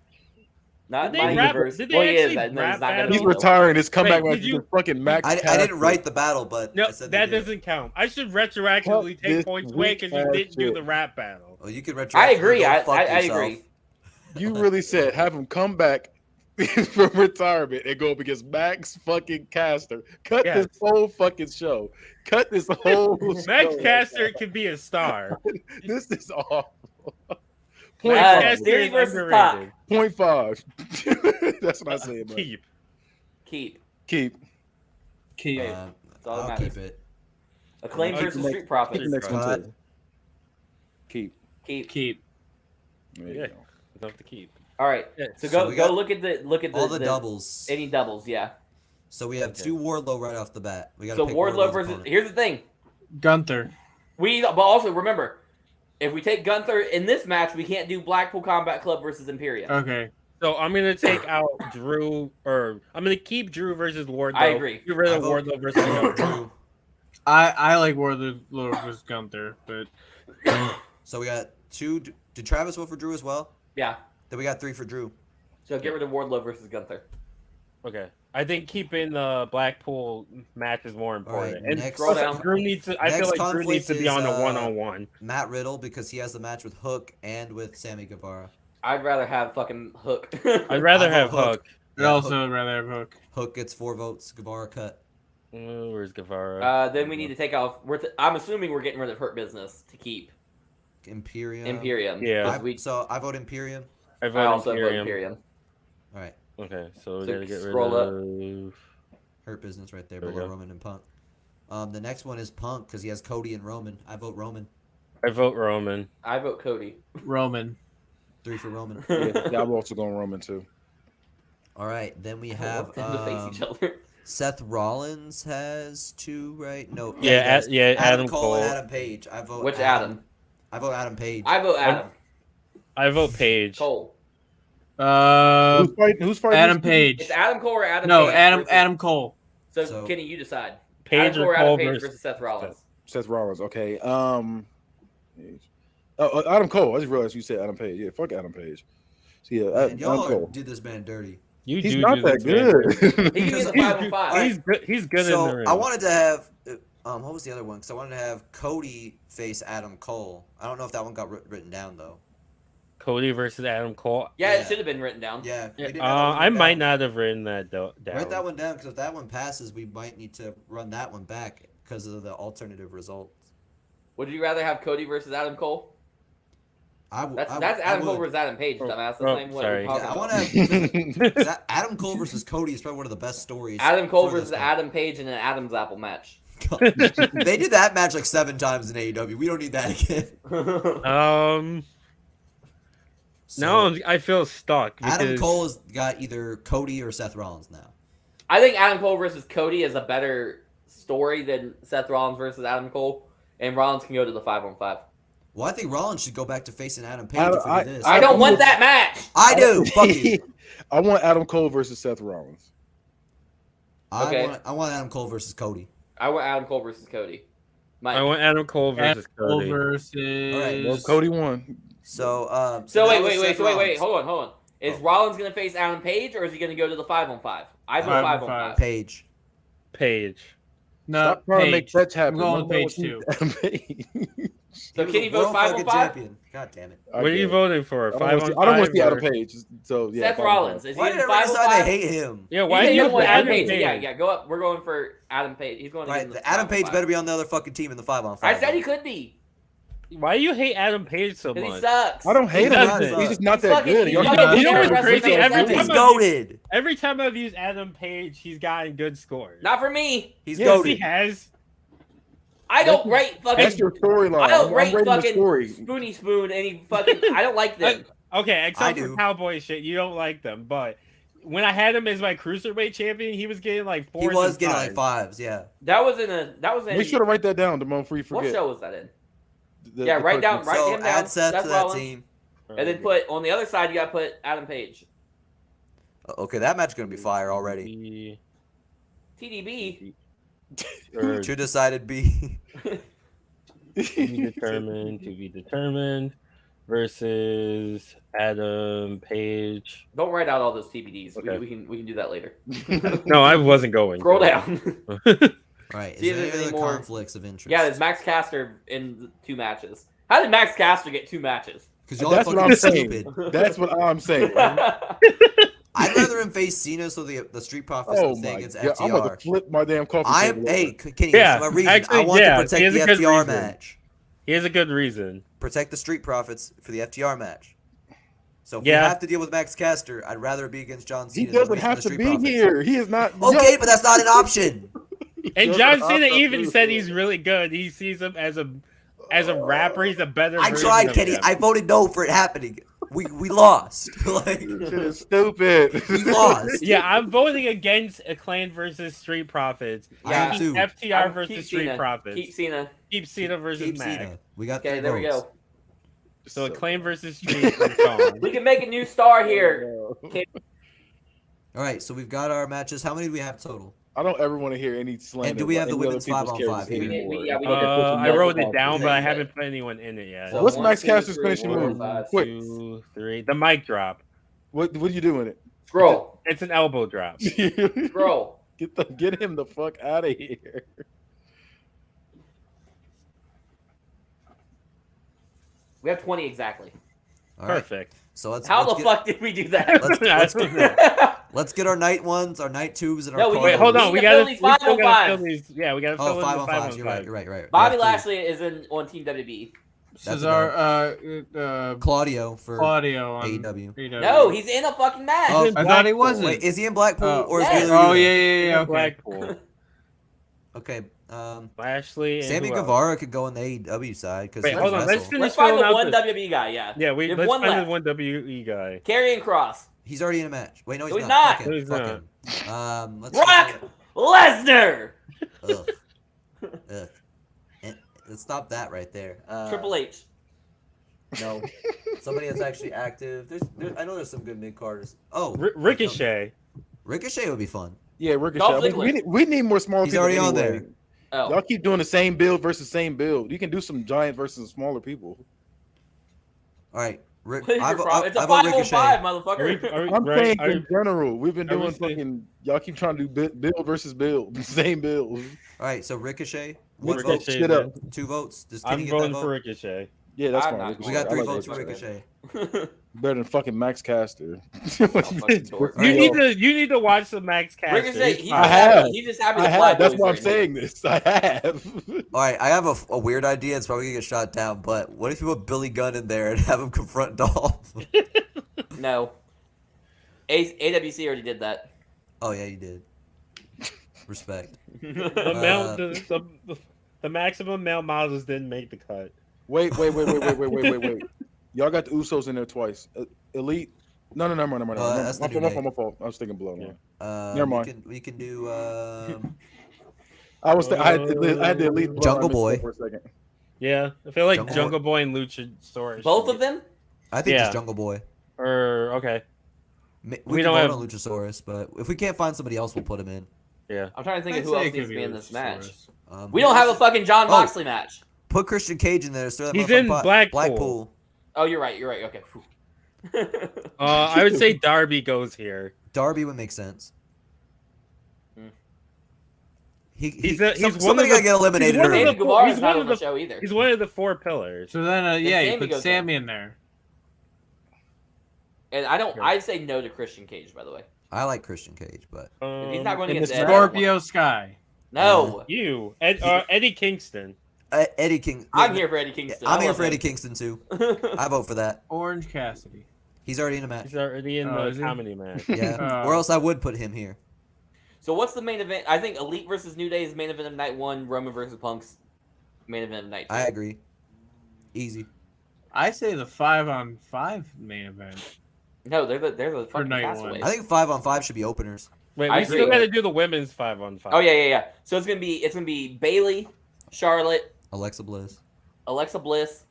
C: Not
D: Did they
C: my
D: rap-
C: universe.
D: did they
C: Well, he is.
D: actually
C: And then
D: rap
C: he's not gonna
D: battle?
E: He's
C: be, though.
E: retiring. His comeback
D: Wait,
E: match
D: did
E: is
D: you-
E: fucking Max.
B: I
E: Caster.
B: didn't write the battle, but
D: No,
B: I said they
D: that
B: did.
D: doesn't count. I should retroactively
E: Fuck
D: take
E: this
D: points away because you
E: weak-ass
D: didn't do
E: shit.
D: the rap battle.
B: Oh, you can
C: I agree.
B: go
C: I
B: fuck yourself.
C: agree.
E: You really said have him come back from retirement and go up against Max fucking Caster. Cut
D: Yes.
E: this whole fucking show. Cut this whole
D: Max
E: show.
D: Caster could be a star.
E: This is awful.
D: Max
C: Uh,
D: Caster
C: Theory
D: is
C: versus
D: underrated.
E: 0.5. That's what I say about it.
D: Keep.
C: Keep.
E: Keep.
A: Keep.
C: That's all that
B: I'll
C: matters.
B: keep it.
C: Acclaim
D: Keep
C: versus
E: the
C: Street
E: Keep
C: Profits.
E: the next one
B: Cut.
E: too. Keep.
C: Keep.
A: Keep.
E: There you
D: Yeah.
E: go.
D: Enough to keep.
C: All right.
D: Yeah.
C: So
B: So
C: go
B: we got
C: look at the
B: All the doubles.
C: any doubles. Yeah.
B: So we have
D: Okay.
B: 2 Wardlow right off the bat. We got
C: So
B: pick
C: Wardlow
B: Wardlow's
C: versus.
B: opponent.
C: Here's the thing.
A: Gunther.
C: But also remember, if we take Gunther in this match, we can't do Blackpool Combat Club versus Imperium.
A: Okay.
D: So I'm gonna take out Drew, or I'm gonna keep Drew versus Wardlow.
C: I agree.
D: Get rid
B: I
D: of
B: vote-
D: Wardlow versus Gunther.
B: Drew.
A: I like Wardlow versus Gunther, but
B: So we got 2. Did Travis vote for Drew as well?
C: Yeah.
B: Then we got 3 for Drew.
C: So get rid of Wardlow versus Gunther.
D: Okay. I think keeping the Blackpool match is more important.
B: Alright,
D: and
B: next-
C: Scroll down.
D: Drew needs to. I feel
B: Next
D: like Drew needs to be
B: conflict
D: on
B: is,
D: a one-on-one.
B: Matt Riddle because he has the match with Hook and with Sammy Guevara.
C: I'd rather have fucking Hook.
D: I'd rather
B: I
D: have
B: vote
D: Hook.
A: I'd
B: Yeah,
A: also rather have Hook.
B: Hook gets 4 votes. Guevara cut.
D: Where's Guevara?
C: Then we need to take off. I'm assuming we're getting rid of Hurt Business to keep
B: Imperium.
C: Imperium.
D: Yeah.
C: 'cause
B: So I vote Imperium.
D: I
C: I
D: vote
C: also vote
D: Imperium.
C: Imperium.
B: All right.
D: Okay, so we
C: So
D: gotta get rid
C: scroll up.
D: of.
B: Hurt Business right there
D: There we
B: below
D: go.
B: Roman and Punk. The next one is Punk because he has Cody and Roman. I vote Roman.
D: I vote Roman.
C: I vote Cody.
A: Roman.
B: 3 for Roman.
E: Yeah, I'm also going Roman too.
B: All right. Then we
C: I
B: have
C: want them to face each other.
B: Seth Rollins has 2, right? No.
D: Yeah,
B: he does.
D: Adam
B: Cole
D: Cole.
B: and Adam Page. I vote
C: Which Adam?
B: I vote Adam Page.
C: I vote Adam.
D: I vote Page.
C: Cole.
E: Who's fighting?
A: Adam
C: It's
A: Page.
C: Adam Cole or Adam
A: No,
C: Page versus-
A: Adam Cole.
C: So, Kenny, you decide.
D: Page
C: Adam Cole
D: or
C: Adam
D: Cole
C: Page
D: versus
C: Seth Rollins.
E: Seth Rollins. Okay. Adam Cole. I just realized you said Adam Page. Yeah, fuck Adam Page. So yeah,
B: Man,
E: Adam
B: y'all
E: Cole.
B: did this man dirty.
D: You
E: He's
D: do
E: not
D: do
E: that
D: this, man.
E: good.
C: He can get the 5-on-5.
D: He's good. He's good in the
B: So
D: ring.
B: I wanted to have what was the other one? Because I wanted to have Cody face Adam Cole. I don't know if that one got written down though.
D: Cody versus Adam Cole.
C: Yeah,
B: Yeah.
C: it should have been written down.
B: Yeah. we
D: Yeah,
B: didn't have that one
D: I
B: written
D: might
B: down.
D: not have written that down.
B: Write that one down because if that one passes, we might need to run that one back because of the alternative results.
C: Would you rather have Cody versus Adam Cole? That's Adam Cole versus Adam Page, dumbass. That's
D: oh,
C: the same way.
D: sorry.
C: we're talking
B: Yeah, I
C: about.
B: want to have Adam Cole versus Cody is probably one of the best stories.
C: Adam Cole
B: for this
C: versus
B: one.
C: Adam Page in an Adam's apple match.
B: They did that match like 7 times in AEW. We don't need that again.
D: No, I feel stuck.
B: Adam
D: because-
B: Cole has got either Cody or Seth Rollins now.
C: I think Adam Cole versus Cody is a better story than Seth Rollins versus Adam Cole, and Rollins can go to the 5-on-5.
B: Well, I think Rollins should go back to facing Adam Page if we do this.
C: I don't want that match.
B: I do. Fuck you.
E: I want Adam Cole versus Seth Rollins.
C: Okay.
B: I want Adam Cole versus Cody.
C: I want Adam Cole versus Cody. Mike.
D: I want Adam Cole versus Cody.
A: versus.
B: All right.
E: Well, Cody won.
B: So,
C: So
B: that was
C: wait,
B: Seth Rollins.
C: hold on. Is Rollins gonna face Adam Page, or is he gonna go to the 5-on-5? I go 5-on-5.
B: Page.
A: No,
E: Stop trying to make
A: Page.
E: Fetch happen.
A: I'm going
E: No,
A: Page
E: no,
A: 2.
E: Adam Page.
C: So
B: was
C: can
B: a
C: he vote
B: world fucking
C: 5-on-5?
B: champion. God damn it.
D: What are you voting for?
E: I don't want to see Adam Page. So yeah,
C: Seth
E: 5-on-5.
C: Rollins. Is he
B: Why
C: in
B: did everyone decide
C: 5-on-5?
B: to hate him?
D: Yeah,
C: Why
D: why
C: do
D: do
C: you
D: you
C: want
D: put
C: Adam
D: Adam
C: Page?
D: Page?
C: Yeah, go up. We're going for Adam Page. He's going.
B: Right,
C: to the
B: Adam Page
C: 5-on-5.
B: better be on the other fucking team in the 5-on-5.
C: I said he could be.
D: Why do you hate Adam Page so
C: Because
D: much?
C: he sucks.
E: I don't hate him.
D: doesn't.
E: He's just not
C: He's
E: that
C: fucking-
E: good.
C: he's
E: Y'all
C: fucking
E: keep-
D: You know what's crazy? Every
B: He's
D: time
B: goated.
D: Every time I've used Adam Page, he's gotten good scores.
C: Not for me.
B: He's
D: Yes, he
B: goated.
D: has.
C: I don't rate
E: That's
C: fucking.
E: your storyline.
C: I don't
E: I'm
C: rate
E: rating the
C: fucking
E: story.
C: Spoony Spoon any fucking. I don't like them.
D: Okay,
B: I
D: except for
B: do.
D: cowboy shit, you don't like them. But when I had him as my cruiserweight champion, he was getting like 4s.
B: He was
D: and
B: getting like
D: 5s.
B: 5s, yeah.
C: That was in a. That was in.
E: Make sure to write that down, Damone, before you
C: What
E: forget.
C: show was that in?
E: The-
C: Yeah,
E: the
C: write down.
E: person.
C: Write
B: So
C: him down.
B: add Seth to that
C: Rollins,
B: team.
C: and then put on the other side. You got to put Adam Page.
B: Okay, that match is going to be fire already.
C: TDB.
D: Or
B: Two decided B.
D: to be determined versus Adam Page.
C: Don't write out all those TBDs.
D: Okay.
C: We can do that later.
D: No, I wasn't going.
C: Scroll
D: to.
C: down.
B: Right. Is
C: See if
B: there any
C: there's any
B: other
C: more-
B: conflicts of interest?
C: Yeah, there's Max Caster in the 2 matches. How did Max Caster get 2 matches?
B: Because y'all are
E: That's what
B: fucking
E: I'm saying.
B: stupid.
E: That's what I'm saying.
B: I'd rather him face Cena so the Street Profits
E: Oh
B: can stay
E: my
B: against
E: god! I'm about
B: FTR.
E: to flip my damn coffee
B: I'm
E: table.
B: hey,
E: over.
B: Kenny,
D: Yeah,
B: that's my reason.
D: actually,
B: I want
D: yeah,
B: to
D: he
B: protect
D: has
B: the
D: a good
B: FTR
D: reason.
B: match.
D: He has a good reason.
B: Protect the Street Profits for the FTR match. So if
D: Yeah.
B: we have to deal with Max Caster, I'd rather it be against John
E: He
B: Cena. than
E: doesn't
B: facing
E: have
B: the
E: to
B: Street
E: be
B: Profits.
E: here. He is not.
B: Okay, but that's not an option.
D: And
E: Shut
D: John
E: up,
D: Cena
E: I'm
D: even
E: not-
D: said he's really good. He sees him as a rapper. He's a better.
B: I
D: version
B: tried,
D: of
B: Kenny.
D: him.
B: I voted no for it happening. We lost. Like
E: This shit is stupid.
B: we lost.
D: Yeah, I'm voting against Acclaim versus Street Profits.
B: I am
D: Keep
B: too.
D: FTR
C: Keep
D: versus Street
C: Cena.
D: Profits.
C: Keep Cena.
D: Keep Cena versus
B: Keep
D: Mac.
B: Cena. We got
C: Okay,
B: 3
C: there we
B: votes.
C: go.
D: So Acclaim versus Street is gone.
C: We can make a new star here.
B: All right, so we've got our matches. How many do we have total?
E: I don't ever want to hear any slander.
B: And do we have
E: about
B: the
E: any
B: women's
E: other people's
B: 5-on-5
E: characters
B: here?
E: anymore.
C: Yeah, we
D: I wrote it down, but I
C: Yeah.
D: haven't put anyone in it yet.
C: So
E: What's
C: 1,
E: Max
C: 2,
E: Caster's
C: 3,
E: finishing
C: 4,
E: move?
C: 5,
E: Quick.
D: 2, 3. The mic drop.
E: What are you doing it?
C: Scroll.
D: It's an elbow drop.
C: Scroll.
E: Get him the fuck out of here.
C: We have 20 exactly.
B: All right.
D: Perfect.
B: So let's
C: How
B: let's
C: the
B: get,
C: fuck did we do that?
B: let's get our night ones, our night 2s, and our
C: No, we-
B: card
D: Wait, hold
C: We
D: on.
C: need
D: We
C: to
D: gotta,
C: fill
D: we
C: these
D: still gotta
C: 5-on-5s.
D: fill these. Yeah, we gotta
B: Oh,
D: fill in the
B: 5-on-5s. You're right.
D: 5-on-5s.
B: You're right. You're right.
C: Bobby
B: We have
C: Lashley is on Team WB.
A: This is
B: That's
A: our
B: Claudio for
A: Claudio on
B: AEW.
C: No, he's in a fucking match.
B: Oh,
A: I thought he wasn't.
B: Wait, is he in Blackpool
A: Oh.
B: or is
C: Yes.
B: he?
A: Oh yeah. Okay.
D: Blackpool.
B: Okay.
D: Lashley. And
B: Sammy
D: who else?
B: Guevara could go on the AEW side because
D: Wait, hold on. Let's finish
C: Let's find
D: filling
C: the
D: out
C: one
D: the-
C: WWE guy. Yeah.
D: Yeah,
C: We have
D: let's
C: one
D: find the
C: left.
D: one WE guy.
C: Karrion Cross.
B: He's already in a match. Wait, no, he's
C: No, he's
B: not.
C: not.
B: Fuck him.
D: No, he's
B: Fuck
D: not.
B: him. Let's
C: Brock Lesnar.
B: Ugh. Ugh. Let's stop that right there.
C: Triple H.
B: No. Somebody that's actually active. I know there's some good mid carders. Oh,
D: Ricochet.
B: Ricochet would be fun.
E: Yeah, Ricochet.
C: Dolph
E: I mean, we need more small
B: He's
E: people.
B: already on
E: anyway.
B: there.
C: Oh.
E: Y'all keep doing the same build versus same build. You can do some giant versus smaller people.
B: All right.
C: What is your
B: I
C: problem? It's a
B: vote
C: 5-on-5,
B: Ricochet.
C: motherfucker.
E: I'm saying in general, we've been
D: are we
E: doing
D: saying-
E: fucking. Y'all keep trying to do build versus build, same build.
B: All right, so Ricochet. One
E: Mix
B: vote.
E: that shit up.
B: 2 votes. Does Kenny
D: I'm
B: get that
D: voting
B: vote?
D: for Ricochet.
E: Yeah, that's
C: I'm
E: fine.
C: not
E: Ricochet.
B: We got
E: I
B: 3
E: like
B: votes for
E: Ricochet.
B: Ricochet.
E: Better than fucking Max Caster.
C: fucking dork.
D: You
B: Alright.
D: need to watch some Max Caster.
C: Ricochet,
D: He's
C: he's
D: fine.
E: I have.
C: He's just happy to
E: I
C: fly
E: have. That's
C: boys
E: why I'm
C: right now.
E: saying this. I have.
B: All right, I have a weird idea. It's probably gonna get shot down. But what if you put Billy Gunn in there and have him confront Dolph?
C: No. AWC already did that.
B: Oh yeah, you did. Respect.
D: The maximum male models didn't make the cut.
E: Wait. Y'all got the Usos in there twice. Elite. No. Never mind.
B: That's the New
E: My
B: Day.
E: fault. I was thinking Bloodline.
B: Yeah.
E: Never mind.
B: We can do
E: I had the Elite Bloodline
B: Jungle
E: mixed
B: Boy.
E: up for a second.
D: Yeah, I feel like
B: Jungle
D: Jungle Boy and Luchasaurus.
C: Both of them?
B: I think
D: Yeah.
B: just Jungle Boy.
D: Or okay.
B: We
D: don't
B: can
D: have-
B: vote on Luchasaurus, but if we can't find somebody else, we'll put him in.
D: Yeah.
C: I'm trying to think
A: I'd
C: of who
A: say
C: else
A: it could
C: needs to be in this match.
A: Luchasaurus.
C: We don't have a fucking John Moxley match.
B: Put Christian Cage in there. Throw that
D: He's
B: motherfucker
D: in
B: pot-
D: Blackpool.
C: Oh, you're right. Okay.
D: I would say Darby goes here.
B: Darby would make sense.
C: Hmm.
D: He's one
B: somebody
D: of
B: gotta
D: the-
B: get eliminated
D: he's one of
B: early.
D: the-
C: David Guevara's
D: he's
C: not
D: one
C: on
D: of
C: the
D: the-
C: show either.
D: He's one of the 4 pillars.
A: So then, you
C: Sammy
A: put
C: goes
A: Sammy in there.
C: And I'd say no to Christian Cage, by the way.
B: I like Christian Cage, but
C: He's not going
E: in
C: against
E: this
C: Ed.
A: Scorpio Sky.
C: No.
D: Eddie Kingston.
B: Eddie King.
C: I'm here for Eddie Kingston.
B: I'm
C: I
B: here
C: love
B: for
C: him.
B: Eddie Kingston too. I vote for that.
A: Orange Cassidy.
B: He's already in a match.
D: He's already in
A: Oh, is
D: the
A: he?
D: comedy match.
B: Yeah. Or else I would put him here.
C: So what's the main event? I think Elite versus New Day is main event of night 1. Roman versus Punk's main event of night 2.
B: I agree. Easy.
A: I say the 5-on-5 main event.
C: No, they're the fucking
A: night
C: castaways.
A: one.
B: I think 5-on-5 should be openers.
D: Wait,
C: I
D: we still
C: agree.
D: got to do the women's 5-on-5.
C: Oh yeah. So it's gonna be Bailey, Charlotte,
B: Alexa Bliss.
C: Alexa Bliss,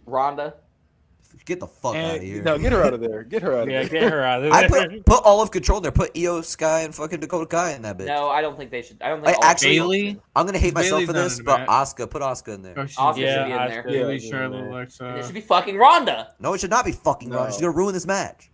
C: Ronda.
B: Get the fuck out of here.
E: No, get her out of there. Get her out of
D: Yeah,
E: there.
D: get her out of
B: I
D: there.
B: put all of Control in there. Put Io Sky and fucking Dakota Kai in that bitch.
C: No, I don't think they should. I don't think
B: Hey,
C: all
B: actually-
A: Bailey.
B: I'm gonna hate myself
A: Bailey's
B: for
A: not
B: this,
A: in the
B: but
A: match.
B: Asuka, put Asuka in there.
A: Oh, she's
C: Asuka should
D: Yeah,
C: be in there.
D: Asuka.
A: Bailey,
D: Yeah.
A: Charlotte,
C: And it
A: Alexa.
C: should be fucking Ronda.
B: No, it should not be fucking
E: No.
B: Ronda. She's gonna ruin this match.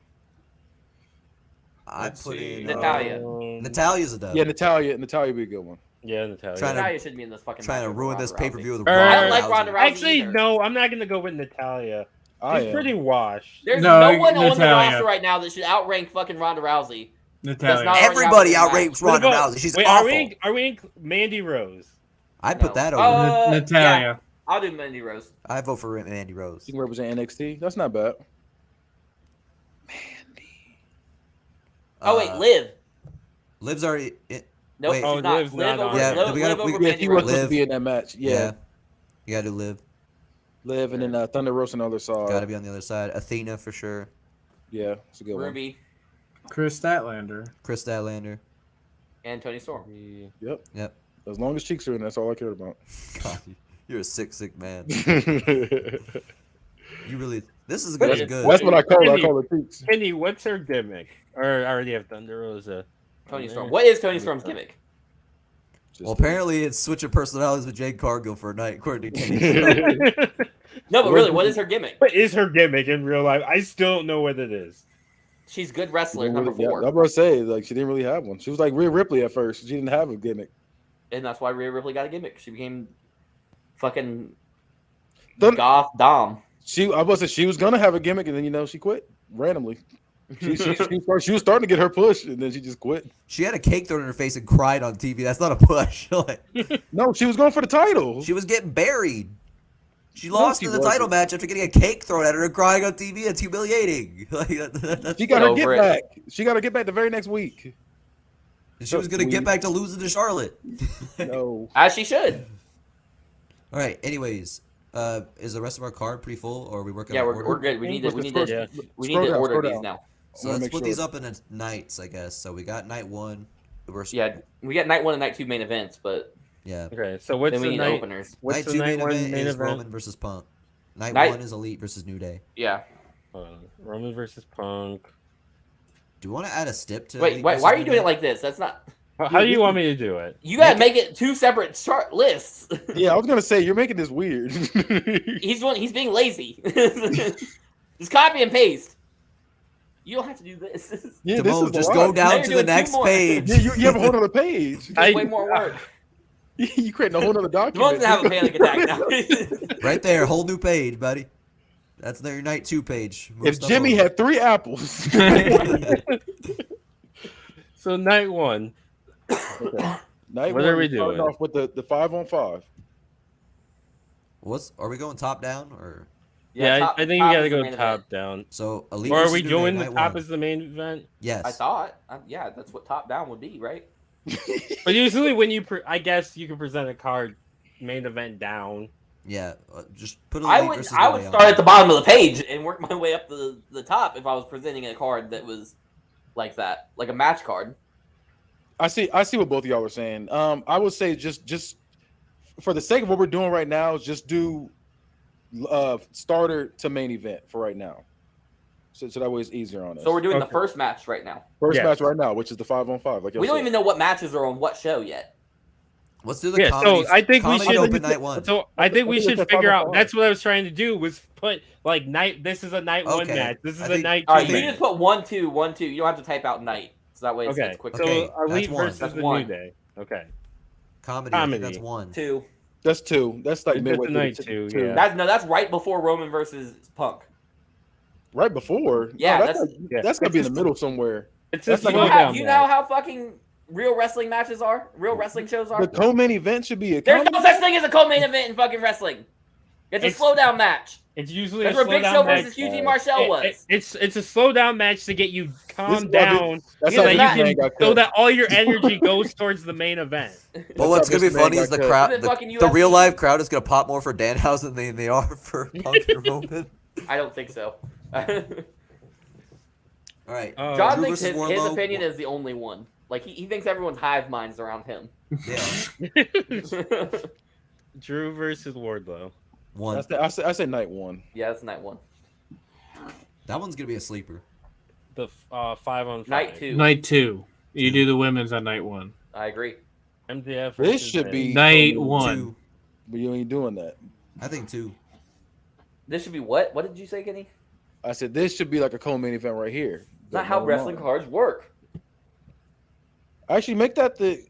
B: I
A: Let's
B: put
A: see.
B: in
C: Natalia.
B: Natalia's a dub.
E: Yeah, Natalia would be a good one.
D: Yeah, Natalia.
B: Trying to-
C: Natalia shouldn't be in this fucking
B: Trying
C: match
B: to
C: over
B: ruin
C: Ronda
B: this
C: Rousey.
B: pay per view with
D: I
C: don't like Ronda Rousey.
D: Actually,
C: either.
D: no, I'm not going to go with Natalia.
E: I
D: She's
E: am.
D: pretty washed.
C: There's
A: No,
C: no one on the
A: Natalia.
C: roster right now that should outrank fucking Ronda Rousey.
A: Natalia.
C: not-
B: Everybody
C: Ronda
B: outranks
D: What
B: Ronda
D: about-
B: Rousey. She's
D: wait,
B: awful.
D: Are we in Mandy Rose?
B: I'd
C: No.
B: put that over.
A: Natalia.
C: Yeah, I'll do Mandy Rose.
B: I vote for Mandy Rose.
E: She can represent NXT. That's not bad.
C: Oh wait, Liv.
B: Liv's already.
C: Nope,
B: Wait.
C: she's
D: Oh,
C: not.
D: Liv's
C: Liv
D: not
C: over,
D: on
B: Yeah,
C: Liv,
B: we gotta-
C: Liv
B: we-
C: over
E: Yeah,
C: Mandy
E: she was
C: Rose.
E: supposed to be in that match. Yeah,
B: You gotta do Liv.
E: Liv and then Thunder Rosa on the other side.
B: Gotta be on the other side. Athena for sure.
E: Yeah, it's a good
C: Ruby
A: Chris Statlander.
B: Chris Statlander.
C: and Tony Storm.
E: one. Yep.
B: Yep.
E: As long as cheeks are in, that's all I cared about.
B: God, you're a sick man.
E: That's
B: You really. This is gonna be good.
E: what I call it. I call it cheeks.
D: Kenny, what's her gimmick? Or I already have Thunder Rosa.
C: Tony
D: on
C: Storm.
D: there.
C: What is Tony Storm's gimmick?
B: Well, apparently it's switching personalities with Jade Cargill for a night, according to Kenny.
C: No, but really, what is her gimmick?
D: What is her gimmick in real life? I still don't know what it is.
C: She's a good wrestler,
E: Yeah,
C: number
E: I'm
C: 4.
E: about to say, like, she didn't really have one. She was like Rhea Ripley at first. She didn't have a gimmick.
C: And that's why Rhea Ripley got a gimmick. She became fucking
E: Dun-
C: goth Dom.
E: I was about to say she was gonna have a gimmick, and then she quit randomly. She was starting to get her push, and then she just quit.
B: She had a cake thrown in her face and cried on TV. That's not a push. Like,
E: No, she was going for the title.
B: she was getting buried. She
E: No,
B: lost
E: she
B: in the title
E: wasn't.
B: match after getting a cake thrown at her and crying on TV. It's humiliating. Like,
E: She got her
C: Over
E: get
C: it.
E: back. She got her get back the very next week.
B: and she was gonna get back to losing to Charlotte.
E: No.
C: As she should.
B: All right. Anyways, is the rest of our card pretty full, or are we working?
C: Yeah,
B: on
C: we're
B: order?
C: good. We need to
E: Scroll
C: order
E: down.
C: these now.
B: So
E: I wanna
B: let's
E: make
B: put
E: sure.
B: these up in nights, I guess. So we got night 1.
C: Yeah, we got night 1 and night 2 main events, but
B: Yeah.
D: Okay, so what's
C: then we
D: the
C: need
D: night?
C: openers.
D: What's
B: Night
D: the
B: 2
D: night
B: main
D: one
B: event
D: main
B: is
D: event?
B: Roman versus Punk. Night
C: Night-
B: 1 is Elite versus New Day.
C: Yeah.
D: Roman versus Punk.
B: Do you want to add a stip to?
C: Wait,
B: Elite
C: why
B: versus
C: are you
B: New
C: doing
B: Day?
C: it like this? That's not.
D: How do you want me to do it?
C: You gotta make it 2 separate chart lists.
E: Yeah, I was gonna say you're making this weird.
C: He's being lazy. Just copy and paste. You don't have to do this.
E: Yeah, this
B: Demo,
E: is
B: just
E: a
B: go
E: lot.
C: Now
B: down
C: you're
B: to the
C: doing 2
B: next
C: more.
B: page.
E: Yeah, you have a whole other page.
C: It's way more work.
E: You creating a whole other
C: Damon's
E: document.
C: gonna have a panic attack now.
B: Right there, whole new page, buddy. That's their night 2 page. Move
E: If
B: stuff
E: Jimmy
B: over.
E: had 3 apples.
D: So night 1.
E: Night
D: What
E: one,
D: are we
E: starting
D: doing?
E: off with the 5-on-5.
B: Are we going top down or?
D: Yeah, I think you
C: top
D: gotta
C: is the
D: go
C: main
D: top
C: event.
D: down.
B: So Elite
D: Or are
B: versus
D: we
B: New
D: doing
B: Day,
D: the
B: night
D: top
B: one.
D: as the main event?
B: Yes.
C: I thought. Yeah, that's what top down would be, right?
D: But usually when I guess you can present a card main event down.
B: Yeah, just put
C: I
B: Elite
C: would
B: versus
C: I
B: New
C: would
B: Day
C: start
B: on.
C: at the bottom of the page and work my way up the top if I was presenting a card that was like that, like a match card.
E: I see what both of y'all are saying. I would say just for the sake of what we're doing right now, just do starter to main event for right now. So that way it's easier on us.
C: So we're doing the
D: Okay.
C: first match right now.
E: First
D: Yeah.
E: match right now, which is the 5-on-5. Like
C: We don't even know what matches are on what show yet.
B: Let's do the
D: Yeah,
B: comedy.
D: so I think we
B: comedy
D: should
B: open night one.
D: So I think we
E: I think
D: should
E: it's a
D: figure out.
E: 5-on-5.
D: That's what I was trying to do was put like night. This is a night one
B: Okay.
D: match. This is
B: I
D: a
B: think-
D: night
C: All
D: two
C: right, you
D: match.
C: just put 1-2, 1-2. You don't have to type out night, so that way it's,
D: Okay.
C: it's quicker.
B: Okay,
D: So Elite
B: that's one.
D: versus
C: That's
D: the
C: one.
D: New Day. Okay.
B: Comedy. I think
D: Comedy.
B: that's one.
C: 2.
E: That's 2. That's like
D: It's
E: midway
D: the
E: through
D: night
E: the
D: two,
E: two.
D: yeah.
C: That's right before Roman versus Punk.
E: Right before.
C: Yeah,
E: No,
C: that's-
E: that's gonna be in the middle somewhere.
D: It's
E: That's
D: a
E: like
C: Do you,
E: a
C: know
D: slowdown
C: how, do you know
D: match.
C: how fucking real wrestling matches are? Real wrestling shows are?
E: The co-main event should be a
C: There's no
E: comedy.
C: such thing as a co-main event in fucking wrestling. It's a
D: It's-
C: slowdown match.
D: It's usually
C: That's
D: a
C: where Big
D: slowdown
C: Show
D: match.
C: versus QT Marshall was.
D: It's a slowdown match to get you
E: This
D: calm
E: is why
D: down,
E: That's
C: Yeah,
D: so
E: how
C: but
D: that
C: not-
D: you
E: man
D: can,
E: got
D: so
E: cut.
D: that all your energy goes towards the main event.
B: But what's
E: how
B: gonna be
E: this man
B: funny
E: got
B: is the
E: cut.
B: crowd,
C: Even fucking
B: the
C: UFC.
B: real life crowd is gonna pop more for Danhausen than they are for Punk and Roman.
C: I don't think so.
B: All right,
C: John
B: Drew
C: thinks
B: versus
C: his
B: Wardlow.
C: opinion is the only one. Like he thinks everyone's hive minds around him.
B: Yeah,
D: Drew versus Wardlow.
B: one.
E: I say night one.
C: Yeah, that's night 1.
B: That one's gonna be a sleeper.
D: The 5-on-5.
C: Night 2.
A: Night 2. You do the women's on night 1.
C: I agree.
D: MJF.
E: This
D: versus
E: should
D: Miz.
E: be
A: Night
E: co-main
A: 1.
B: Two.
E: But you ain't doing that.
B: I think two.
C: This should be what? What did you say, Kenny?
E: I said this should be like a co-main event right here.
C: It's not how wrestling cards work.
E: Actually, make that the.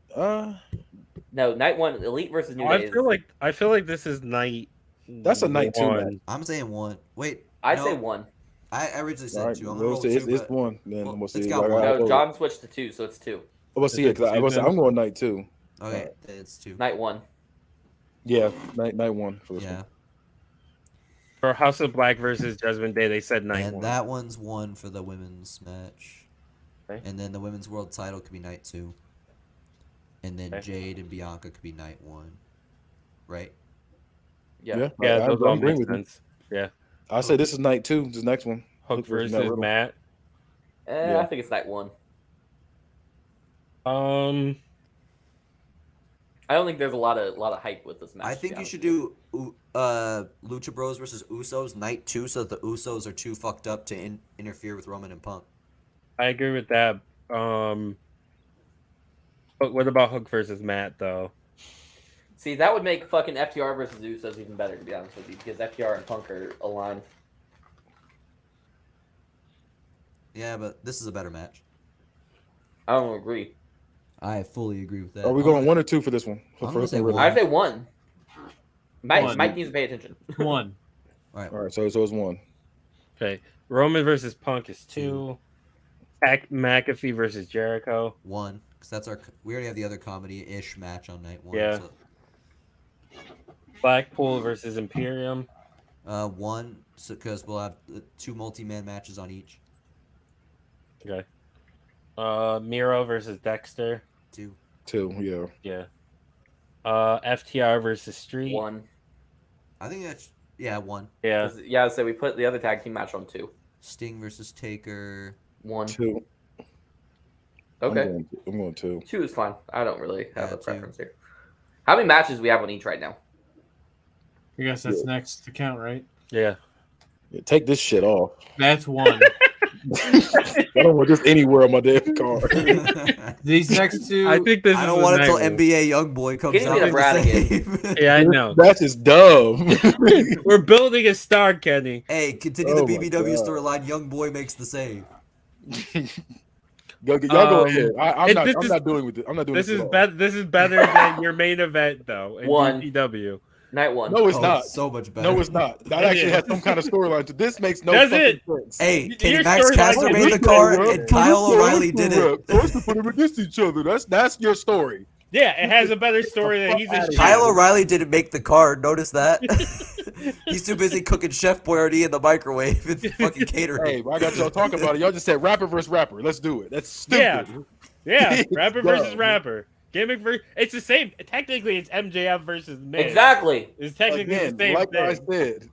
C: No, night 1, Elite versus New
D: I
C: Day.
D: feel like this is night.
E: That's a night 2
D: one.
E: match.
B: I'm saying one. Wait,
C: I
B: no,
C: say 1.
B: I originally said
E: All right,
B: two. I'm gonna
E: we'll
B: roll
E: see.
B: two,
E: It's
B: but
E: one. Then
B: well,
E: we'll
B: it's
E: see.
B: got
E: Like,
B: one.
C: No, John switched to 2, so it's 2.
E: We'll see it. I'm going night 2.
B: okay, it's two.
C: Night 1.
E: Yeah, night 1 for this
B: Yeah,
E: one.
D: For House of Black versus Judgment Day, they said night
B: and
D: one.
B: that one's one for the women's match.
D: Okay.
B: And then the women's world title could be night 2. And then
D: Okay.
B: Jade and Bianca could be night 1. Right?
C: Yeah.
D: Yeah,
E: I
D: those all
E: agree
D: make
E: with you.
D: sense. Yeah.
E: I say this is night 2. This next one.
D: Hook
E: Hook versus
D: versus
E: Matt
D: Matt.
E: Yeah.
C: I think it's night 1. I don't think there's a lot of hype with this match.
B: I
C: to
B: think
C: be
B: you
C: honest
B: should
C: with
B: do Lucha Bros versus Usos night 2 so that the Usos are too fucked up to interfere with Roman and Punk.
D: I agree with that. But what about Hook versus Matt though?
C: See, that would make fucking FTR versus Usos even better, to be honest with you, because FTR and Punk are aligned.
B: Yeah, but this is a better match.
C: I don't agree.
B: I fully agree with that.
E: Are we going 1 or 2 for this one?
B: I'm
E: For
B: gonna
E: this
B: say
E: one,
B: one.
C: I'd say 1. Mike,
A: One.
C: Mike needs to pay attention.
A: 1.
B: All right.
E: All right, so it's 1.
D: Okay. Roman versus Punk is 2. McAfee versus Jericho.
B: 1, because that's we already have the other comedy-ish match on night 1.
D: Yeah. Blackpool versus Imperium.
B: 1, because we'll have 2 multi-man matches on each.
D: Okay. Miro versus Dexter.
B: 2.
E: 2, yeah.
D: Yeah. FTR versus Street.
C: 1.
B: I think that's 1.
D: Yeah.
C: Yeah, so we put the other tag team match on 2.
B: Sting versus Taker.
C: 1.
E: 2.
C: Okay.
E: I'm going 2.
C: 2 is fine. I don't really have
B: Yeah,
C: a
B: 2.
C: preference here. How many matches do we have on each right now?
A: I guess that's next to count, right?
D: Yeah.
E: Yeah, take this shit off.
A: That's 1.
E: I don't want this anywhere on my damn card.
A: These next two.
D: I think this
B: I
D: is
B: don't
D: the
B: want it till
D: night one.
B: NBA YoungBoy comes
C: Give me
B: out
C: the
B: and
C: Brad
B: save.
D: Yeah, I know.
E: That's just dumb.
D: We're building a star, Kenny.
B: Hey, continue
E: Oh
B: the
E: my
B: BBW
E: God.
B: storyline. YoungBoy makes the save.
E: Y'all go
D: Um,
E: ahead. I'm
D: it-
E: not.
D: this
E: I'm
D: is-
E: not doing with it. I'm not doing
D: This
E: this.
D: is
E: at all.
D: better. This is better than your main event, though. In
C: 1.
D: BPW.
C: Night 1.
E: No, it's
B: Oh,
E: not.
B: so much better.
E: No, it's not. That
D: It
E: actually
D: is.
E: has some kind of storyline to this. Makes no
D: Does
E: fucking
D: it?
E: sense.
B: Hey,
D: Your
B: Kenny Max
D: storyline-
B: Caster
E: Oh,
B: made
E: this
B: the card,
E: guy,
B: and Kyle O'Reilly did it.
E: So it's to put them against each other. That's your story.
D: Yeah, it has a better story that he's a shit.
B: Kyle O'Reilly didn't make the card. Notice that. He's too busy cooking Chef Boyardee in the microwave and fucking catering.
E: Hey, I got y'all talking about it. Y'all just said rapper versus rapper. Let's do it. That's stupid.
D: Yeah, rapper versus
E: Dumb.
D: rapper. Gimmick versus. It's the same. Technically, it's MJF versus Miz.
C: Exactly.
D: It's technically
E: Again,
D: the same
E: like
D: thing.
E: I said,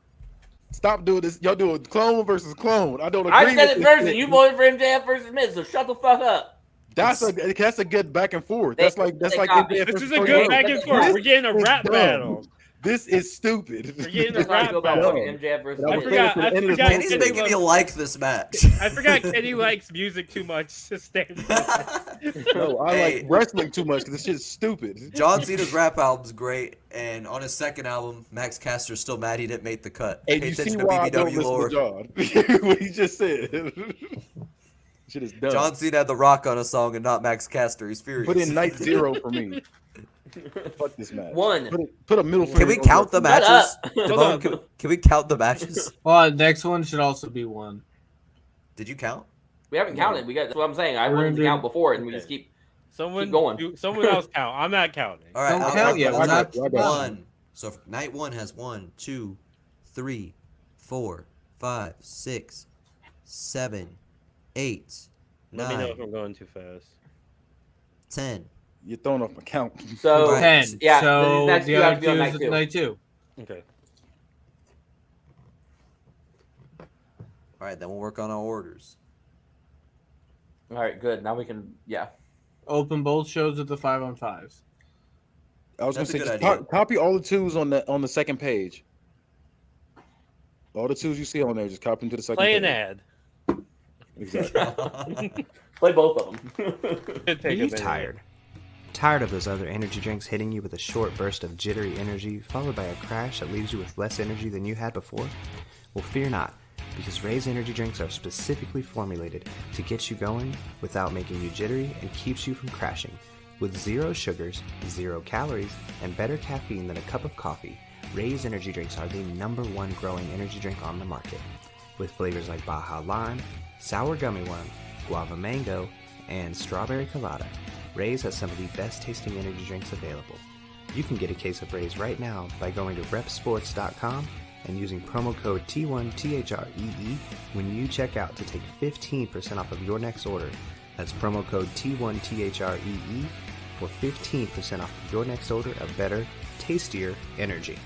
E: stop doing this. Y'all doing clone versus clone. I don't agree.
C: I said it
E: with
C: first,
E: this
C: and you
E: shit.
C: voted for MJF versus Miz, so shut the fuck up.
E: That's a good back and forth.
C: They-
E: That's like
C: they
E: MJF
C: copy.
E: versus
D: This is a
E: Cody
D: good
E: Rhodes.
D: back and forth. We're getting a
E: This
D: rap
E: is dumb.
D: battle.
E: This is stupid.
D: We're getting a
C: That's how I
D: rap
C: feel about
D: battle.
C: fucking MJF versus
E: I
D: I
C: Miz.
D: forgot.
E: for the
D: I
E: end of this
D: forgot.
B: Kenny's
D: Kenny
B: making me
D: loves-
B: like this match.
D: I forgot Kenny likes music too much to stand.
E: No, I
B: Hey.
E: like wrestling too much because this shit is stupid.
B: John Cena's rap album's great, and on his second album, Max Caster's still mad he didn't make the cut.
E: And
B: Pay
E: you see
B: attention to
E: why I don't
B: BBW
E: listen
B: lore.
E: to John. What he just said. Shit is dumb.
B: John Cena had The Rock on a song and not Max Caster. He's furious.
E: Put in night 0 for me. Fuck this match.
C: One.
E: Put a middle finger.
B: Can we
E: on
B: count the
E: that.
C: Shut
B: matches?
C: up.
B: Devon, can we count the matches?
A: Well, next one should also be one.
B: Did you count?
C: We haven't counted. That's what I'm saying. I
A: We're
C: wanted to
A: gonna
C: count
A: do-
C: before, and we
D: Okay.
C: just keep.
D: Someone
C: going.
D: Someone else count. I'm not counting.
B: All right,
A: Don't
B: I'll
A: count yet.
B: let's
E: I
B: have
E: got you, I got you.
B: one. So if night one has 1, 2, 3, 4, 5, 6, 7, 8,
D: Let me know
B: 9,
D: if I'm going too fast.
B: 10.
E: You're throwing off my count.
C: So
B: Right.
A: 10.
C: yeah,
A: So
C: next
A: the
C: two have
A: other
C: to be on
A: two
C: night
A: is
C: two.
A: night 2.
D: Okay.
B: All right, then we'll work on our orders.
C: all right, good. Now we can. Yeah.
A: Open both shows with the 5-on-5s.
E: I was gonna
B: That's a
E: say
B: good
E: just
B: idea.
E: copy all the twos on the second page. All the twos you see on there, just copy them to the second
D: Play
E: page.
D: an ad.
E: Exactly.
C: Play both of them.
D: Take
F: Are
D: a
F: you
D: minute.
F: tired? Tired of those other energy drinks hitting you with a short burst of jittery energy, followed by a crash that leaves you with less energy than you had before? Well, fear not, because Ray's energy drinks are specifically formulated to get you going without making you jittery and keeps you from crashing. With 0 sugars, 0 calories, and better caffeine than a cup of coffee, Ray's energy drinks are the #1 growing energy drink on the market. With flavors like Baja Lime, Sour Gummy Worm, Guava Mango, and Strawberry Colada, Ray's has some of the best tasting energy drinks available. You can get a case of Ray's right now by going to repsports.com and using promo code T1THREE when you check out to take 15% off of your next order. That's promo code T1THREE for 15% off of your next order of better, tastier energy.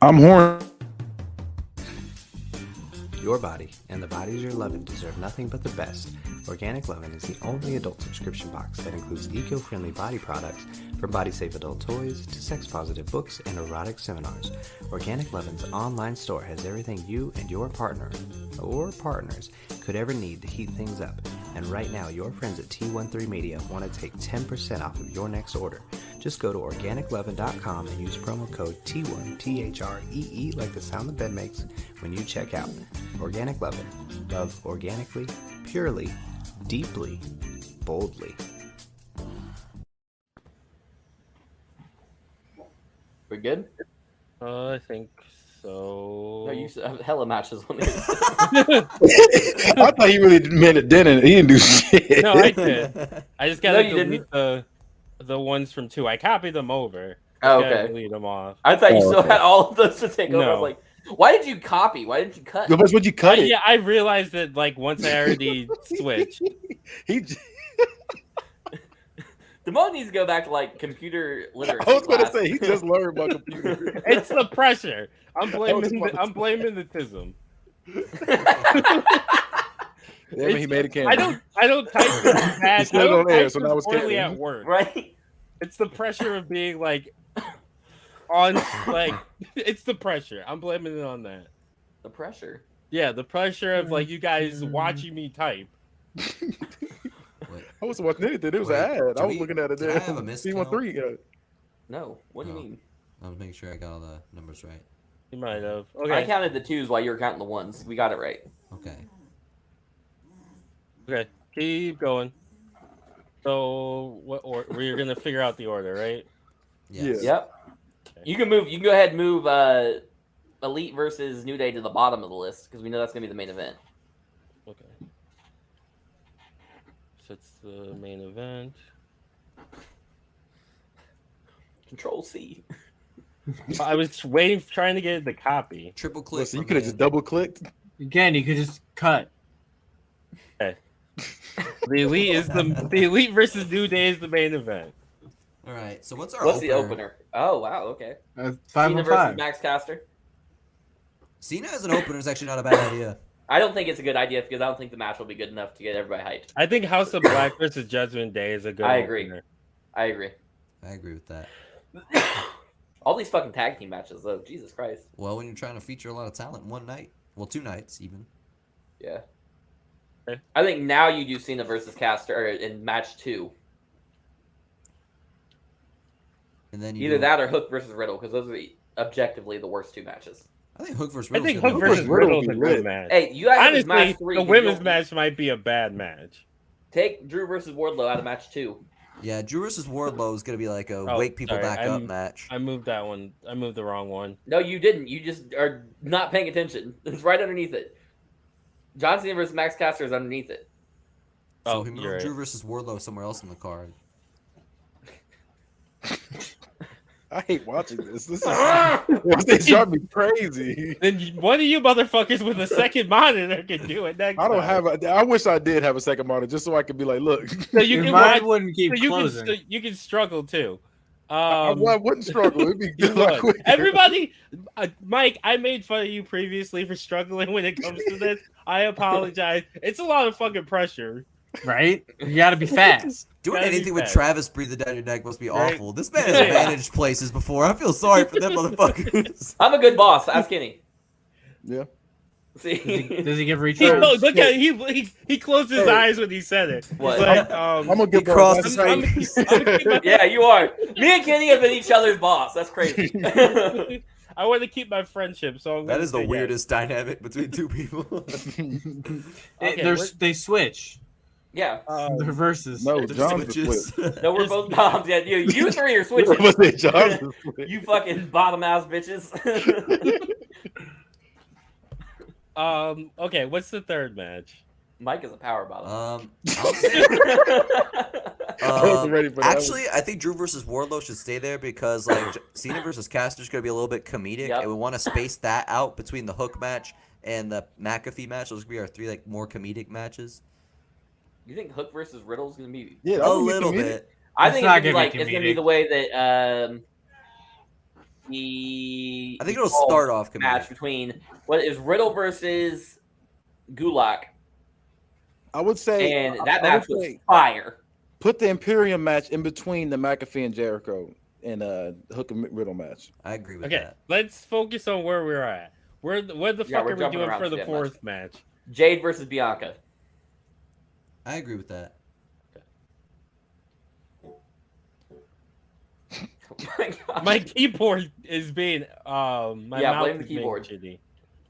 E: I'm horny.
F: Your body and the bodies you're loving deserve nothing but the best. Organic Lovin' is the only adult subscription box that includes eco-friendly body products, from body-safe adult toys to sex-positive books and erotic seminars. Organic Lovin's online store has everything you and your partner or partners could ever need to heat things up. And right now, your friends at T13 Media want to take 10% off of your next order. Just go to organiclovin.com and use promo code T1THREE like the sound the bed makes when you check out. Organic Lovin'. Love organically, purely, deeply, boldly.
C: We're good.
D: I think so.
C: No, you have hella matches on this.
E: I thought he really meant it. Didn't he? Didn't do shit.
D: No, I did. I just gotta
C: No, you
D: delete the ones from 2. I copied them over.
C: Oh,
D: Gotta
C: okay.
D: delete them off.
C: I thought you
E: Oh,
C: still
E: okay.
C: had all of those to take over. I was
D: No.
C: like, why did you copy? Why didn't you cut?
E: Because when you cut it,
D: Yeah, I realized that like once I already switched.
E: he.
C: Damone needs to go back to like computer literacy.
E: I was gonna
C: class.
E: say he just learned about computer.
D: It's the pressure. I'm
E: was
D: blaming.
E: about to
D: I'm blaming the tism.
E: Yeah, but he made a camera.
D: I don't type this bad.
E: He said it on air, so now it's
D: poorly
E: canon.
D: at work.
C: right?
D: It's the pressure of being like on like. It's the pressure. I'm blaming it on that.
C: The pressure.
D: Yeah, the pressure of like you guys watching me type.
E: I wasn't watching anything. It was
B: Wait,
E: an ad.
B: do
E: I was
B: we-
E: looking at it
B: did I
E: there.
B: have a miscount?
E: C13.
C: No. What do you
B: Oh.
C: mean?
B: I was making sure I got all the numbers right.
D: You might have.
C: I
D: Okay.
C: counted the 2s while you were counting the 1s. We got it right.
B: Okay.
D: Okay. Keep going. So what? Or we're gonna figure out the order, right?
B: Yes.
C: Yep.
D: Okay.
C: You can move. You can go ahead and move Elite versus New Day to the bottom of the list because we know that's gonna be the main event.
D: it's the main event.
C: Control C.
D: I was trying to get the copy.
B: Triple click.
E: So you could have just double clicked.
A: Again, you could just cut.
D: Okay. The Elite versus New Day is the main event.
B: All right. So what's our
C: What's
B: opener?
C: the opener? Oh wow, okay.
A: 5
C: Cena
A: on
C: versus
A: 5.
C: Max Caster.
B: Cena as an opener is actually not a bad idea.
C: I don't think it's a good idea because I don't think the match will be good enough to get everybody hyped.
D: I think House of Black versus Judgment Day is a good
C: I agree.
D: opener.
C: I agree.
B: I agree with that.
C: All these fucking tag team matches, though. Jesus Christ.
B: Well, when you're trying to feature a lot of talent in one night, well, 2 nights even.
C: Yeah.
D: Okay.
C: I think now you do Cena versus Caster in match 2.
B: And then you
C: Either
B: do-
C: that or Hook versus Riddle, because those are objectively the worst 2 matches.
B: I think Hook versus
D: I
B: Riddle.
D: think Hook versus
E: Riddle
D: Riddle is a
E: be
D: good
E: lit.
D: match.
C: Hey, you guys
D: Honestly,
C: match 3.
D: the
C: 'cause
D: women's
C: you'll-
D: match might be a bad match.
C: Take Drew versus Wardlow out of match 2.
B: Yeah, Drew versus Wardlow is gonna be like a
D: Oh,
B: wake people
D: sorry,
B: back up match.
D: I moved that one. I moved the wrong one.
C: No, you didn't. You just are not paying attention. It's right underneath it. John Cena versus Max Caster is underneath it.
B: So
D: Oh,
B: he moved
D: you're right.
B: Drew versus Wardlow somewhere else in the card.
E: I hate watching this. This is they drive me crazy.
D: Then one of you motherfuckers with a second monitor can do it next
E: I don't
D: time.
E: have. I wish I did have a second monitor just so I could be like, look.
D: So you can
A: Mine
D: watch,
A: wouldn't keep
D: so you
A: closing.
D: can you can struggle too.
E: I wouldn't struggle. It'd be
D: You
E: a lot
D: would.
E: quicker.
D: Everybody, Mike, I made fun of you previously for struggling when it comes to this. I apologize. It's a lot of fucking pressure.
A: Right? You gotta be fast.
B: Doing
D: Gotta be
B: anything with
D: fast.
B: Travis breathing down your neck must be
D: Right.
B: awful. This man has managed places before. I feel sorry for them motherfuckers.
C: I'm a good boss. Ask Kenny.
E: Yeah.
C: See?
A: Does he give
D: He,
A: returns?
D: look at he closed his eyes when he said it.
C: What?
D: He's like,
E: I'm gonna
B: He
E: get
B: crossed
E: boss.
B: his
D: I'm gonna keep my-
C: Yeah, you are. Me and Kenny have been each other's boss. That's crazy.
D: I want to keep my friendship, so I'm
B: That
D: gonna
B: is the
D: say yes.
B: weirdest dynamic between two people.
D: Okay,
A: They switch.
C: Yeah.
A: They're versus.
E: No,
B: They're
E: John's the
B: switches.
E: split.
C: No, we're
D: It's-
C: both bombs. Yeah, you 3 are switches.
E: But they John's the split.
C: You fucking bottom ass bitches.
D: Okay, what's the third match?
C: Mike is a power bottom.
B: I'll say,
E: I wasn't ready for that.
B: actually, I think Drew versus Wardlow should stay there because like Cena versus Caster is going to be a little bit comedic,
C: Yep.
B: and we want to space that out between the Hook match and the McAfee match. Those are going to be our 3 like more comedic matches.
C: You think Hook versus Riddle is gonna be?
E: Yeah,
B: A little bit.
C: I
A: It's
C: think
A: not
C: it's gonna be
A: gonna
C: like
A: be
C: it's gonna be
A: comedic.
C: the way that the
B: I think it'll start off
C: match
B: comedic.
C: between what is Riddle versus Gulak,
E: I would say,
C: and that
E: I would
C: match was
E: say
C: fire.
E: put the Imperium match in between the McAfee and Jericho and Hook and Riddle match.
B: I agree with
D: Okay,
B: that.
D: let's focus on where we're at. What the
C: Yeah,
D: fuck
C: we're
D: are we
C: jumping
D: doing
C: around
D: for the
C: too much.
D: fourth match?
C: Jade versus Bianca.
B: I agree with that.
C: Oh my God.
D: My keyboard is being my
C: Yeah,
D: mouth
C: blame the
D: is being
C: keyboard.
D: shitty.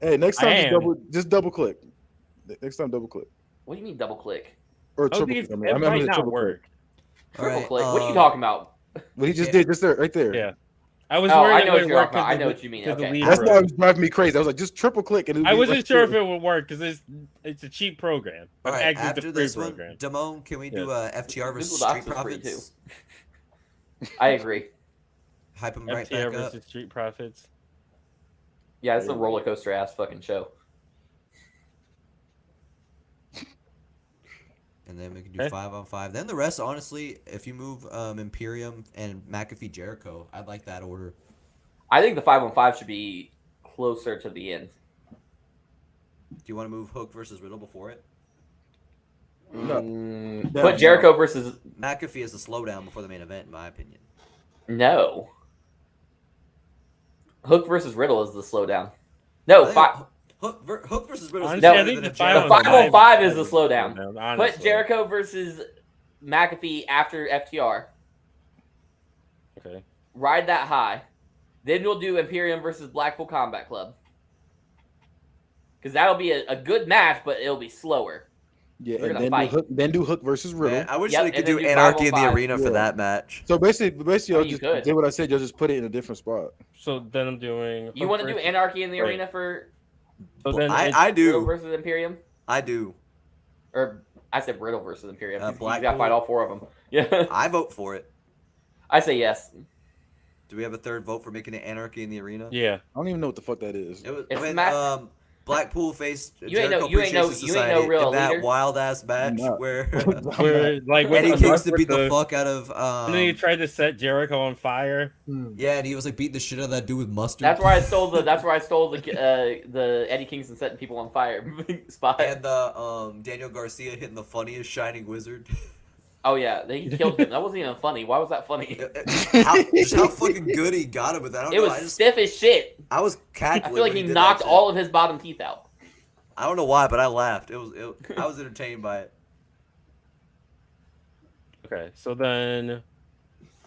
E: Hey, next
D: I
E: time
D: am.
E: just double click. Next time double click
C: What do you mean double click?
E: or
D: Oh,
E: triple
D: these-
E: click.
D: it might not
E: triple
D: work.
C: Triple
B: Alright,
C: click. What are you talking about?
E: What he just
B: Yeah.
E: did, just there, right there.
D: Yeah. I was
C: Oh,
D: worried
C: I
D: it
C: know what
D: would
C: you're
D: work
C: talking about.
D: 'cause
C: I know
D: the-
C: what you mean.
D: 'cause the
C: Okay.
D: lead
E: That's
D: broke.
E: why it was driving me crazy. I was like, just triple click, and
D: I wasn't sure if it would work because it's a cheap program.
B: All
D: I've
B: right,
D: exited
B: after
D: the free
B: this one,
D: program.
B: Damone, can we do FTR versus
C: Google
B: Street
C: Docs is free,
B: Profits?
C: I agree.
B: Hype them right
D: FTR
B: back up.
D: versus Street Profits.
C: Yeah, it's a roller coaster ass fucking show.
B: And then we can do
D: Okay.
B: 5-on-5. Then the rest, honestly, if you move Imperium and McAfee Jericho, I'd like that order.
C: I think the 5-on-5 should be closer to the end.
B: Do you want to move Hook versus Riddle before it?
E: No.
C: Put Jericho versus
B: McAfee is the slowdown before the main event, in my opinion.
C: no. Hook versus Riddle is the slowdown. No,
B: I think Hook versus Riddle is
D: Honestly,
C: No,
D: I
B: better
D: think
B: than
D: the
B: a
C: The
D: 5-on-5
C: 5-on-5 is the slowdown.
D: honestly.
C: put Jericho versus McAfee after FTR.
D: Okay.
C: Ride that high. Then we'll do Imperium versus Blackpool Combat Club. Because that'll be a good match, but it'll be slower.
E: Yeah,
C: They're
E: and
C: gonna fight.
E: then do Hook versus Riddle.
B: Man, I wish
C: Yep,
B: they could
C: and then
B: do
C: do
B: Anarchy in the
C: 5-on-5.
B: Arena for
E: Yeah.
B: that match.
E: So basically,
C: I
E: you'll
C: mean, you
E: just
C: could.
E: did what I said. You'll just put it in a different spot.
D: So then I'm doing.
C: You want to do Anarchy in the Arena for
D: So then
B: I
C: Riddle
B: do.
C: versus Imperium?
B: I do.
C: Or I said Riddle versus Imperium. He's got to
B: Blackpool.
C: fight all 4 of them. Yeah.
B: I vote for it.
C: I say yes.
B: Do we have a third vote for making it Anarchy in the Arena?
D: Yeah.
E: I don't even know what the fuck that is.
B: It was,
C: It's
B: Blackpool faced
C: You ain't
B: Jericho
C: no- you ain't no-
B: Appreciation
C: you ain't no
B: Society
C: real
B: in that
C: leader.
B: wild ass match
E: I'm not.
B: where
D: Where, like,
B: Eddie
D: with
B: Kingston
D: with
B: beat the fuck out of
D: and then he tried to set Jericho on fire.
B: yeah, and he was like beating the shit out of that dude with mustard.
C: That's where I stole the Eddie Kingston setting people on fire spot.
B: And the Daniel Garcia hitting the funniest Shining Wizard.
C: Oh yeah, he killed him. That wasn't even funny. Why was that funny?
B: just how fucking good he got him with that. I don't
C: It
B: know.
C: was stiff as shit.
B: I was cackling.
C: I feel like
B: when
C: he
B: did
C: knocked
B: that shit.
C: all of his bottom teeth out.
B: I don't know why, but I laughed. I was entertained by it.
D: Okay, so then,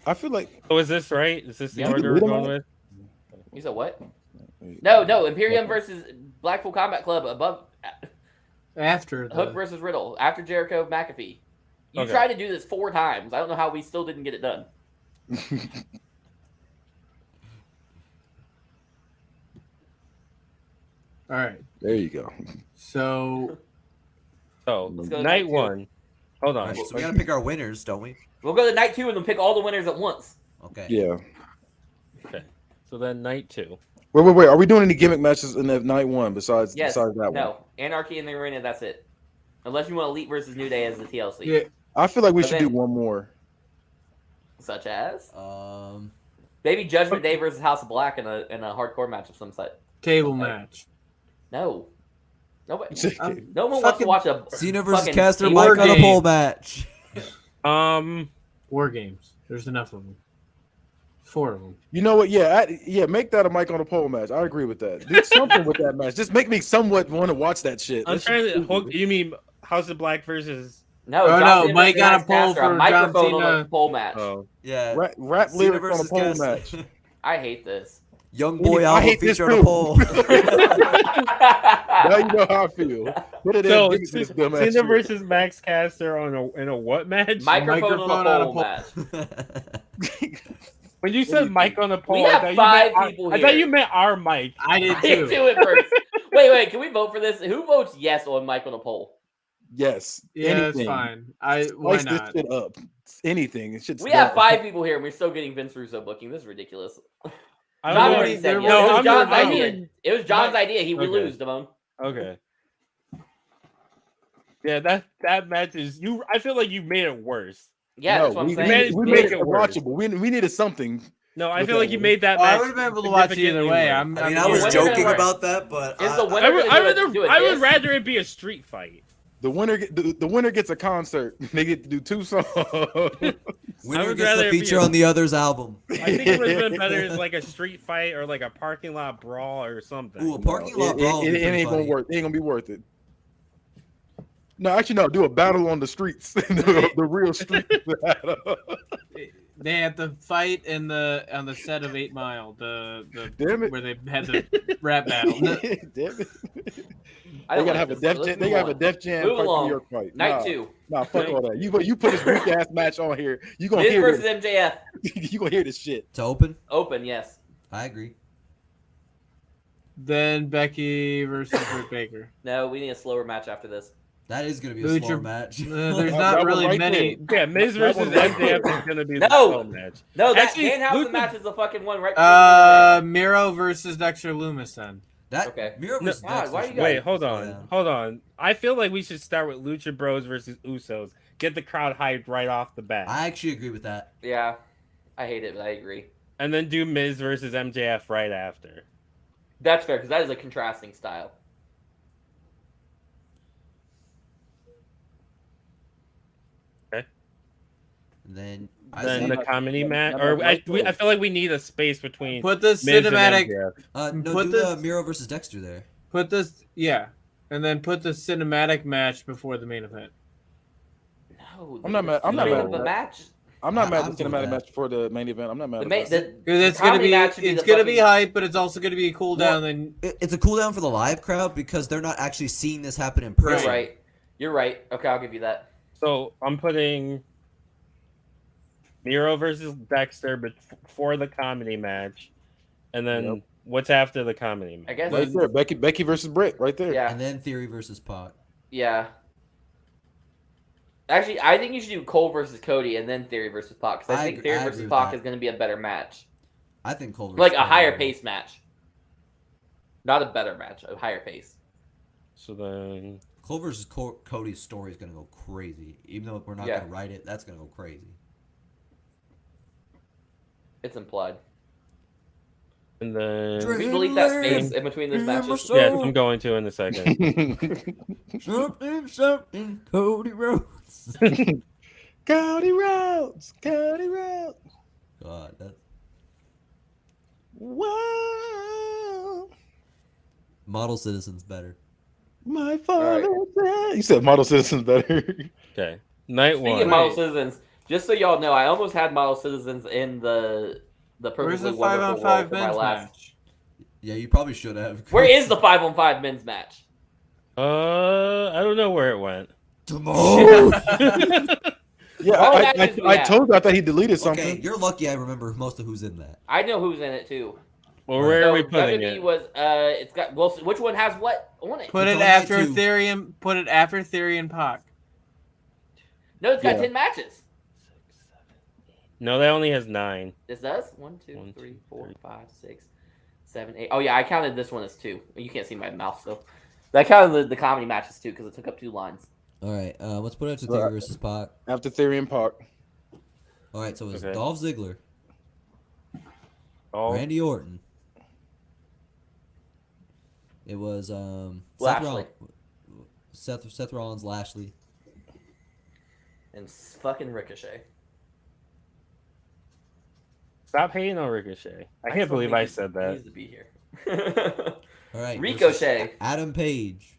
E: I feel like
D: is this right? Is this the
C: Yeah.
D: order we're going with?
C: You said what? No, Imperium versus Blackpool Combat Club above
A: After
C: Hook
A: the,
C: versus Riddle after Jericho McAfee. You
D: Okay.
C: tried to do this 4 times. I don't know how we still didn't get it done.
A: all right.
E: there you go.
A: So
D: So
C: Let's go to
D: night
C: night 2.
D: 1. Hold
B: All
D: on.
B: right, so we gotta pick our winners, don't we?
C: We'll go to night 2 and then pick all the winners at once.
B: Okay.
E: Yeah.
D: Okay, so then night 2.
E: Wait. Are we doing any gimmick matches in the night 1 besides
C: Yes.
E: that one?
C: No. Anarchy in the Arena. That's it. Unless you want Elite versus New Day as the TLC.
A: yeah,
E: I feel like we
C: But
E: should do
C: then-
E: one more.
C: Such as
B: Maybe
C: maybe Judgment Day versus House of Black in a hardcore match of some sort.
A: table
C: Okay.
A: match.
C: No. Nobody.
A: I'm
C: No one wants to
A: fucking
C: watch a
B: Cena versus
C: fucking
B: Caster
C: table
B: Mike on a
A: game.
B: pole match.
A: War games. There's enough of them. 4 of them.
E: You know what? Yeah, make that a Mike on a pole match. I agree with that. Do something with that match. Just make me somewhat want to watch that shit.
D: I'm
E: That
D: trying
E: shit's
D: to.
E: stupid.
D: You mean House of Black versus?
C: No,
A: Oh,
C: John
A: no,
C: Cena
A: Mike
C: versus
A: got a
C: Max
A: pole
C: Caster,
A: for
C: a microphone
A: John
C: on a
A: Cena.
C: pole match.
D: Oh,
B: Yeah.
E: rap
B: Cena
E: lyrics on a
B: versus
E: pole
B: Caster.
E: match.
C: I hate this.
B: Young boy
E: I
B: Alpha
E: hate this
B: feature on a
E: too.
B: pole.
E: Now you know how I feel. Put it
D: so
E: in. Give me this dumb ass
D: Cena
E: shit.
D: versus Max Caster in a what match?
C: Microphone on a pole
A: pole.
C: match.
D: When you said Mike on the pole,
C: have
D: I thought you
C: 5
D: meant
C: people
D: I thought
C: here.
D: you meant our Mike.
A: I did
C: I didn't
A: too.
C: do it first. Wait, can we vote for this? Who votes yes on Mike on a poll?
E: Yes.
A: Yeah,
E: anything.
A: that's fine. Why
E: Spice
A: not?
E: this shit up. Anything. It should
C: We have 5 people here and we're still getting Vince Russo booking. This is ridiculous.
D: I
C: John
D: don't
C: already
D: know.
C: said
A: there
C: yes.
D: No,
C: It was
D: I'm
C: John's
D: not-
C: idea. It was John's idea. We
D: Okay.
C: lose, Damone.
D: Okay. Yeah, that match is you. I feel like you made it worse.
C: Yeah,
E: No,
C: that's what I'm
E: we
C: saying.
D: managed
E: we
D: to
E: made
D: make
E: it
D: it worse.
E: watchable. We needed something.
D: No, I
E: Look
D: feel
E: at
D: like you
E: it.
D: made that
A: Oh, I
D: match.
A: would have been able to watch either
D: significantly
A: way.
D: worse.
A: I'm,
B: I mean,
A: I'm
B: I was
C: Yeah,
A: joking.
B: joking
C: right.
B: about that, but
C: Is the
B: I-
C: winner-
D: I would rather it be a street fight.
E: The winner the winner gets a concert. They get to do 2 songs.
B: winner
D: would
B: gets
D: rather
B: the
D: it be
B: feature
D: a-
B: on the other's album.
D: I think it would have been better as like a street fight or like a parking lot brawl or something.
B: Ooh, a parking lot brawl.
E: It ain't gonna work. It ain't gonna be worth it. No, actually, no. Do a battle on the streets, the real street battle.
A: They had the fight on the set of 8 Mile, the
E: Damn it.
A: where they had the rap battle. No,
E: Damn it.
C: I
E: They
C: don't
E: gotta
C: like
E: have a
C: this.
E: Def
C: Let's
E: Jam. They
C: move
E: gotta have a
C: on.
E: Def Jam
C: Move
E: fight
C: along.
E: New York fight.
C: Night 2.
E: Nah, fuck all that. You put this weak ass match on here. You gonna
C: Miz
E: hear
C: versus
E: this.
C: MJF.
E: You gonna hear this shit.
B: To open?
C: Open, yes.
B: I agree.
A: then Becky versus Britt Baker.
C: No, we need a slower match after this.
B: That is going to be a
A: Lucha-
B: slower match.
A: There's
E: That
A: not
E: was
A: really
E: right
A: many.
E: there.
D: Yeah, Miz
E: That
D: versus
E: was right
D: MJF
E: there.
D: is gonna be
C: No!
D: the slow match.
C: No, that
D: Actually,
C: Danhausen
D: Lucha-
C: match is the fucking one right before
A: Miro versus Dexter Loomis. Then
B: That
C: Okay.
B: Miro versus
C: God,
B: Dexter
C: why you
B: should
C: guys-
D: Wait,
B: be-
D: hold
B: slow
D: on,
B: down.
D: hold on. I feel like we should start with Lucha Bros versus Usos. Get the crowd hyped right off the bat,
B: I actually agree with that.
C: Yeah, I hate it, but I agree.
D: and then do Miz versus MJF right after.
C: That's fair, because that is a contrasting style.
B: And then
D: Then
B: say,
D: the comedy
E: not-
D: match,
E: not
D: or
E: like
D: I feel like we need a space between
A: put the
D: Miz and
A: cinematic.
D: MJF.
B: no,
A: put
B: do
A: this-
B: the Miro versus Dexter there.
A: Put this, yeah, and then put the cinematic match before the main event.
C: No,
E: I'm not mad- I'm
C: the
E: not
C: main
E: mad
C: of the
E: at that.
C: match.
E: I'm not mad
B: I'm
E: at the
B: cool with
E: cinematic
B: that.
E: match for the main event. I'm not mad
C: The
E: at
C: main,
E: that.
A: Because it's
C: the
A: gonna
C: comedy
A: be,
C: match should
A: it's
C: the
A: gonna be
C: fucking-
A: hype, but it's also gonna be a cool down. And
B: It's a cool down for the live crowd because they're not actually seeing this happen in
C: You're
B: person.
C: right. You're right. Okay, I'll give you that.
D: So I'm putting Miro versus Dexter before the comedy match, and then
E: Yep.
D: what's after the comedy match?
C: I guess.
E: Right there, Becky versus Britt, right there.
C: Yeah.
B: And then Theory versus Pac.
C: Yeah. Actually, I think you should do Cole versus Cody and then Theory versus Pac. Because I think Theory
B: agree
C: versus
B: with
C: Pac
B: that.
C: is going to be a better match.
B: I think Cole versus
C: Like a
B: Cody
C: higher
B: will.
C: pace match. Not a better match, a higher pace.
D: So then,
B: Cole versus Cody's story is gonna go crazy. Even though we're not gonna write it, that's gonna go crazy.
C: It's implied.
D: and then
C: Can we delete that space in between those matches?
D: yes, I'm going to in a second.
B: Something, Cody Rhodes.
E: Cody Rhodes. Cody Rhodes.
B: God, that
E: Whoa.
B: Model Citizen's better.
E: My father said. You said Model Citizen's better.
D: Okay, night
C: Speaking
D: one.
C: of Model Citizens, just so y'all know, I almost had Model Citizens in the
A: Where's
C: Perfectly
A: the
C: Wonderful
A: 5-on-5
C: World for my
A: men's
C: last.
A: match?
B: Yeah, you probably should have.
C: Where is the 5-on-5 men's match?
D: I don't know where it went.
B: Tomorrow.
E: Yeah,
C: All
E: I
C: matches we have.
E: told you I thought he deleted something.
B: Okay, you're lucky. I remember most of who's in that.
C: I know who's in it too.
D: Well, where are we
C: So
D: putting
C: WWE
D: it?
C: was it's got well, which one has what on it?
A: Put
B: It's
A: it
B: only
A: after
B: two.
A: Theory and put it after Theory and Pac.
C: No, it's got
E: Yeah.
C: 10 matches.
D: No, that only has 9.
C: This does 1, 2,
D: 1,
C: 3,
D: 2,
C: 4,
D: 3.
C: 5, 6, 7, 8. Oh yeah, I counted this one as 2. You can't see my mouth still. I counted the comedy matches too because it took up 2 lines.
B: All right, let's put it to Theory versus Pac.
E: After Theory and Pac.
B: All right, so it was
D: Okay.
B: Dolph Ziggler,
D: Oh,
B: Randy Orton. It was
C: Lashley.
B: Seth Rollins, Lashley.
C: And fucking Ricochet.
D: stop hating on Ricochet. I can't believe I said
C: He
D: that.
C: needs to be here.
B: All right,
C: Ricochet.
B: versus Adam Page.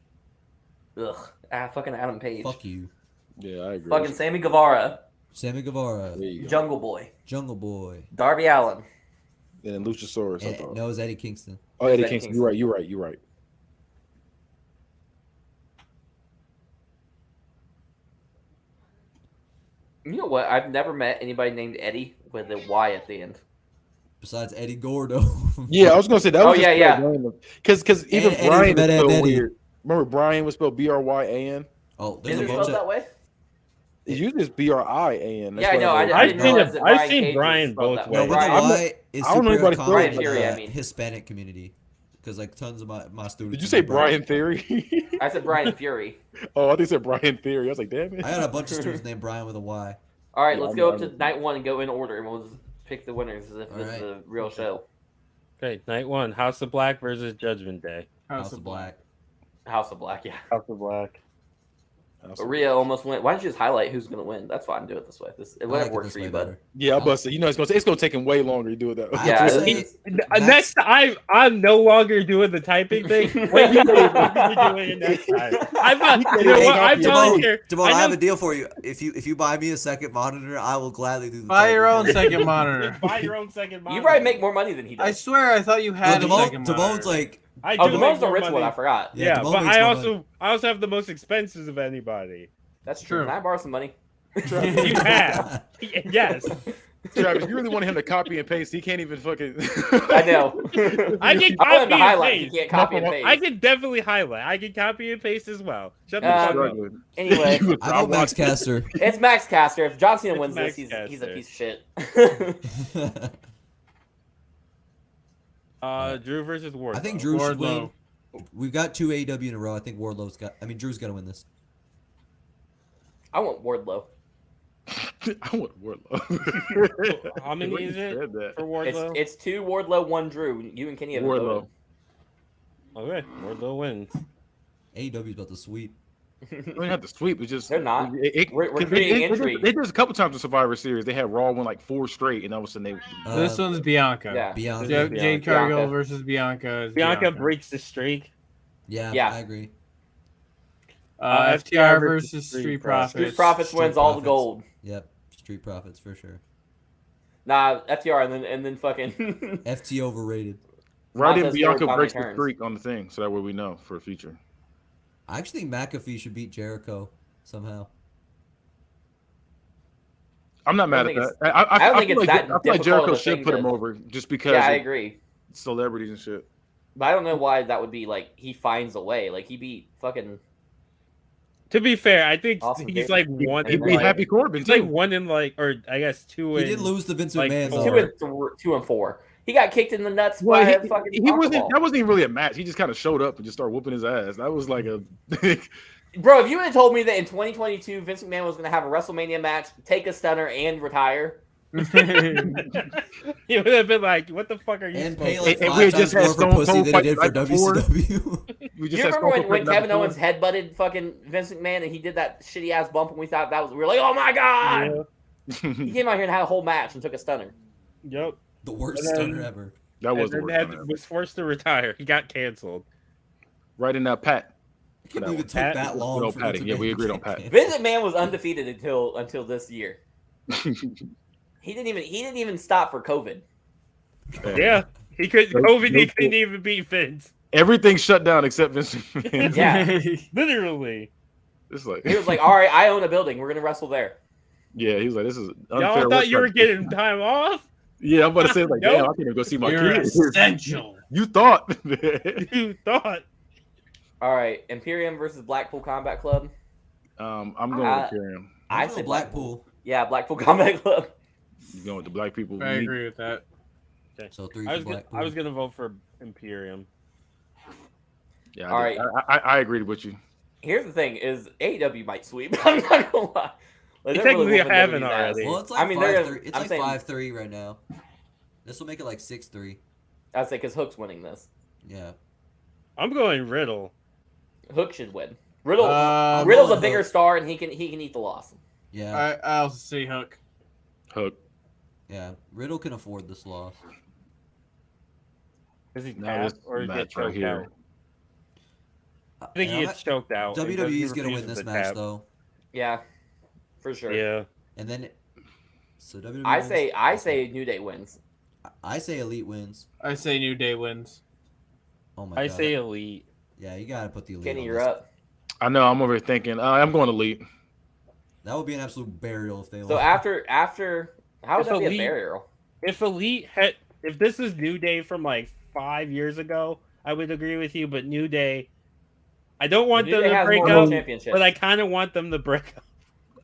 C: Ugh. Fucking Adam Page.
B: Fuck you.
E: Yeah, I agree.
C: Fucking Sammy Guevara.
B: Sammy Guevara,
E: There you go.
C: Jungle Boy.
B: Jungle Boy,
C: Darby Allin.
E: And then Luchasaurus. I
B: and,
E: thought.
B: no, it's Eddie Kingston.
E: Oh, Eddie
C: Eddie
E: Kingston.
C: Kingston.
E: You're right.
C: You know what? I've never met anybody named Eddie with a Y at the end.
B: Besides Eddie Gordo.
E: Yeah, I was gonna say that.
C: Oh,
E: Was
C: yeah.
E: Because even
B: Eddie
E: Brian
B: from
E: is
B: Ed,
E: spelled
B: Eddie.
E: weird. Remember, Brian was spelled Bryan.
B: Oh,
C: Is
B: there's
C: it
B: a bunch
C: spelled
B: of.
C: that way?
E: It's usually just Brian.
C: Yeah, I know. I
D: I've
C: didn't
D: seen
C: realize
D: it-
C: that
D: I've
C: Brian
D: seen
C: Cage was
D: Brian
C: spelled
D: both
C: that
B: No,
C: way.
B: with the
C: Brian-
B: Y is
E: I don't know
B: super
E: anybody
B: common
C: Brian
B: in
C: Fury,
B: the
C: I mean.
B: Hispanic community. Because like tons of my students.
E: Did you say Brian Theory?
C: I said Brian Fury.
E: Oh, I think you said Brian Theory. I was like, damn it.
B: I got a bunch of students named Brian with a Y.
C: All right,
E: Yeah,
C: let's
E: I
C: go
E: know,
C: up
E: I
C: to
E: know.
C: night 1 and go in order, and we'll just pick the winners as if
B: All
C: this is
B: right.
C: a real show.
D: Okay, night 1, House of Black versus Judgment Day.
B: House of Black.
C: House of Black, yeah.
D: House of Black.
C: But Rhea almost went. Why don't you just highlight who's going to win? That's fine. Do it this way.
B: I
C: Whatever
B: like it
C: works
B: this
C: for
B: way
C: you, bud.
B: better.
E: Yeah, I'm busting. You know, it's gonna take him way longer to do it that way.
B: I
C: Yeah,
B: have to
C: it-
B: say,
D: Next, I'm no longer doing the typing thing. Wait, you be doing it next time. I'm volunteer.
B: Timon, I have a deal for you. If you buy me a second monitor, I will gladly do the
A: Buy your
B: typing
A: own
B: for you.
A: second monitor.
D: Buy your own second monitor.
C: You probably make more money than he does.
A: I swear, I thought you had
B: No,
A: a second
B: Timon's
A: monitor.
B: like,
D: I
C: Oh,
D: do
C: the
D: make
C: most the
D: more
C: rich
D: money.
C: one. I forgot.
B: Yeah,
D: Yeah,
B: Timon
D: but
B: makes
D: I
B: more
D: also have the most expenses of anybody.
C: That's true.
A: True.
C: Can I borrow some money?
D: You have. Yes.
E: Travis, you really want him to copy and paste? He can't even fucking.
C: I know.
D: I can
C: I want him
D: copy
C: to
D: and
C: highlight. He
D: paste.
C: can't copy and paste.
D: I can definitely highlight. I can copy and paste as well. Shut the fuck up.
C: Anyway,
B: I go Max Caster.
C: it's Max Caster. If John Cena
D: It's
C: wins
D: Max
C: this, he's a
D: Caster.
C: piece of shit.
D: Drew versus Wardlow.
B: I think Drew should
A: Wardlow.
B: win. We've got 2 AEW in a row. I think Drew's got to win this.
C: I want Wardlow.
E: I want Wardlow.
D: How many is it for Wardlow?
C: It's 2 Wardlow, 1 Drew. You and Kenny have
E: Wardlow.
D: Okay, Wardlow wins.
B: AEW's about to sweep.
E: We don't have to sweep. It's just
C: They're not. We're
E: 'cause
C: creating intrigue.
E: They did this a couple times in Survivor Series. They had Raw win like 4 straight, and all of a sudden they.
A: This one's Bianca.
C: Yeah.
B: Bianca.
A: Jade
D: Bianca.
A: Cargill versus Bianca. is
D: Bianca breaks the streak.
B: Yeah,
C: Yeah.
B: I agree.
A: FTR versus Street Profits.
C: Street Profits
B: Street
C: wins all the
B: Profits.
C: gold.
B: Yep, Street Profits for sure.
C: Nah, FTR and then fucking.
B: FT overrated.
E: Right in
C: Montez
E: Bianca
C: Ford
E: breaks
C: finally
E: the
C: turns.
E: streak on the thing, so that way we know for the future.
B: I actually think McAfee should beat Jericho somehow.
E: I'm not mad at
C: think
E: that.
C: it's-
E: I
C: don't think
E: feel
C: it's
E: like,
C: that
E: I feel like
C: difficult
E: Jericho
C: of a
E: should
C: thing
E: put him
C: to-
E: over just because
C: Yeah, I
E: of
C: agree.
E: celebrities and shit.
C: But I don't know why that would be like he finds a way. Like he beat fucking
D: To be fair, I think
C: Awesome
D: he's
C: game.
D: like one.
E: He'd
D: in,
E: be
D: like,
E: happy Corbin
D: he's
E: too.
D: like one in like, or I guess two.
B: He
D: in,
B: did lose to Vince
D: like,
B: McMahon
D: four.
B: though.
C: 2 and 4. He got kicked in the nuts
E: Well,
C: by a fucking
E: he
C: soccer
E: wasn't.
C: ball.
E: That wasn't even really a match. He just kind of showed up and just started whooping his ass. That was like a.
C: Bro, if you would have told me that in 2022 Vince McMahon was going to have a WrestleMania match, take a stunner, and retire,
D: He would have been like, "What the fuck are you?"
B: And
D: smoking?"
B: pay like
E: And we
B: 5
E: just
B: times
E: had
B: more for
E: Stone
B: pussy
E: Cold
B: than he did for
E: fight right before.
B: WCW.
E: We
C: Do
E: just
C: you
E: had
C: remember
E: Stone Cold
C: when
E: fighting
C: Kevin
E: before.
C: Owens headbutted fucking Vince McMahon and he did that shitty ass bump and we thought that was, we were like, oh my god! He came out here and had a whole match and took a stunner.
D: Yep.
B: The worst
D: And then-
B: stunner ever.
E: That was the
D: And
E: worst.
D: then
E: one ever.
D: was forced to retire. He got canceled.
E: Right in that Pat.
B: I can't
E: that
B: believe
E: one.
B: it took
D: Pat-
B: that long.
E: No,
B: for
E: Patty.
B: Vince
E: Yeah, we
B: McMahon
E: agreed
B: to
E: on
B: get
E: Pat.
B: canceled.
C: Vince McMahon was undefeated until this year. He didn't even stop for COVID.
D: Yeah, he could.
E: Nope,
D: COVID, he
E: nope.
D: couldn't even beat Vince.
E: Everything shut down except Vince McMahon.
C: Yeah.
D: Literally.
E: It's like,
C: He was like, all right, I own a building. We're gonna wrestle there.
E: yeah, he was like, this is unfair.
D: Y'all thought you were
E: work
D: getting time off?
E: Yeah, I'm about to say like,
D: Nope.
E: damn, I can't even go see my
A: You're
E: kids.
A: essential.
E: You thought.
D: You thought.
C: All right, Imperium versus Blackpool Combat Club.
E: I'm going with Imperium.
C: I
B: I'm
C: say
B: going Blackpool.
C: Yeah, Blackpool Combat Club.
E: You going with the black people?
A: I agree with that.
B: So 3
D: I
B: for
D: was
B: Blackpool.
D: gonna vote for Imperium.
E: Yeah,
C: All right.
E: I agreed with you.
C: Here's the thing: is AEW might sweep. I'm not gonna lie. Like,
D: They
C: they're really
D: technically
C: whooping
D: haven't
C: WWE's ass.
D: already.
B: Well, it's like
C: I mean, they're-
B: 5-3. It's
C: I'm
B: like
C: saying-
B: 5-3 right now. This will make it like 6-3.
C: I'd say because Hook's winning this.
B: Yeah.
D: I'm going Riddle.
C: Hook should win. Riddle.
A: Um,
C: Riddle's a
B: Hook.
C: bigger star, and he can eat the loss.
B: Yeah.
A: I also see Hook.
E: Hook.
B: Yeah. Riddle can afford this loss.
D: Is he
E: Now
D: tapped
E: this
D: or get
E: match right
D: choked
E: here.
D: out? I think
B: And
D: he
B: I'm
D: gets choked out.
B: not-
D: because he
B: WWE is going to win
D: refuses
B: this
D: to
B: match,
D: tap.
B: though.
C: Yeah, for sure.
D: Yeah.
B: And then. So WWE
C: I
B: wins
C: say
B: this
C: New Day wins.
B: one. I say Elite wins.
A: I say New Day wins.
B: Oh my
D: I
B: god.
D: say Elite.
B: Yeah, you got to put the Elite
C: Kenny,
B: on
C: you're
B: this.
C: up.
E: I know. I'm over here thinking. I'm going Elite.
B: That would be an absolute burial if they
C: So
B: lost.
C: after, how would
D: If
C: that be a
D: Elite-
C: burial?
D: If Elite had, if this is New Day from like 5 years ago, I would agree with you. But New Day, I don't want
C: New
D: them
C: Day
D: to
C: has
D: break
C: more
D: up,
C: championships.
D: but I kind of want them to break up.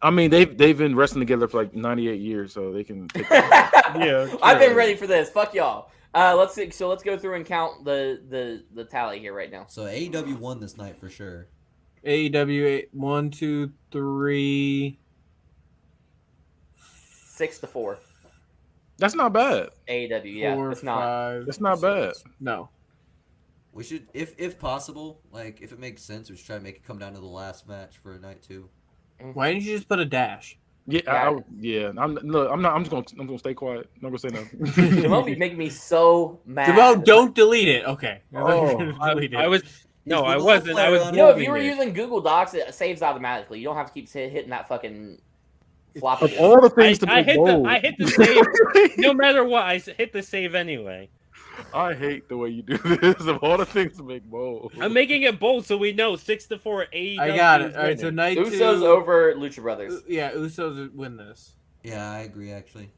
E: I mean, they've been wrestling together for like 98 years, so they can.
D: Yeah,
C: I've been
D: true.
C: ready for this. Fuck y'all. Let's see. So let's go through and count the tally here right now.
B: So AEW won this night for sure.
A: AEW 1, 2, 3.
C: 6-4.
E: That's not bad.
C: AEW. Yeah,
A: 4,
C: it's not.
A: 5.
E: That's not bad.
A: No.
B: We should, if possible, like if it makes sense, we should try to make it come down to the last match for a night 2.
A: Why didn't you just put a dash?
E: Yeah,
C: Yeah.
E: yeah. I'm not. I'm gonna stay quiet. I'm not gonna say nothing.
C: Jamal be making me so mad.
A: Jamal, don't delete it. Okay.
E: Oh,
A: delete it.
D: I was no,
B: Just
D: I
B: put a
D: wasn't.
B: little
D: I was.
B: flare on
C: You know, if
D: moving
C: you were
D: it.
C: using Google Docs, it saves automatically. You don't have to keep hitting that fucking flop.
E: Of all the
D: I,
E: things to
D: I
E: make
D: hit
E: bold,
D: the I hit the save. No matter what, I hit the save anyway.
E: I hate the way you do this. Of all the things to make bold,
D: I'm making it bold so we know 6-4 AEW.
A: I got it.
D: is
A: All right, so
D: winning.
A: night
C: Usos
A: 2.
C: over Lucha Brothers.
A: Yeah, Usos win this.
B: Yeah, I agree actually.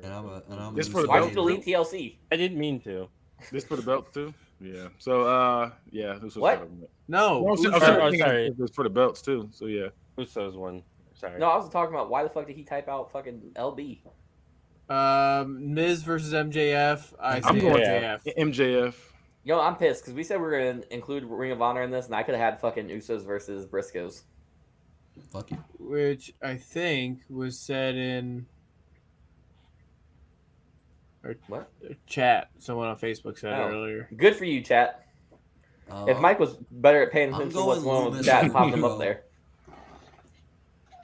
B: And I'm
E: Just for the
C: Why'd
E: belt.
C: you delete TLC?
D: I didn't mean to.
E: this for the belts too. Yeah. So yeah, this was
C: What?
E: Kind of,
A: No.
E: I'm
A: Usos-
D: sorry.
E: It was for the belts too. So yeah.
D: Usos won. Sorry.
C: No, I was talking about why the fuck did he type out fucking LB?
A: Miz versus MJF. I say
E: I'm going
A: MJF.
E: MJF.
C: Yo, I'm pissed because we said we were gonna include Ring of Honor in this, and I could have had fucking Usos versus Briscoes.
B: Fuck you.
A: Which I think was said in
C: What?
A: chat. Someone on Facebook said
C: Oh.
A: earlier.
C: Good for you, chat. If Mike was better at paying
B: I'm
C: attention to what's
B: going
C: going on with
B: Loomis
C: chat,
B: and
C: pop them
B: Miro.
C: up there.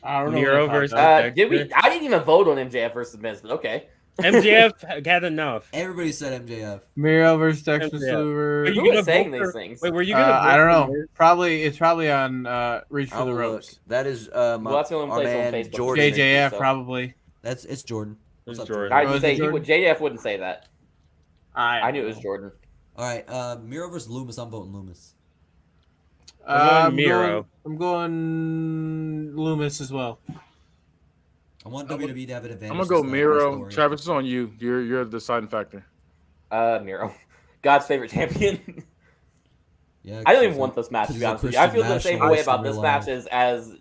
A: I don't know.
D: Miro
A: what I
D: versus-
A: thought.
C: Did we? I didn't even vote on MJF versus Miz, but okay.
D: MJF had enough.
B: Everybody said MJF.
A: Miro versus Dexter
D: MJF.
A: Silver.
D: Are you
C: Who
D: gonna
C: was saying
D: vote
C: these
D: for-
C: things?
D: Wait, were you gonna?
A: I
D: vote
A: don't
D: for
A: know.
D: Miz?
A: It's probably on Reach for
B: I'll
A: the
B: look.
A: Ropes.
B: That is
C: Well, that's the only
B: our
C: place on
B: man
C: Facebook.
B: Jordan.
A: JJF
C: so-
A: probably.
B: It's Jordan. What's
D: It's
B: up,
D: Jordan.
C: I
A: Oh,
C: would
A: is
C: say
A: it Jordan?
C: JJF wouldn't say that. I knew it was
A: know.
C: Jordan.
B: All right, Miro versus Loomis. I'm voting Loomis.
D: I'm going Miro.
A: I'm going Loomis as well.
B: I want WWE to have an advantage.
E: I'm gonna go
B: this night,
E: Miro.
B: story.
E: Travis, it's on you. You're the deciding factor.
C: Miro, God's favorite champion.
B: Yeah,
C: I don't even want this match to
B: he's
C: be
B: a
C: honest with you. I
B: Christian
C: feel the same way
B: nationalist
C: about
B: in
C: this
B: real
C: match
B: life.
C: as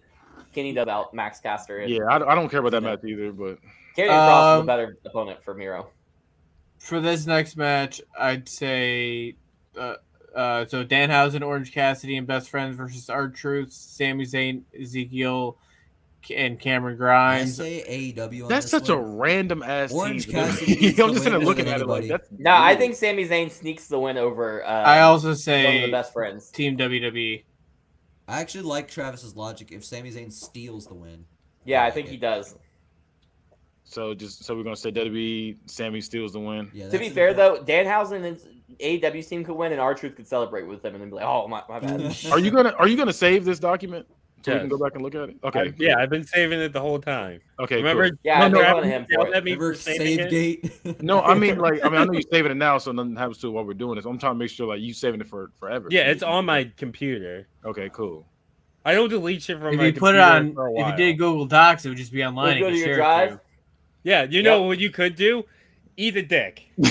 C: Kenny does about Max Caster.
E: Yeah, I don't care about that match either, but
C: Karrion Kross is a better opponent for Miro.
A: For this next match, I'd say so Danhausen, Orange Cassidy, and Best Friends versus R-Truth, Sami Zayn, Ezekiel, and Cameron
B: I
A: Grimes.
B: say AEW on
E: that's
B: this
E: such a
B: one.
E: random ass
B: Orange
E: team.
B: Cassidy
E: I'm
B: needs
E: just
B: to
E: sitting there
B: win more
E: looking
B: than
E: at it like
B: anybody.
E: that's.
C: No, I
E: weird.
C: think Sami Zayn sneaks the win over.
A: I also
C: one of
A: say
C: the Best Friends.
A: Team WWE.
B: I actually like Travis's logic. If Sami Zayn steals the win,
C: Yeah, I
B: like
C: think
B: it.
C: he does.
E: So we're gonna say WWE. Sammy steals the win.
B: Yeah,
C: To be fair, though, Danhausen and AEW team could win, and R-Truth could celebrate with them and then be like, "Oh, my bad."
E: Are you gonna save this document so we can
D: Yes.
E: go back and look at it? Okay.
D: Yeah, I've been saving it the whole time.
E: Okay.
D: Remember?
E: Cool.
C: Yeah, I
E: No,
C: made
E: no,
C: fun of him for
D: Yelled
C: it.
D: at me
B: Remember
D: for saving it?
B: Savegate?
E: No, I mean I know you're saving it now, so nothing happens to it while we're doing this. I'm trying to make sure like you saving it for forever.
D: Yeah, it's on my computer.
E: Okay, cool.
D: I don't delete shit from
A: If
D: my
A: you put
D: computer
A: it on,
D: for a
A: if
D: while.
A: you did Google Docs, it would just be online.
C: Would go
A: and
C: to
A: you
C: your
A: share it
C: drive.
D: Yeah, you know what you could do? Eat a dick.
A: All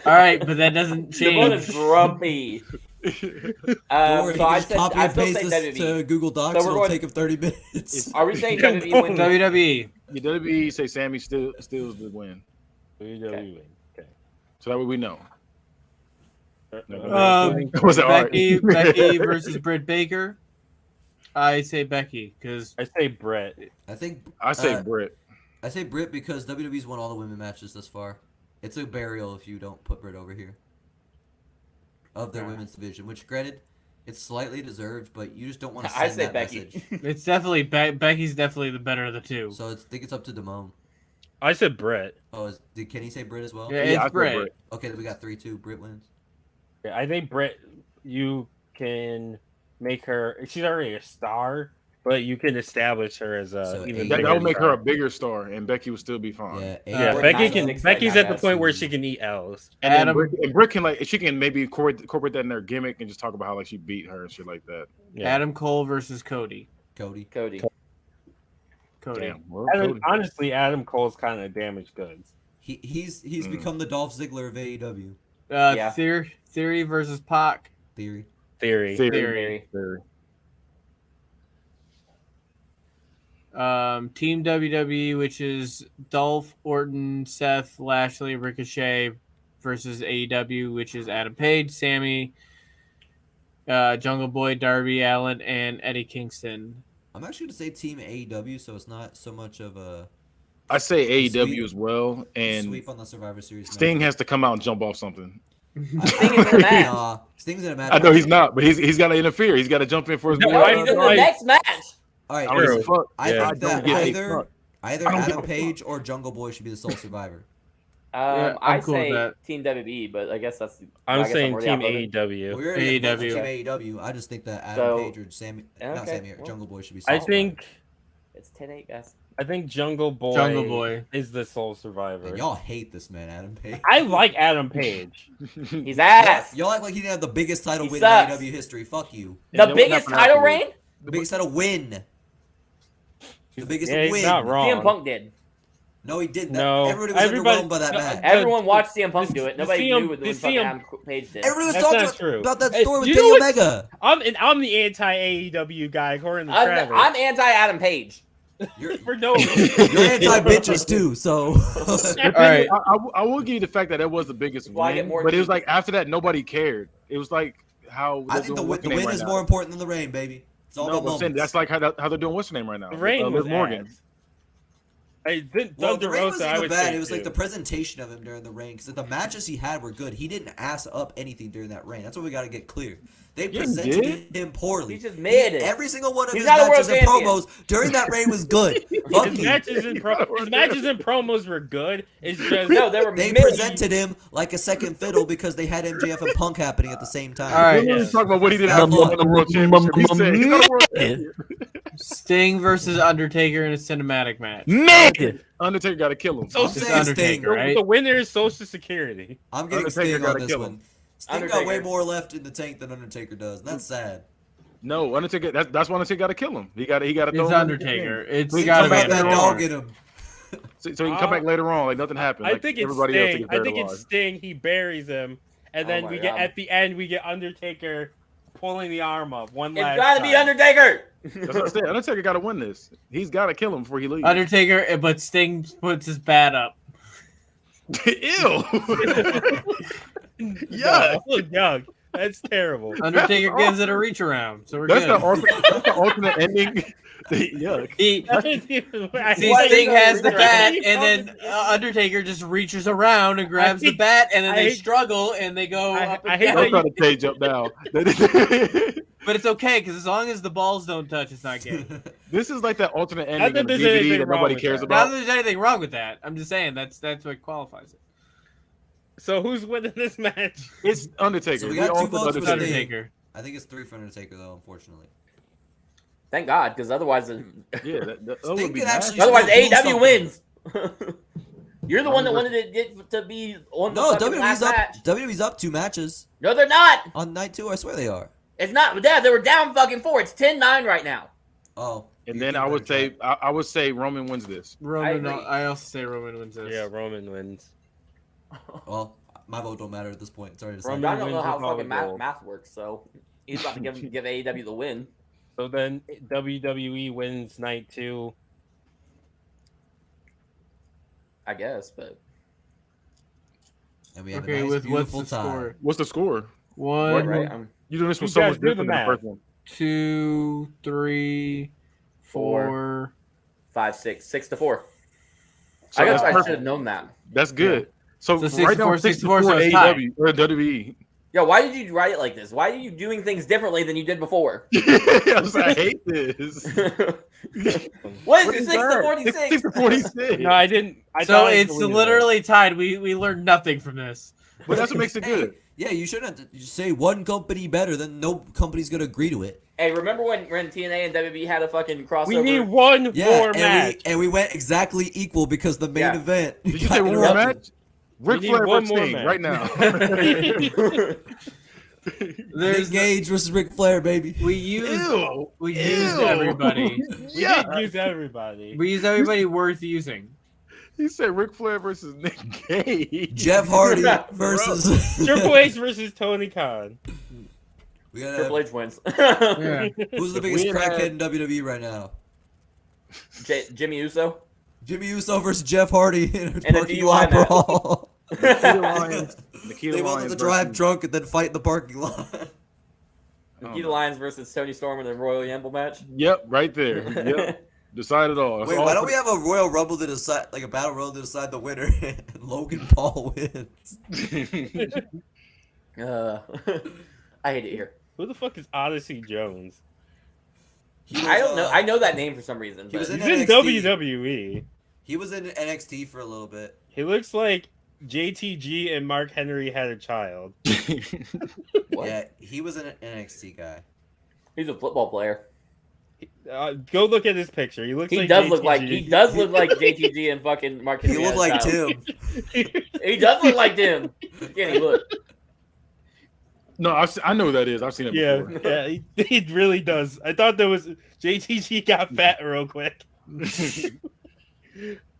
A: right, but that doesn't
C: Devon is
A: change.
C: grumpy.
B: Or
C: So
B: he
C: I
B: can just
C: said,
B: copy
C: I
B: and
C: still
B: paste
C: say
B: this to
C: WWE.
B: Google Docs.
C: So we're
B: It'll
C: going-
B: take him 30 minutes.
C: Are we saying WWE wins?
A: WWE.
E: Yeah, WWE say Sammy steals the win,
D: WWE. Okay.
E: so that way we know.
A: Um,
E: Was it all right?
A: Becky versus Britt Baker. I say Becky because
D: I say Brett.
B: I think
E: I say Britt.
B: I say Britt because WWE's won all the women matches thus far. It's a burial if you don't put Britt over here of their women's division. Which, granted, it's slightly deserved, but you just don't want to send
C: I say
B: that
C: Becky.
B: message.
A: it's definitely Becky's definitely the better of the two.
B: So I think it's up to Damone.
D: I said Brett.
B: Oh, did Kenny say Britt as well?
A: Yeah,
E: Yeah, I
A: it's
E: said
A: Britt.
B: Okay, then we got 3-2. Britt wins.
D: Yeah, I think Brett. You can make her. She's already a star, but you can establish her as a
B: So
D: even
E: That
D: bigger
E: would make
D: star.
E: her a bigger star, and Becky would still be fine.
B: Yeah,
D: Yeah,
C: We're
D: Becky
C: 96
D: can. Becky's
C: right
D: at
C: now,
D: the point where
B: guys.
D: she can eat L's.
E: And then
A: Adam-
E: Britt can she can maybe incorporate that in their gimmick and just talk about how like she beat her and shit like that.
D: Yeah.
A: Adam Cole versus Cody.
B: Cody.
C: Cody.
A: Cody.
E: Damn, well,
D: Adam,
E: Cody.
D: honestly, Adam Cole's kind of damaged goods.
B: He's
E: Mm.
B: become the Dolph Ziggler of AEW.
C: Yeah.
A: Theory versus Pac.
B: Theory.
D: Theory.
A: Theory. Team WWE, which is Dolph, Orton, Seth, Lashley, Ricochet versus AEW, which is Adam Page, Sammy, Jungle Boy, Darby Allin, and Eddie Kingston.
B: I'm actually going to say Team AEW, so it's not so much of a
E: I say AEW
B: Sweep.
E: as well, and
B: sweep on the Survivor Series.
E: Sting
B: match.
E: has to come out and jump off something.
C: Sting is in the match.
B: Nah, Sting's in a match.
E: I know he's not, but he's got to interfere. He's got to jump in for his.
D: No,
C: No, he's in the next match.
B: All right,
E: I don't give a
B: listen,
E: fuck.
B: I
D: Yeah.
B: think that
E: I don't give a
B: either
E: fuck. I don't give
B: Adam
E: a
B: Page or Jungle Boy should be the sole survivor.
A: Yeah,
C: I
A: I'm cool with
C: say
A: that.
C: Team WWE, but I guess that's.
D: I'm
C: I guess
D: saying
C: already
D: Team
C: outvoted.
D: AEW.
B: We already have
A: AEW.
B: Team AEW. I just think that Adam
C: So-
B: Page or Sammy, not
C: Okay,
B: Sammy,
C: well.
B: Jungle Boy should be.
D: I
B: sole
D: think
C: It's 10-8, guys.
D: Jungle Boy.
A: Jungle Boy.
D: is the sole
B: survivor.
D: survivor.
B: And y'all hate this man, Adam Page.
D: I like Adam Page.
C: He's ass.
B: Y'all act like he didn't have the biggest title
C: He
B: win
C: sucks.
B: in AEW history. Fuck you.
C: The
E: that
C: biggest
E: wouldn't happen
C: title
E: afterwards.
C: reign?
B: The biggest title win. The biggest
D: Yeah, he's
B: win.
D: not wrong.
C: CM Punk did.
B: No, he didn't.
D: No,
B: Everybody was
D: everybody-
B: underwhelmed by that
D: no,
B: match.
C: Everyone watched CM Punk
D: the-
C: do it.
D: the
C: Nobody
D: CM
C: knew what
D: the
C: fucking
D: CM
C: Adam Page did.
B: Everybody was
D: That's
B: talking
D: not true.
B: about that
D: Hey,
B: story with
D: you
B: Kenny
D: know what's-
B: Omega.
D: I'm the anti-AEW guy, according to Travis.
C: I'm anti-Adam Page.
B: You're,
D: for no
B: you're anti-bitches too, so.
A: All right.
E: I will give you the fact that that was the biggest
C: Why get
E: win,
C: more
E: but it was
C: heat?
E: like after that nobody cared. It was like how
B: I
E: they're
B: think the
E: doing
B: win, the
E: what's-her-name
B: win
E: right
B: is
E: now.
B: more important than the reign, baby. It's all
E: No,
B: about
E: but I'm saying
B: moments.
E: that's like how they're doing what's her name right now.
D: The Reign
E: Liv
D: was
E: Morgan.
D: ass. Hey,
B: Well, the
D: Thunder
B: reign
D: Rosa,
B: wasn't
D: I
B: even
D: would
B: bad.
D: say
B: It was like the
D: too.
B: presentation of him during the reign. Because the matches he had were good. He didn't ass up anything during that reign. That's what we got to get clear. They
E: Yeah, he
B: presented
E: did.
B: him poorly.
C: He's just mid.
B: Every single one of
C: He's
B: his
C: not a world
B: matches and
C: champion.
B: promos during that reign was good. Fuck
D: His
B: you.
D: matches and promos were good. It's just
C: No, they were
B: They
C: mid.
B: presented him like a second fiddle because they had MJF and Punk happening at the same time.
A: All right.
E: We're
D: Yeah.
E: really talking about what he did
B: That's
E: after
B: fun.
E: winning the world championship. He said he's not a world champion.
A: Sting versus Undertaker in a cinematic match.
D: mid.
E: Undertaker got to kill him.
D: So
B: I'm
A: It's
B: saying
A: Undertaker,
B: Sting.
A: right?
D: The winner is Social Security.
B: I'm getting
E: Undertaker
B: Sting on
E: gotta
B: this
E: kill
B: one.
E: him.
B: Sting got way
C: Undertaker.
B: more left in the tank than Undertaker does. And that's sad.
E: No, Undertaker. That's why Undertaker got to kill him. He got to throw
A: It's
E: him in the
A: Undertaker.
E: thing.
A: It's
E: We
A: gotta
E: got
A: be
B: that
E: Undertaker.
B: dog in him.
E: So he can come back later on like nothing happened.
D: I
E: Like
D: think it's
E: everybody else
D: Sting.
E: is
D: I think
E: buried
D: it's
E: alive.
D: Sting. He buries him, and then we get at the end we get Undertaker pulling the arm up one last.
C: It's gotta be Undertaker.
E: That's what I said. Undertaker got to win this. He's got to kill him before he leaves.
A: Undertaker, but Sting puts his bat up.
E: Ew.
D: Yeah, yuck. That's terrible.
A: Undertaker gives it a reach around, so we're
E: That's
A: good.
E: that's the alternate ending. Yuck.
A: Sting has the bat, and then Undertaker just reaches around and grabs the bat, and then they struggle and they go up and down.
E: I'm trying to page up now.
A: But it's okay because as long as the balls don't touch, it's not gay.
E: This is like that alternate ending
D: think
E: of the
D: there's
E: DVD
D: anything
E: that
D: wrong
E: nobody
D: with
E: cares
D: that.
A: Not
E: about.
A: that there's anything wrong with that. I'm just saying that's what qualifies it.
D: So who's winning this match?
E: It's Undertaker.
B: So we got
E: all
B: two
E: said
B: votes for
E: Undertaker.
B: Sting.
A: Undertaker.
B: I think it's 3 for Undertaker though, unfortunately.
C: Thank God, because otherwise,
E: Yeah, that
B: Sting
E: would be
B: can
E: mad.
B: actually-
C: otherwise
B: Still
C: AEW
B: something.
C: wins. You're the one that wanted it to be on the
B: No,
C: fucking last
B: WWE's up.
C: match.
B: WWE's up 2 matches
C: No, they're not.
B: on night 2. I swear they are.
C: It's not. Dad, they were down fucking 4. It's 10-9 right now.
B: Oh.
E: And
B: you
E: then
B: keep
E: I would
B: better
E: say
B: track.
E: I would say Roman wins this.
A: Roman.
C: agree.
A: I also say Roman wins this.
D: Yeah, Roman wins.
B: Well, my vote don't matter at this point. It's already
D: Roman
B: decided.
C: I don't know
D: wins
C: how
D: with all
C: fucking
D: the gold.
C: math works, so he's about to give AEW the win.
D: So then WWE wins night 2.
C: I guess, but
B: And we have
A: Okay,
B: a nice,
A: with what's
B: beautiful
A: the
B: tie.
A: score?
E: What's the score?
A: One,
C: right?
E: You're doing this
D: You
E: with so
D: guys
E: much
D: do the
E: different than the
D: math.
E: first one.
A: 2, 3, 4.
C: 5, 6, 6-4.
E: So
C: I guess
E: that's
C: I
E: perfect.
C: should have known that.
E: That's good. So,
A: So
E: right now,
A: 64,
E: 64
A: so it's tied.
E: AEW or WWE.
C: Yo, why did you write it like this? Why are you doing things differently than you did before?
E: I hate this.
C: What is it? 6-46.
E: 6 to 46.
D: No, I didn't. I
A: So
D: thought I
A: it's
D: deleted
A: literally tied. We learned nothing from this.
E: But that's what makes it good.
B: Yeah, you shouldn't have to say one company better, then no company's gonna agree to it.
C: Hey, remember when TNA and WWE had a fucking crossover?
D: We need one
B: Yeah,
D: more
B: and
D: match.
B: we went exactly equal because the main
C: Yeah.
B: event.
E: Did you
B: got
E: say one more
B: interrupted.
E: match? Ric
D: need
E: Flair
D: one
E: versus
D: more
E: Sting
D: match.
E: right now.
A: There's
B: Engage versus Ric Flair, baby.
A: we used
E: Ew.
A: we used
E: Ew.
A: everybody.
D: We did use everybody.
A: We used everybody worth using.
E: He said Ric Flair versus Nick Gage.
B: Jeff Hardy versus
D: Triple H versus Tony Khan.
B: We gotta
C: Triple
B: have,
C: H wins.
A: Yeah.
B: who's the
E: If
B: biggest
E: we had-
B: crackhead in WWE right now?
C: Jimmy Uso.
B: Jimmy Uso versus Jeff Hardy in a
C: a
B: parking
C: DUI
B: lot
C: match.
B: brawl.
E: Nikita Lyons. Nikita
B: They wanted
E: Lyons
B: to drive
E: versus-
B: drunk and then fight in the parking lot.
C: Nikita Lyons versus Tony Storm in the Royal Rumble match.
E: Yep, right there. Yep. Decide it all. That's
B: Wait,
E: all
B: why
E: for
B: don't we have a Royal Rumble to decide, like a Battle Royal to decide the winner, and Logan Paul wins?
C: I hate it here.
D: Who the fuck is Odyssey Jones?
C: I don't know. I know that name for some reason.
B: He was
C: But
D: He's in
B: NXT.
D: WWE.
B: He was in NXT for a little bit.
D: He looks like JTG and Mark Henry had a child.
C: what?
B: Yeah, he was an NXT guy.
C: He's a football player.
D: Go look at his picture. He looks
C: He
D: like
C: does
D: JTG.
C: look like JTG and fucking Mark
B: He
C: Henry
B: looked
C: had a
B: like
C: child.
B: Tim.
C: He does look like Tim. Yeah, he look.
E: No, I know who that is. I've seen it
D: Yeah,
E: before.
D: yeah, he really does. I thought there was JTG got fat real quick.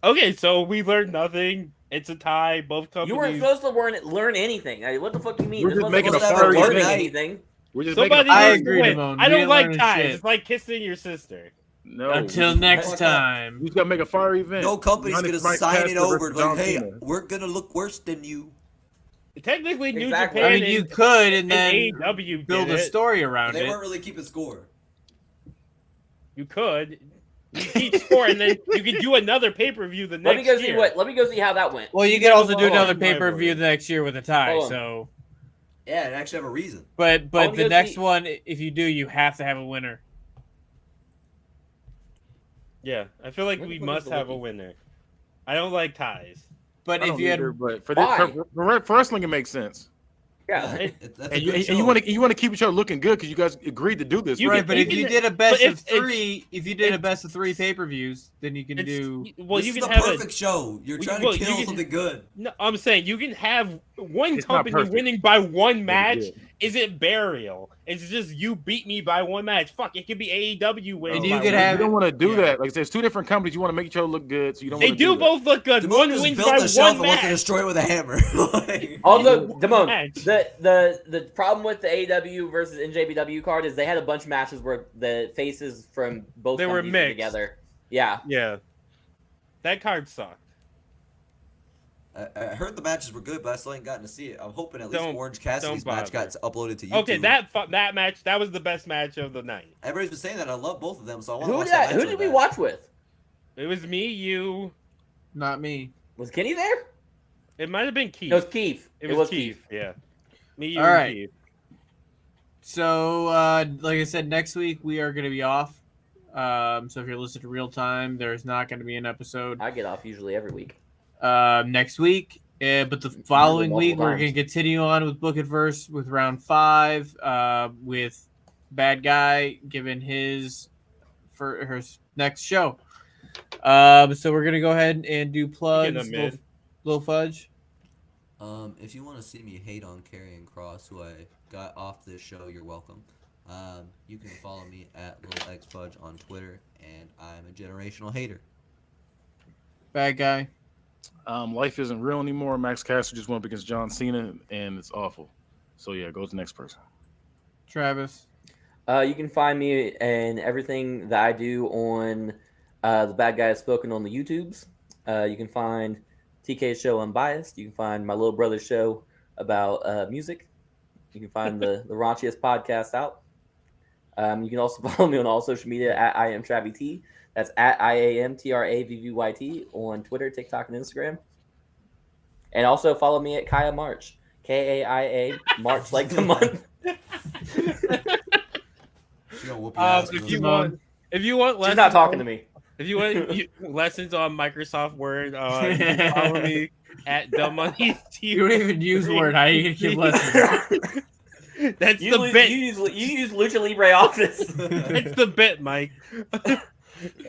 D: Okay, so we learned nothing. It's a tie. Both companies.
C: You weren't supposed to learn anything. Like, what the fuck you mean?
E: We're
C: This
E: just
C: wasn't
E: making a
C: supposed to
B: fiery
C: learn
B: event.
C: anything.
E: We're just
D: Somebody
E: making
A: I
D: needs to
A: agree,
D: win.
A: Timon.
D: I
A: We
D: don't
A: didn't
D: like
A: learn
D: ties.
A: shit.
D: It's like kissing your sister.
E: no.
A: Until next
B: Fuck
A: time.
E: You just gotta make a fiery event.
B: No company's
E: Behind
B: gonna
E: this Mike
B: sign it
E: Caster
B: over.
E: versus
B: Like,
E: John
B: hey,
E: Cena.
B: we're gonna look worse than you.
D: Technically, New
C: Exactly.
D: Japan
A: I mean, you
D: and,
A: could and then
D: AEW
A: build
D: did
A: a
D: it.
A: story around
B: They
A: it.
B: weren't really keeping score.
D: You could. You keep score, and then you could do another pay per view the next
C: Let me go see
D: year.
C: what. Let me go see how that went.
A: Well, you could also do
C: Hold on.
A: another pay-per-view the next year with a tie.
C: Hold on.
A: So,
B: Yeah, and actually have a reason.
A: but
C: wanna
A: the
C: go
A: next
C: see-
A: one, if you do, you have to have a winner.
D: Yeah, I feel like
C: Where the
D: we
C: fuck is
D: must
C: the
D: have a
C: wiki?
D: winner. I don't like ties.
A: But
E: I
A: if
E: don't
A: you had,
E: either, but for,
C: Why?
E: for wrestling, it makes sense.
C: Yeah.
B: That's a
E: And you,
B: good
E: and you
B: show.
E: want to keep each other looking good because you guys agreed to do this.
D: You
A: right,
D: can-
A: but
D: you
A: if you
D: can-
A: did a best
D: but
A: of
D: if it's-
A: three, if you did a best of three pay-per-views, then you can
D: It's,
A: do.
D: well,
B: This
D: you
B: is
D: can
B: the
D: have
B: perfect show. You're
D: well,
B: trying
D: well,
B: to
D: you
B: kill
D: can-
B: something good.
D: No, I'm saying you can have one
E: It's not
D: company
E: perfect.
D: winning by one match
E: good.
D: isn't burial. It's just you beat me by one match. Fuck, it could be AEW wins.
A: And you
D: by
A: could
D: one
A: have
E: You don't
A: it-
E: want to do
A: yeah.
E: that. Like, there's two different companies. You want to make each other look good, so you don't.
D: They
E: wanna
D: do
E: that.
D: both look good.
B: Damone
D: One
B: just
D: wins
B: built
D: by
B: a shelf
D: one
B: and wants to
D: match.
B: destroy it with a hammer. Like,
C: Also,
D: One
C: Damone,
D: match.
C: the problem with the AEW versus NJPW card is they had a bunch of matches where the faces from both
D: They were
C: companies were
D: mixed.
C: together. Yeah.
D: Yeah, that card sucked.
B: I heard the matches were good, but I still ain't gotten to see it. I'm hoping at least
D: Don't-
B: Orange Cassidy's
D: don't
B: match got
D: bother.
B: uploaded to YouTube.
D: Okay, that match, that was the best match of the night.
B: Everybody's been saying that. I love both of them, so I want to
C: Who
B: watch
C: did
B: that match
C: who
B: really
C: did we
B: bad.
C: watch with?
D: It was me, you.
A: Not me.
C: Was Kenny there?
D: It might have been Keith.
C: No, it was Keith.
D: It was Keith. Yeah, me, you,
A: All
D: and
A: right.
D: Keith.
A: So, like I said, next week we are going to be off. So if you're listening to real time, there's not going to be an episode
C: I get off usually every week.
A: next week. But the following
C: multiple
A: week, we're
C: times.
A: going to continue on with BookItVerse with round 5, with Bad Guy giving his for her next show. So we're going to go ahead and do plugs. Little Fudge.
B: If you want to see me hate on Karrion Kross, who I got off this show, you're welcome. You can follow me at Little X Fudge on Twitter, and I'm a generational hater.
A: Bad Guy.
E: Life isn't real anymore. Max Caster just went up against John Cena, and it's awful. So yeah, go to the next person.
A: Travis.
C: You can find me and everything that I do on the Bad Guys Spoken on the YouTubes. You can find TK's show Unbiased. You can find my little brother's show about music. You can find the raunchiest podcast out. You can also follow me on all social media at I am Travy T. That's at IAMTRAVVYT on Twitter, TikTok, and Instagram. And also follow me at Kaya March. KAIA March like the month.
B: She gonna whoop your ass
D: If
B: for
D: you
B: this.
D: want,
C: She's
D: lessons
C: not talking to me.
D: If you want lessons on Microsoft Word, follow me at DumbMoneyT.
A: You don't even use Word. How are you going to give lessons?
D: That's
C: You,
D: the bit.
C: you use Lucha Libre Office.
D: It's the bit, Mike.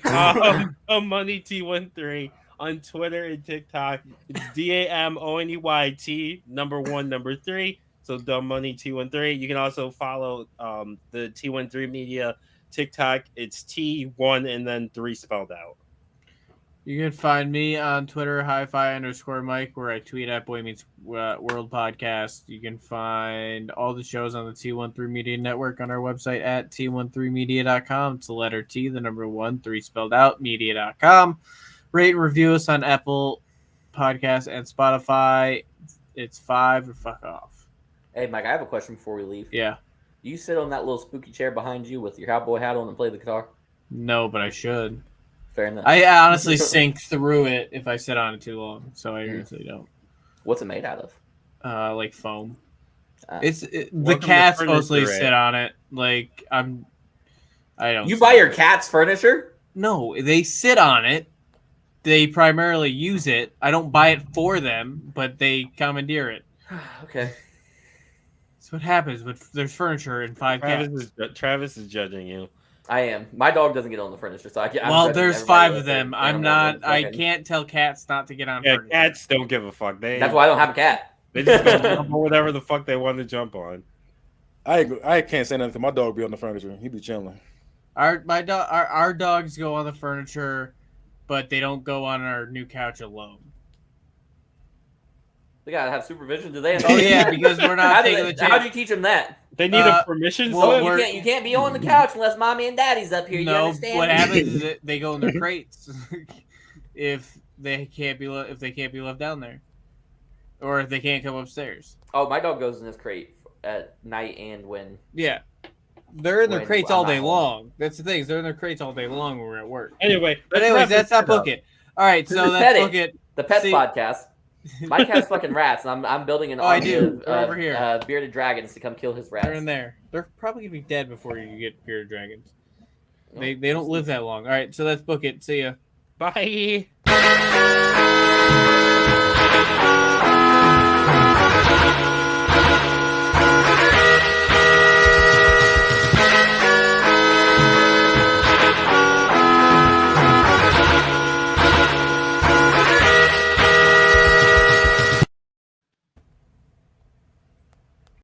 D: Money T13 on Twitter and TikTok. It's DAMONEYT number 3. So Dumb Money T13. You can also follow the T13 Media TikTok. It's T1 and then 3 spelled out.
A: You can find me on Twitter, hi-fi_Mike, where I tweet at Boy Meets World Podcast. You can find all the shows on the T13 Media Network on our website at T13media.com. It's the letter T, the number 1, 3 spelled out, media.com. Rate and review us on Apple Podcasts and Spotify. It's 5 or fuck off.
C: Hey, Mike, I have a question before we leave.
A: Yeah.
C: You sit on that little spooky chair behind you with your cowboy hat on and play the guitar?
A: No, but I should.
C: Fair enough.
A: I honestly sink through it if I sit on it too long, so I usually don't.
C: What's it made out of?
A: Like foam.
C: Ah.
A: The
D: Welcome to
A: cats
D: furniture,
A: mostly
D: eh?
A: sit on it. Like I don't.
C: You
A: sit
C: buy
A: on
C: your
A: it.
C: cat's furniture?
A: No, they sit on it. They primarily use it. I don't buy it for them, but they commandeer it.
C: Okay.
A: That's what happens when there's furniture and 5 cats.
D: Travis is judging you.
C: I am. My dog doesn't get on the furniture, so I can't.
A: Well, there's 5 of them. I'm not. I
C: can't.
A: can't tell cats not to get on
D: Yeah,
A: furniture.
D: cats don't give a fuck.
C: That's why I don't have a cat.
D: They just go jump on whatever the fuck they want to jump on.
E: I can't say nothing. 'Cause my dog be on the furniture. He be chilling.
A: Our dogs go on the furniture, but they don't go on our new couch alone.
C: They gotta have supervision. Do they?
A: Oh yeah, because we're not taking the chance.
C: How'd you teach them that?
D: They need a permission
A: well,
D: slip.
C: You can't be on the couch unless mommy and daddy's up here. You
A: No,
C: understand?
A: what happens is that they go in their crates if they can't be left down there, or if they can't come upstairs.
C: Oh, my dog goes in his crate at night and when.
A: Yeah, they're in their
C: When
A: crates
C: I'm
A: all
C: not
A: day
C: home.
A: long. That's the thing. They're in their crates all day long when we're at work.
D: Anyway,
A: But
D: let's
A: anyways,
D: wrap
A: that's
D: this
A: not
D: shit up.
A: book it. All right, so
C: Pet
A: that's
C: it.
A: book it.
C: The Pets
A: See-
C: podcast. Mike has fucking rats, and I'm building an
A: Oh, I
C: army
A: do.
C: of
A: They're over here.
C: bearded dragons to come kill his rats.
A: They're in there. They're probably gonna be dead before you get bearded dragons. They don't live that long. All right, so let's book it. See ya.
D: Bye.